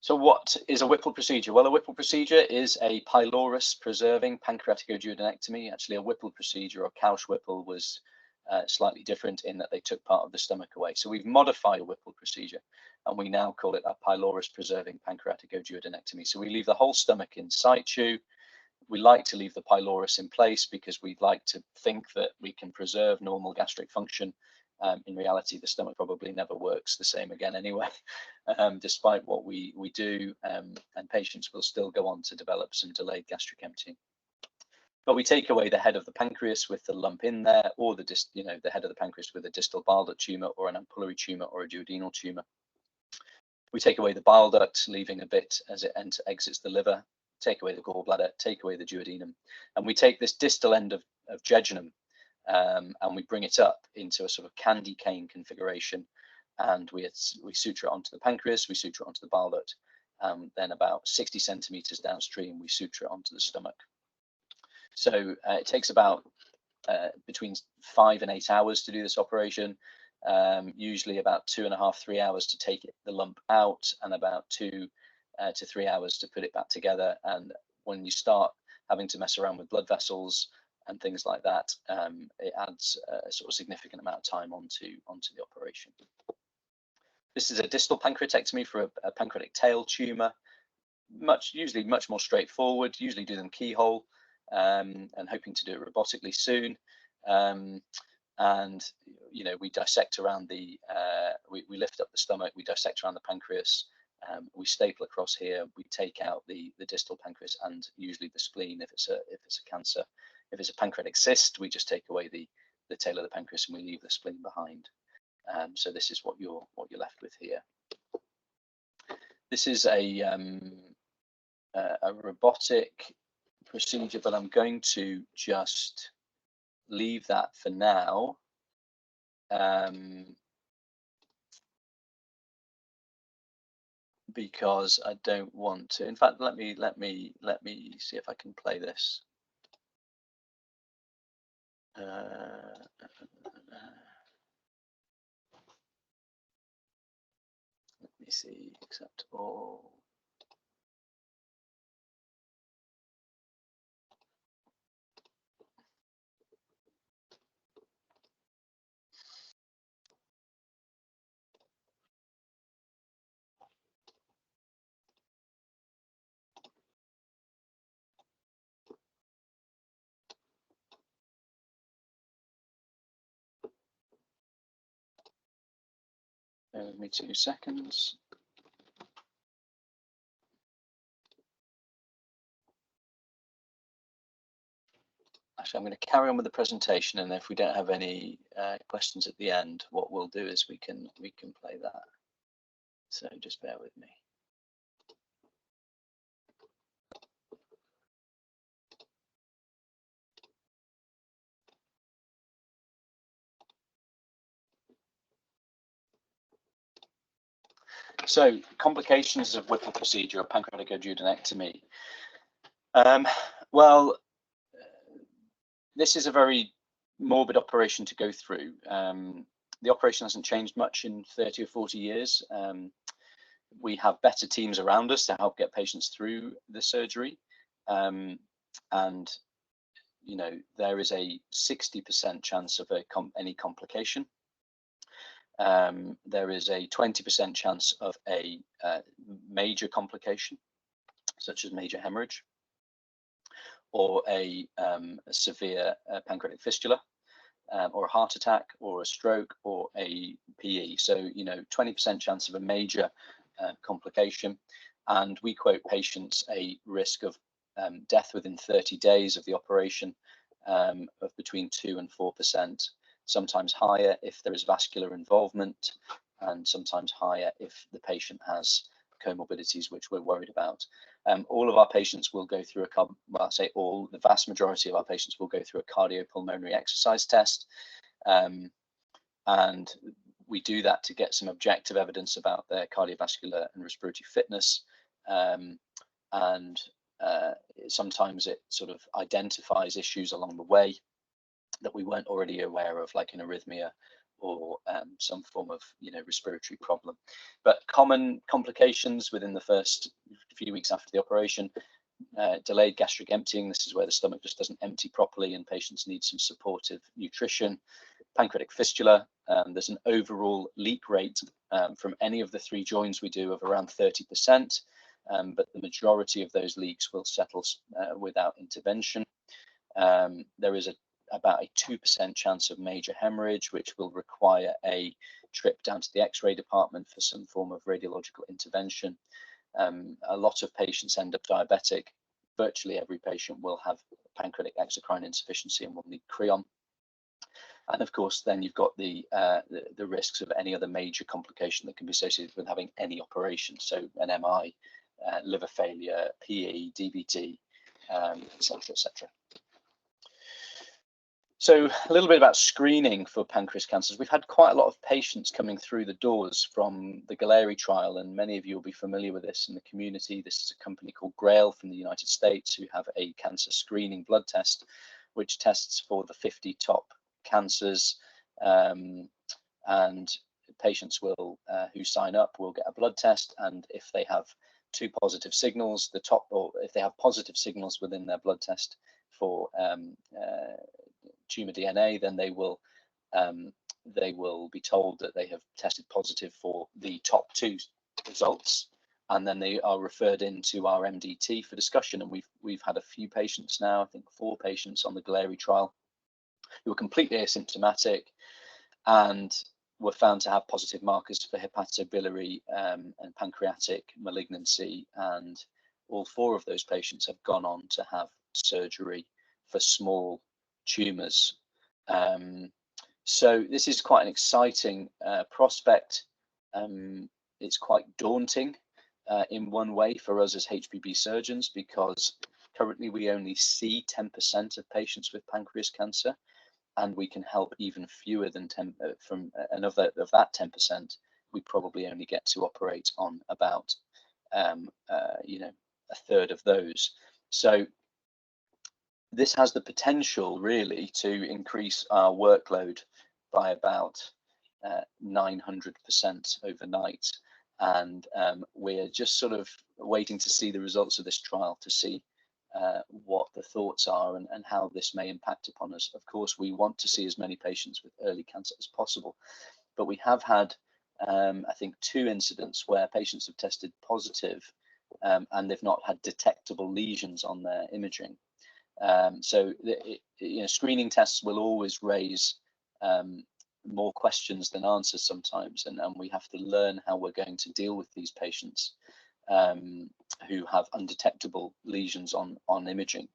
So what is a Whipple procedure? Well, a Whipple procedure is a pylorus preserving pancreatic duodenectomy. Actually, a Whipple procedure or Couch Whipple was slightly different in that they took part of the stomach away. So we've modified a Whipple procedure, and we now call it a pylorus preserving pancreatic duodenectomy. So we leave the whole stomach in situ. We like to leave the pylorus in place because we'd like to think that we can preserve normal gastric function. In reality, the stomach probably never works the same again anyway, despite what we do, and patients will still go on to develop some delayed gastric emptying. But we take away the head of the pancreas with the lump in there, or the head of the pancreas with a distal bile duct tumour or an ampullary tumour or a duodenal tumour. We take away the bile duct, leaving a bit as it exits the liver, take away the gallbladder, take away the duodenum, and we take this distal end of jejunum and we bring it up into a sort of candy cane configuration, and we suture it onto the pancreas, we suture it onto the bile duct, then about 60 centimeters downstream we suture it onto the stomach. So it takes about between 5 and 8 hours to do this operation, usually about 2.5 to 3 hours to take the lump out, and about 2 to 3 hours to put it back together. And when you start having to mess around with blood vessels and things like that, it adds a sort of significant amount of time onto the operation. This is a distal pancreatectomy for a pancreatic tail tumor. Usually much more straightforward. Usually do them keyhole, and hoping to do it robotically soon. And we dissect around the we lift up the stomach, we dissect around the pancreas, we staple across here, we take out the distal pancreas and usually the spleen if it's a cancer. If it's a pancreatic cyst, we just take away the tail of the pancreas and we leave the spleen behind. So this is what you're left with here. This is a robotic procedure, but I'm going to just leave that for now. Because I don't want to. In fact, let me see if I can play this. Let me see, acceptable. Bear with me 2 seconds. Actually, I'm going to carry on with the presentation, and if we don't have any questions at the end, what we'll do is we can play that. So just bear with me. So complications of Whipple procedure or pancreatic duodenectomy. Well, this is a very morbid operation to go through. The operation hasn't changed much in 30 or 40 years. We have better teams around us to help get patients through the surgery. And, you know, there is a 60% chance of any complication. There is a 20% chance of a major complication, such as major hemorrhage, or a severe pancreatic fistula, or a heart attack, or a stroke, or a PE. So, you know, 20% chance of a major complication. And we quote patients a risk of death within 30 days of the operation of between 2 and 4%, sometimes higher if there is vascular involvement, and sometimes higher if the patient has comorbidities which we're worried about. All of our patients will go through the vast majority of our patients will go through a cardiopulmonary exercise test. And we do that to get some objective evidence about their cardiovascular and respiratory fitness. Sometimes it sort of identifies issues along the way that we weren't already aware of, like an arrhythmia or some form of, you know, respiratory problem. But common complications within the first few weeks after the operation: delayed gastric emptying. This is where the stomach just doesn't empty properly and patients need some supportive nutrition. Pancreatic fistula. There's an overall leak rate from any of the 3 joins we do of around 30%, but the majority of those leaks will settle without intervention. There is about a 2% chance of major hemorrhage, which will require a trip down to the X-ray department for some form of radiological intervention. A lot of patients end up diabetic. Virtually every patient will have pancreatic exocrine insufficiency and will need Creon. And of course, then you've got the risks of any other major complication that can be associated with having any operation. So an MI, liver failure, PE, DVT, etc., etc. So a little bit about screening for pancreas cancers. We've had quite a lot of patients coming through the doors from the Galeri trial, and many of you will be familiar with this in the community. This is a company called Grail from the United States who have a cancer screening blood test, which tests for the 50 top cancers, and patients will who sign up will get a blood test, and if they have 2 positive signals, or if they have positive signals within their blood test for tumor DNA, then they will be told that they have tested positive for the top 2 results, and then they are referred into our MDT for discussion. And we've had a few patients now, I think 4 patients on the Galeri trial, who were completely asymptomatic and were found to have positive markers for hepatobiliary and pancreatic malignancy, and all 4 of those patients have gone on to have surgery for small tumours. So this is quite an exciting prospect. It's quite daunting in one way for us as HPB surgeons, because currently we only see 10% of patients with pancreas cancer, and we can help even fewer than 10 and of that 10%, we probably only get to operate on about you know, a third of those. So this has the potential really to increase our workload by about 900% overnight, and we're just sort of waiting to see the results of this trial to see what the thoughts are and how this may impact upon us. Of course, we want to see as many patients with early cancer as possible, but we have had I think 2 incidents where patients have tested positive and they've not had detectable lesions on their imaging. So you know, screening tests will always raise more questions than answers sometimes, and we have to learn how we're going to deal with these patients who have undetectable lesions on imaging.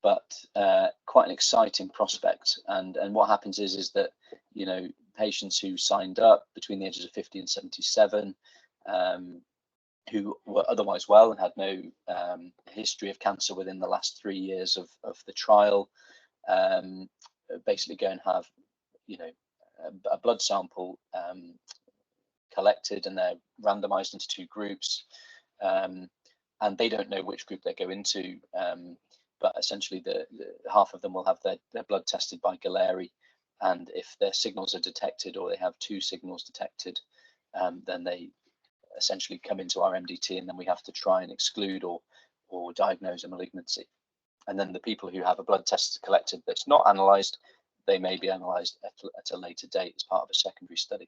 But quite an exciting prospect. And what happens is that, you know, patients who signed up between the ages of 50 and 77, who were otherwise well and had no history of cancer within the last 3 years of the trial, basically go and have, you know, a blood sample collected, and they're randomized into 2 groups, and they don't know which group they go into, but essentially the half of them will have their blood tested by Galeri, and if their signals are detected or they have 2 signals detected, then they essentially come into our MDT, and then we have to try and exclude or diagnose a malignancy. And then the people who have a blood test collected that's not analysed, they may be analysed at a later date as part of a secondary study.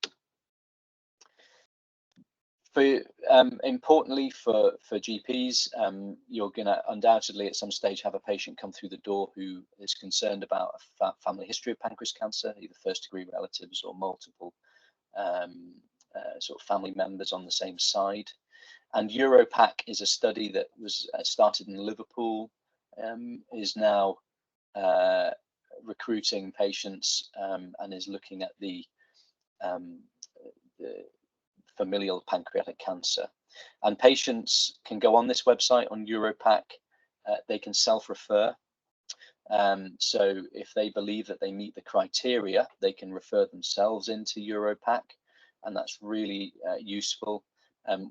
Importantly for GPs, you're going to undoubtedly at some stage have a patient come through the door who is concerned about a family history of pancreas cancer, either first-degree relatives or multiple sort of family members on the same side. And EuroPac is a study that was started in Liverpool, is now recruiting patients and is looking at the familial pancreatic cancer. And patients can go on this website on EuroPac. They can self-refer. So if they believe that they meet the criteria, they can refer themselves into EuroPac, and that's really useful.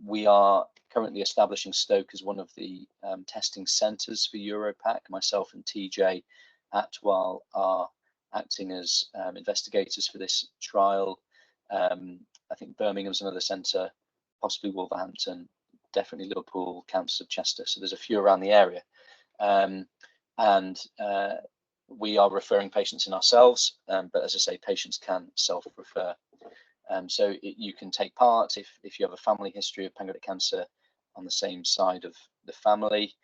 We are currently establishing Stoke as one of the testing centres for EuroPac. Myself and TJ Atwal are acting as investigators for this trial. I think Birmingham's another centre, possibly Wolverhampton, definitely Liverpool, Countess of Chester. So there's a few around the area. And we are referring patients in ourselves, but as I say, patients can self-refer. So you can take part if you have a family history of pancreatic cancer on the same side of the family,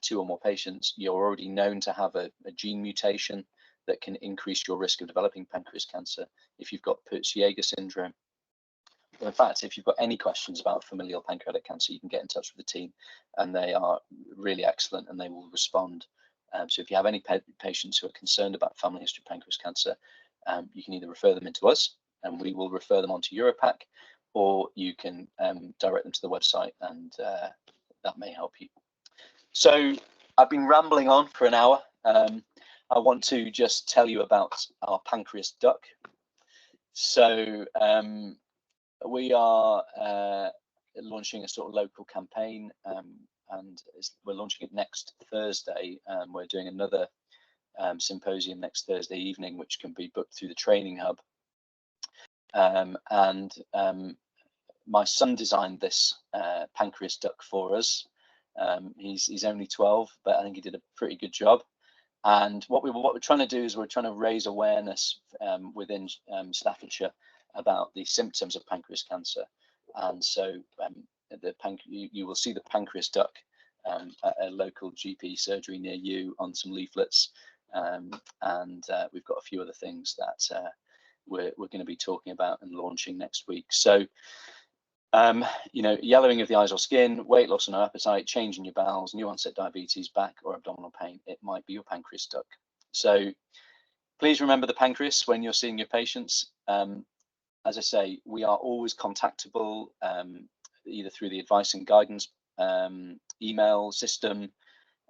2 or more patients, you're already known to have a gene mutation that can increase your risk of developing pancreas cancer if you've got Peutz-Jeghers syndrome. But in fact, if you've got any questions about familial pancreatic cancer, you can get in touch with the team, and they are really excellent and they will respond. So if you have any patients who are concerned about family history of pancreas cancer, you can either refer them into us and we will refer them onto EuroPac, or you can direct them to the website, and that may help you. So I've been rambling on for an hour. I want to just tell you about our pancreas duck. So we are launching a sort of local campaign, and we're launching it next Thursday. We're doing another symposium next Thursday evening, which can be booked through the training hub. My son designed this pancreas duck for us. He's only 12, but I think he did a pretty good job. And what we're trying to do is we're trying to raise awareness within Staffordshire about the symptoms of pancreas cancer. And so you will see the pancreas duck at a local GP surgery near you on some leaflets. And we've got a few other things that we're going to be talking about and launching next week. So, you know, yellowing of the eyes or skin, weight loss and no appetite, change in your bowels, new onset diabetes, back or abdominal pain, it might be your pancreas duck. So please remember the pancreas when you're seeing your patients. As I say, we are always contactable, either through the advice and guidance email system,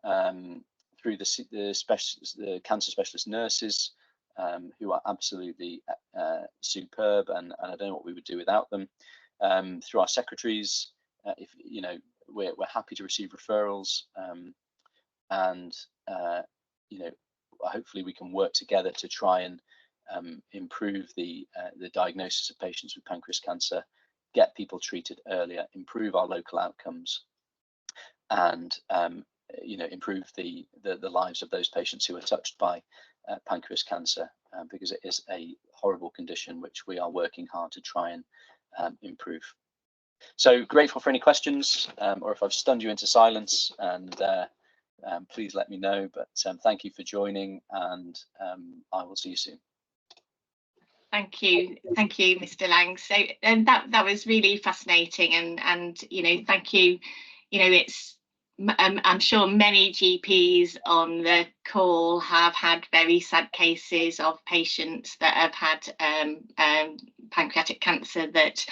through the cancer specialist nurses, who are absolutely superb, and I don't know what we would do without them. Through our secretaries, if you know, we're happy to receive referrals, and you know, hopefully we can work together to try and improve the diagnosis of patients with pancreas cancer, get people treated earlier, improve our local outcomes, and you know, improve the lives of those patients who are touched by pancreas cancer, because it is a horrible condition which we are working hard to try and improve. So grateful for any questions, or if I've stunned you into silence, and please let me know. But thank you for joining, and I will see you soon. Thank you, Mr. Laing. So that was really fascinating, and you know, thank you. You know, it's I'm sure many GPs on the call have had very sad cases of patients that have had pancreatic cancer that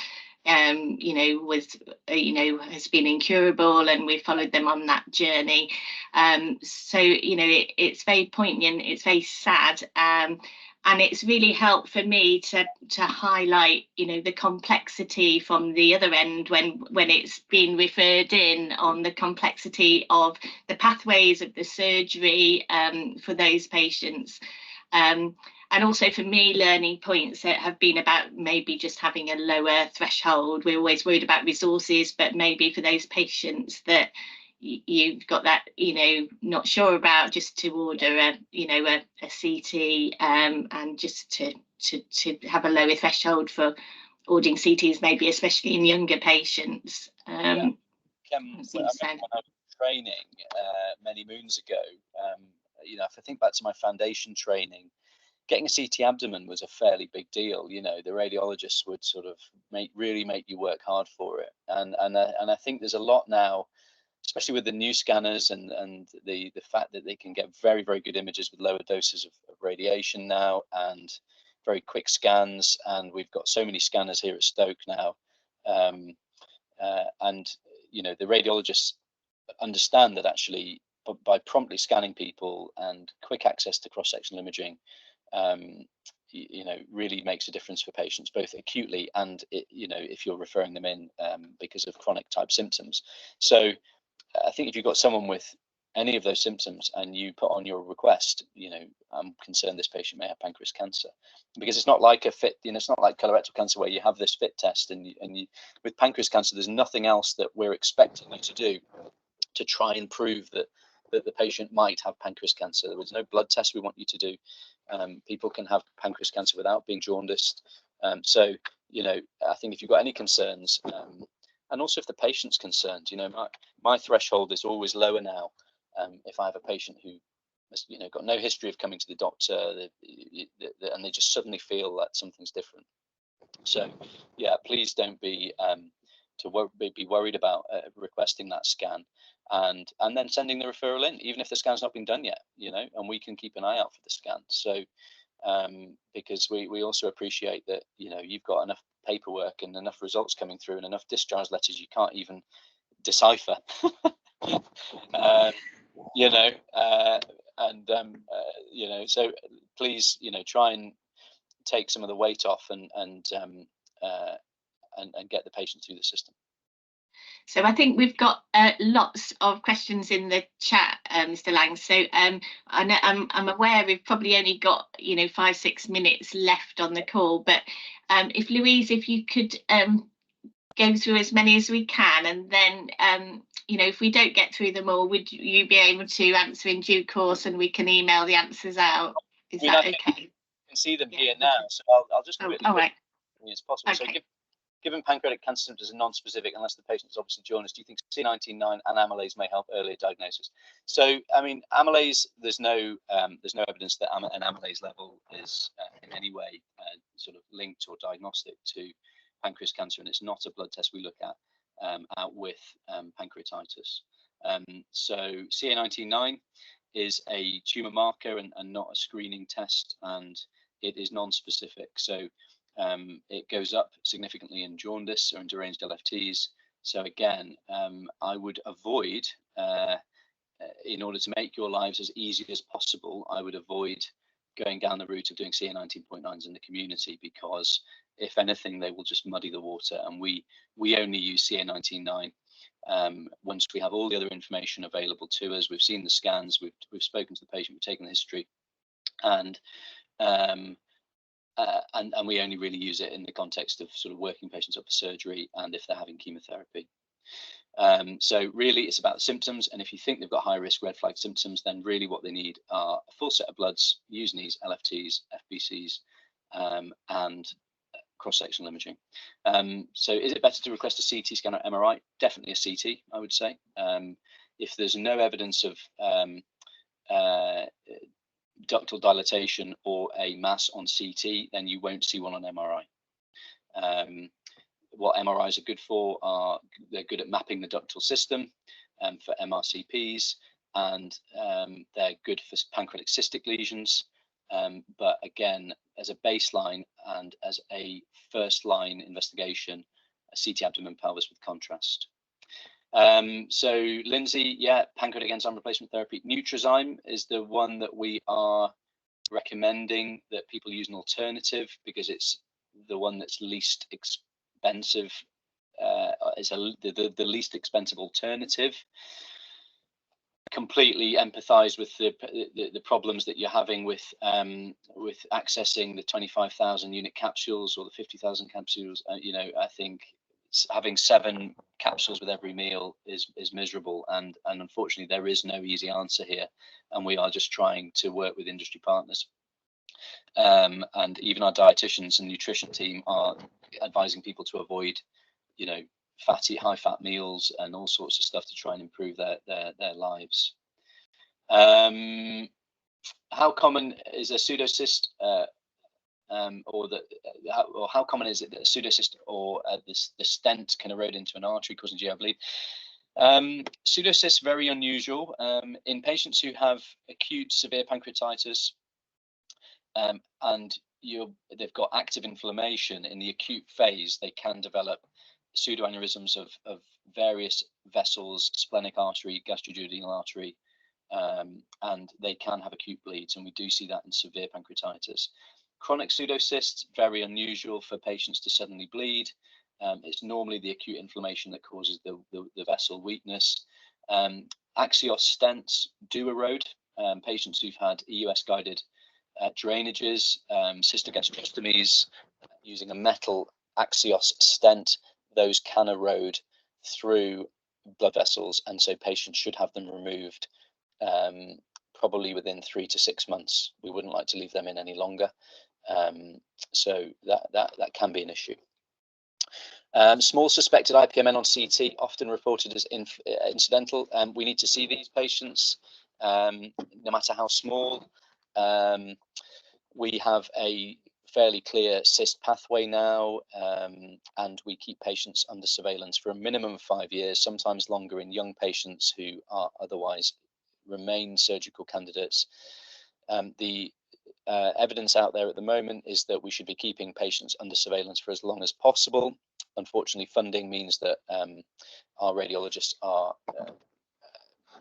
you know, was has been incurable, and we followed them on that journey. So you know, it's very poignant, it's very sad, and it's really helped for me to highlight, you know, the complexity from the other end when it's been referred in, on the complexity of the pathways of the surgery for those patients. And also for me, learning points that have been about maybe just having a lower threshold. We're always worried about resources, but maybe for those patients that you've got that, not sure about, just to order a CT, and just to have a lower threshold for ordering CTs, maybe especially in younger patients. When I was training many moons ago, if I think back to my foundation training, getting a CT abdomen was a fairly big deal. The radiologists would sort of really make you work hard for it, and I think there's a lot now, especially with the new scanners and the fact that they can get very, very good images with lower doses of radiation now, and very quick scans. And we've got so many scanners here at Stoke now, and the radiologists understand that actually by promptly scanning people and quick access to cross-sectional imaging, really makes a difference for patients, both acutely and if you're referring them in because of chronic type symptoms. So I think if you've got someone with any of those symptoms and you put on your request, I'm concerned this patient may have pancreas cancer, because it's not like a fit, it's not like colorectal cancer where you have this fit test, and you with pancreas cancer, there's nothing else that we're expecting you to do to try and prove that the patient might have pancreas cancer. There was no blood test we want you to do. People can have pancreas cancer without being jaundiced. So, I think if you've got any concerns, and also if the patient's concerned, my threshold is always lower now. If I have a patient who has, got no history of coming to the doctor, and they just suddenly feel that something's different. So, yeah, please don't be worried about requesting that scan, and then sending the referral in, even if the scan's not been done yet, and we can keep an eye out for the scan. So, because we also appreciate that, you've got enough paperwork and enough results coming through and enough discharge letters you can't even decipher. So please, try and take some of the weight off and get the patient through the system. So I think we've got lots of questions in the chat, Mr. Laing. So I'm aware we've probably only got 5-6 minutes left on the call, but if Louise, if you could go through as many as we can, and then if we don't get through them all, would you be able to answer in due course, and we can email the answers out? Is that okay? You can see them here now, so I'll just do it as quickly as possible. Okay. So given pancreatic cancer symptoms are non-specific unless the patient is obviously jaundiced, do you think CA19-9 and amylase may help earlier diagnosis? So, I mean, amylase, there's no evidence that an amylase level is in any way sort of linked or diagnostic to pancreas cancer, and it's not a blood test we look at out with pancreatitis. So CA19-9 is a tumor marker and not a screening test, and it is non-specific. So it goes up significantly in jaundice or in deranged LFTs. So again, I would avoid, in order to make your lives as easy as possible, I would avoid going down the route of doing CA19.9s in the community, because if anything, they will just muddy the water. And we only use CA19-9 once we have all the other information available to us. We've seen the scans, we've spoken to the patient, we've taken the history, and we only really use it in the context of sort of working patients up for surgery and if they're having chemotherapy. So really it's about the symptoms, and if you think they've got high risk red flag symptoms, then really what they need are a full set of bloods, UHNMs, LFTs, FBCs, and cross-sectional imaging. So is it better to request a CT scan or MRI? Definitely a CT, I would say. If there's no evidence of ductal dilatation or a mass on CT, then you won't see one on MRI. What MRIs are good for are they're good at mapping the ductal system for MRCPs, and they're good for pancreatic cystic lesions. But again, as a baseline and as a first line investigation, a CT abdomen pelvis with contrast. So Lindsay, yeah, pancreatic enzyme replacement therapy. Nutrazyme is the one that we are recommending that people use an alternative, because it's the one that's least expensive. It's the least expensive alternative. completely empathise with the problems that you're having with accessing the 25,000 unit capsules or the 50,000 capsules. You know, I think having 7 capsules with every meal is miserable, and unfortunately there is no easy answer here, and we are just trying to work with industry partners. And even our dietitians and nutrition team are advising people to avoid, you know, high fat meals and all sorts of stuff to try and improve their lives. How common is a pseudocyst, or how common is it that a pseudocyst or the stent can erode into an artery causing GI bleed? Pseudocysts, very unusual in patients who have acute severe pancreatitis, and they've got active inflammation in the acute phase. They can develop pseudoaneurysms of various vessels, splenic artery, gastroduodenal artery, and they can have acute bleeds, and we do see that in severe pancreatitis. Chronic pseudocysts, very unusual for patients to suddenly bleed. It's normally the acute inflammation that causes the vessel weakness. Axios stents do erode. Patients who've had EUS guided drainages, cystogastrostomies using a metal Axios stent, those can erode through blood vessels, and so patients should have them removed probably within 3 to 6 months. We wouldn't like to leave them in any longer, so that can be an issue. Small suspected IPMN on CT, often reported as incidental. We need to see these patients, no matter how small. We have a fairly clear cyst pathway now, and we keep patients under surveillance for a minimum of 5 years, sometimes longer in young patients who are otherwise remain surgical candidates. The evidence out there at the moment is that we should be keeping patients under surveillance for as long as possible. Unfortunately, funding means that our radiologists are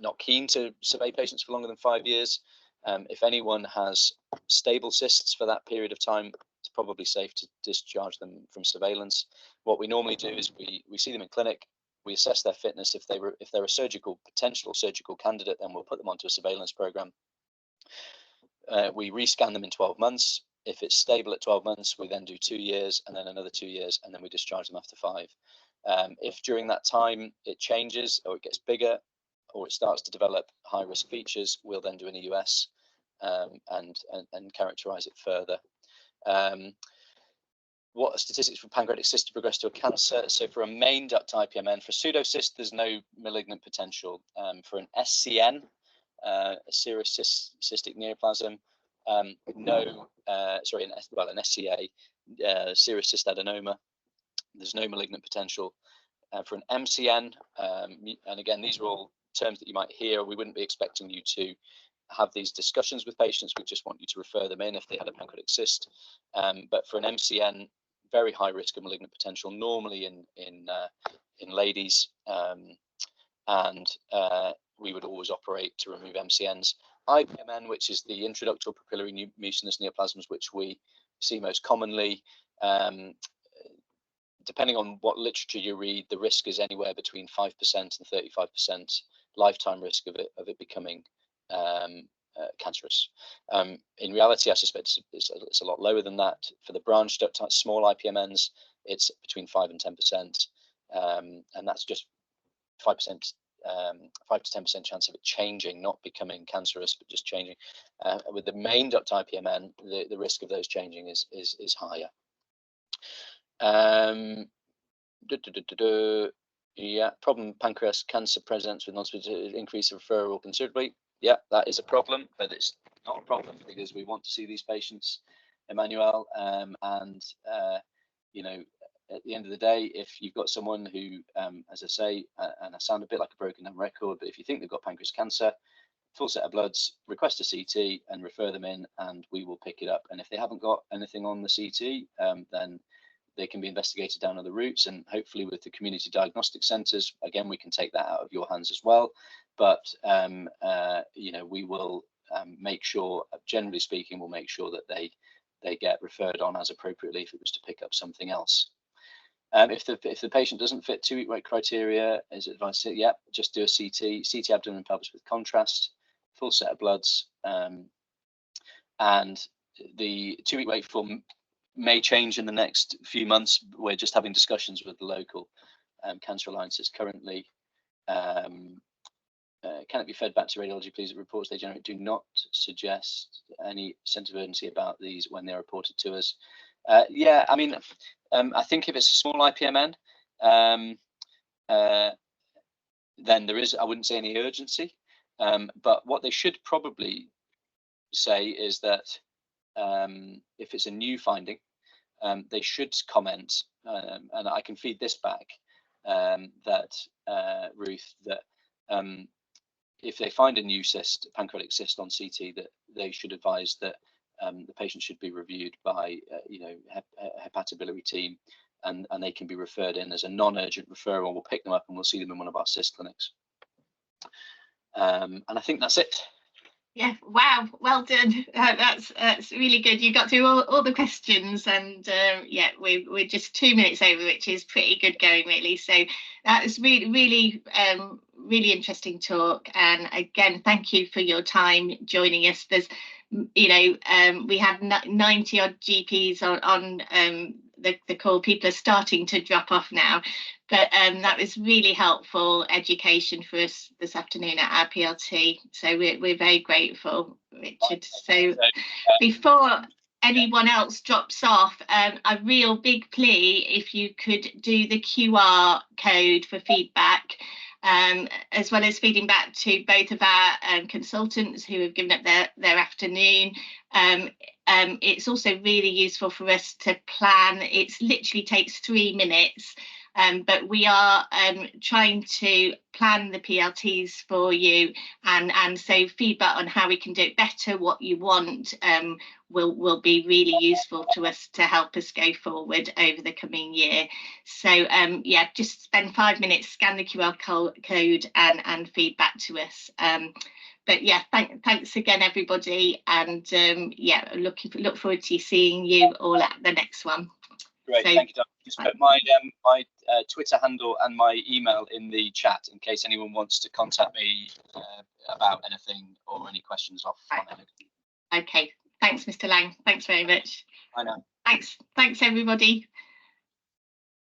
not keen to survey patients for longer than 5 years. If anyone has stable cysts for that period of time, it's probably safe to discharge them from surveillance. What we normally do is we see them in clinic, we assess their fitness. If they're a potential surgical candidate, then we'll put them onto a surveillance program. We rescan them in 12 months. If it's stable at 12 months, we then do 2 years, and then another 2 years, and then we discharge them after 5. If during that time it changes or it gets bigger, or it starts to develop high-risk features, we'll then do an EUS and characterize it further. What are statistics for pancreatic cyst to progress to a cancer? So for a main duct IPMN, for pseudocyst, there's no malignant potential. For an SCN, a serous cystic neoplasm, an SCA, serous cyst adenoma, there's no malignant potential. For an MCN, and again, these are all terms that you might hear. We wouldn't be expecting you to have these discussions with patients. We just want you to refer them in if they had a pancreatic cyst. But for an MCN, very high risk of malignant potential, normally in ladies, and we would always operate to remove MCNs. IPMN, which is the intraductal papillary mucinous neoplasms, which we see most commonly. Depending on what literature you read, the risk is anywhere between 5% and 35% lifetime risk of it becoming cancerous. In reality, I suspect it's a lot lower than that. For the branch duct small IPMNs, it's between 5 and 10%, and that's just 5 to 10% chance of it changing, not becoming cancerous, but just changing. With the main duct IPMN, the risk of those changing is higher. Yeah, problem pancreas cancer presents with non-specific increase of referral considerably. Yeah, that is a problem, but it's not a problem because we want to see these patients, Emmanuel, and you know, at the end of the day, if you've got someone who, as I say, and I sound a bit like a broken down record, but if you think they've got pancreas cancer, full set of bloods, request a CT and refer them in, and we will pick it up. And if they haven't got anything on the CT, then they can be investigated down other routes, and hopefully with the community diagnostic centres, again, we can take that out of your hands as well. But you know, we will make sure, generally speaking, we'll make sure that they get referred on as appropriately if it was to pick up something else. If the patient doesn't fit 2-week wait criteria, is it advised to, yeah, just do a CT abdomen and pelvis with contrast, full set of bloods, and the 2-week wait form may change in the next few months. We're just having discussions with the local cancer alliances currently. Can it be fed back to radiology, please? The reports they generate do not suggest any sense of urgency about these when they're reported to us. Yeah, I mean, I think if it's a small IPMN, then there is, I wouldn't say any urgency. But what they should probably say is that if it's a new finding, they should comment, and I can feed this back, that Ruth, that if they find a new cyst, pancreatic cyst on CT, that they should advise that the patient should be reviewed by a hepatobiliary team, and they can be referred in as a non-urgent referral. We'll pick them up and we'll see them in one of our cyst clinics. And I think that's it. Yeah, wow, well done. That's really good. You got through all the questions, and yeah, we're just 2 minutes over, which is pretty good going, really. So that was really really interesting talk. And again, thank you for your time joining us. There's, we had 90 odd GPs on the call. People are starting to drop off now, but that was really helpful education for us this afternoon at our PLT. So we're very grateful, Richard. So before anyone else drops off, a real big plea, if you could do the QR code for feedback, as well as feeding back to both of our consultants who have given up their afternoon. It's also really useful for us to plan. It literally takes 3 minutes, but we are trying to plan the PLTs for you, and so feedback on how we can do it better, what you want, will be really useful to us to help us go forward over the coming year. So yeah, just spend 5 minutes, scan the QR code and feedback to us. But yeah, thanks again, everybody, and yeah, look forward to seeing you all at the next one. Great, so, thank you, Dr. Just put my Twitter handle and my email in the chat in case anyone wants to contact me about anything or any questions off on anything. Okay, thanks, Mr. Laing. Thanks very much. I know. Thanks, everybody.